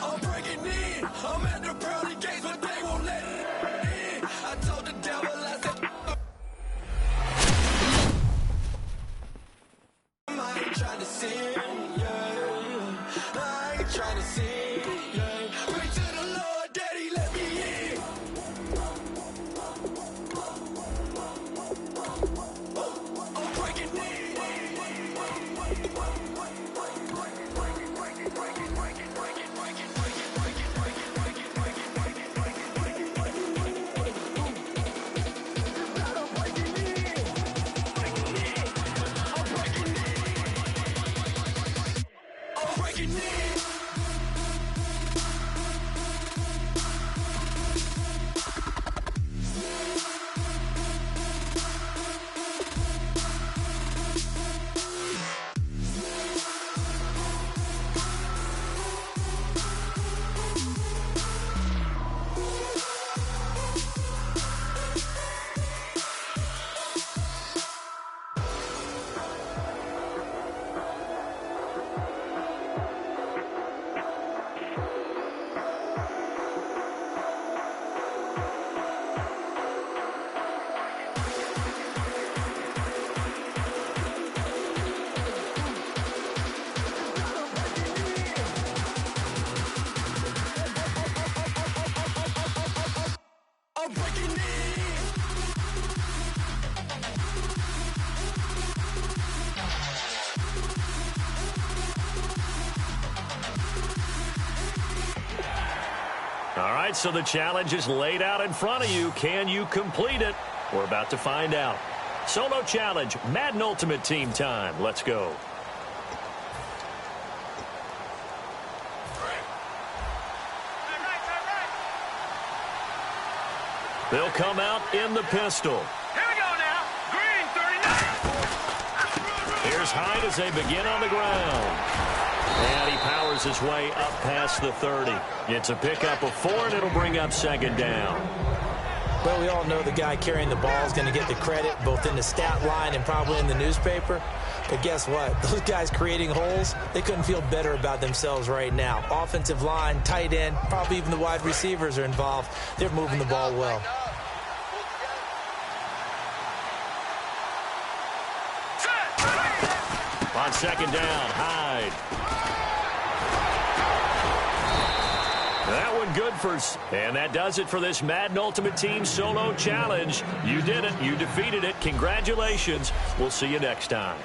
I'm breaking in. I'm at the pearly gates, but they won't let in. I told the devil I said... trying to see. Pray to the Lord, Daddy, let me in. I'm breaking in. All right, so the challenge is laid out in front of you. Can you complete it? We're about to find out. Solo challenge, Madden Ultimate Team time. Let's go. They'll come out in the pistol. Here we go now. Green 39. Here's Hyde as they begin on the ground. And he powers his way up past the 30. It's a pickup of 4, and it'll bring up second down. Well, we all know the guy carrying the ball is going to get the credit, both in the stat line and probably in the newspaper. But guess what? Those guys creating holes, they couldn't feel better about themselves right now. Offensive line, tight end, probably even the wide receivers are involved. They're moving the ball well. On second down, Hyde. That one good for... And that does it for this Madden Ultimate Team Solo Challenge. You did it. You defeated it. Congratulations. We'll see you next time.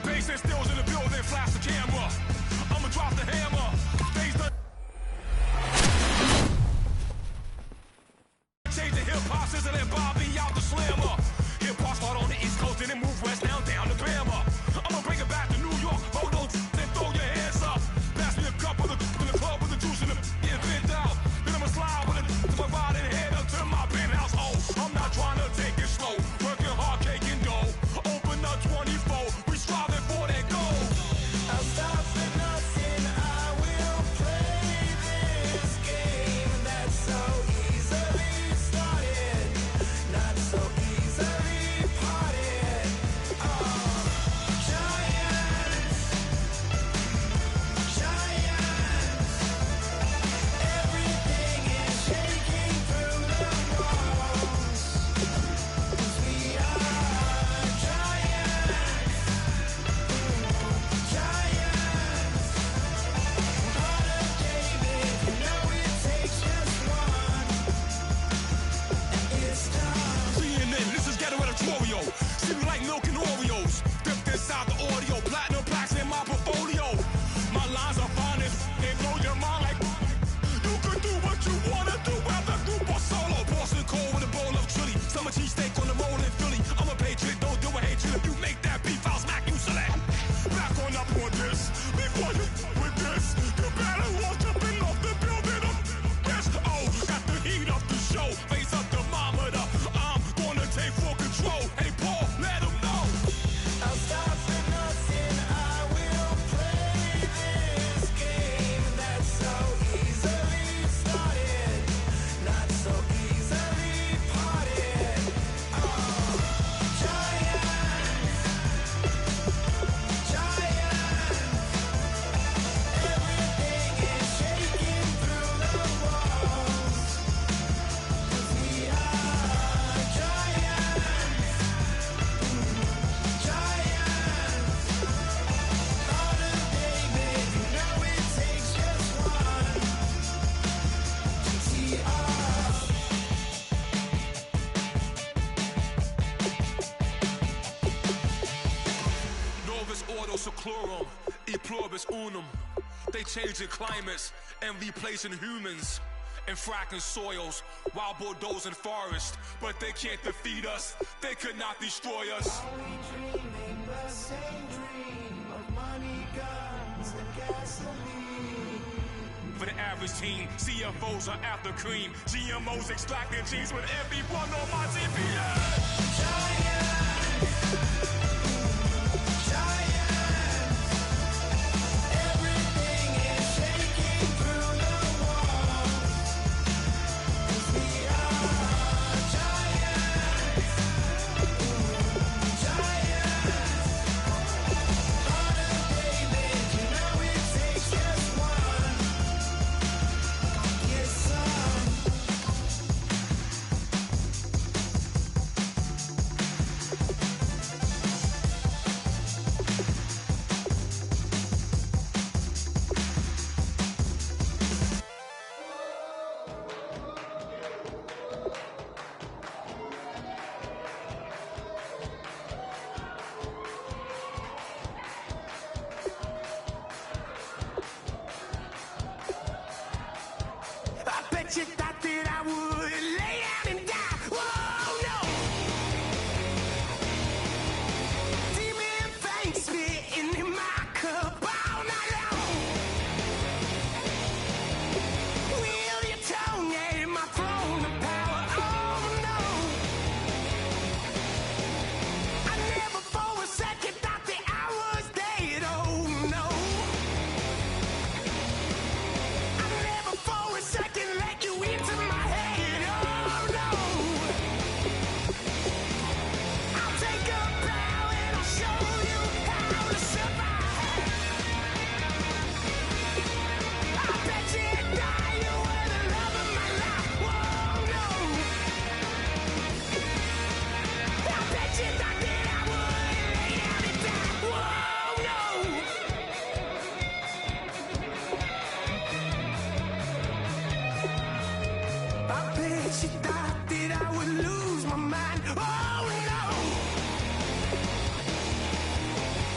Bass and stills in the building, flash the camera. I'ma drop the hammer. plurum, e pluribus unum. They changing climates and replacing humans and fracking soils, wild bulldozing forests. But they can't defeat us, they could not destroy us. Are we dreaming the same dream of money, guns, and gasoline? For the average teen, CFOs are after cream. GMOs extracting genes with everyone on my TV. Everything is shaking through the walls. We are giants. Heart of David, you know it takes just one. Get some. I bet you thought that I would lay down and die. Whoa, no. Demon fangs spitting in my cup all night long. Wheel your tongue at my throne of power. Oh, no. I never for a second thought that I was dead. Oh, no. I never for a second let you into my head. Oh no. I'll take a bow and I'll show you how to survive. I bet you die, you were the love of my life. Whoa, no. I bet you thought that I would lay down and die. Whoa, no. I bet you thought that I would lose my mind. Oh no!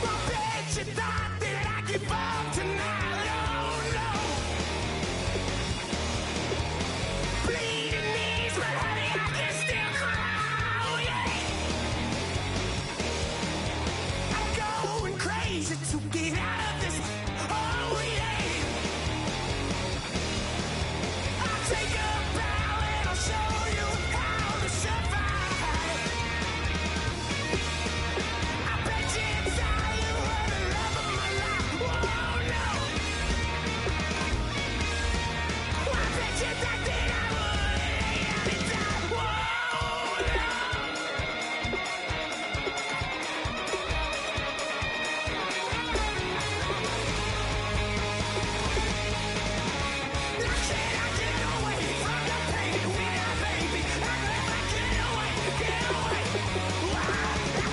I bet you thought that I'd give up tonight. Oh no! Bleeding knees, but honey, I can still cry. Oh yeah! I'm going crazy to get out of this. Oh yeah! I'll take a bow and I'll show you how to survive. I bet you die, you were the love of my life. Whoa, no. I bet you thought that I would lay down and die. Whoa, no. Can I get away from the pain when I, baby? I never get away, get away. Why?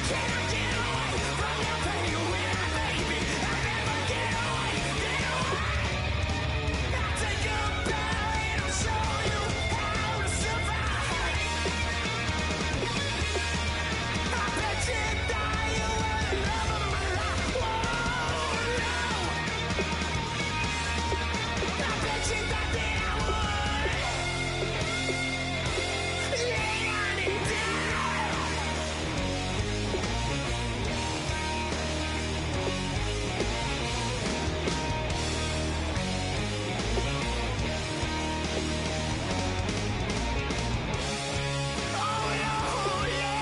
Can I get away from the pain when I, baby? I never get away, get away. I'll take a bow and I'll show you how to survive. I bet you die, you were the love of my life. Whoa, no. I bet you thought that I would lay down and die. Oh no, yeah.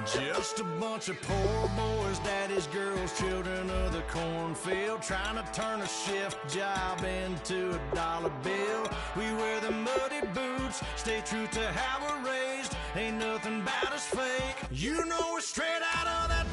Just a bunch of poor boys, daddy's girls, children of the cornfield, trying to turn a shift job into a dollar bill. We wear the muddy boots, stay true to how we're raised. Ain't nothing about us fake. You know we're straight out of that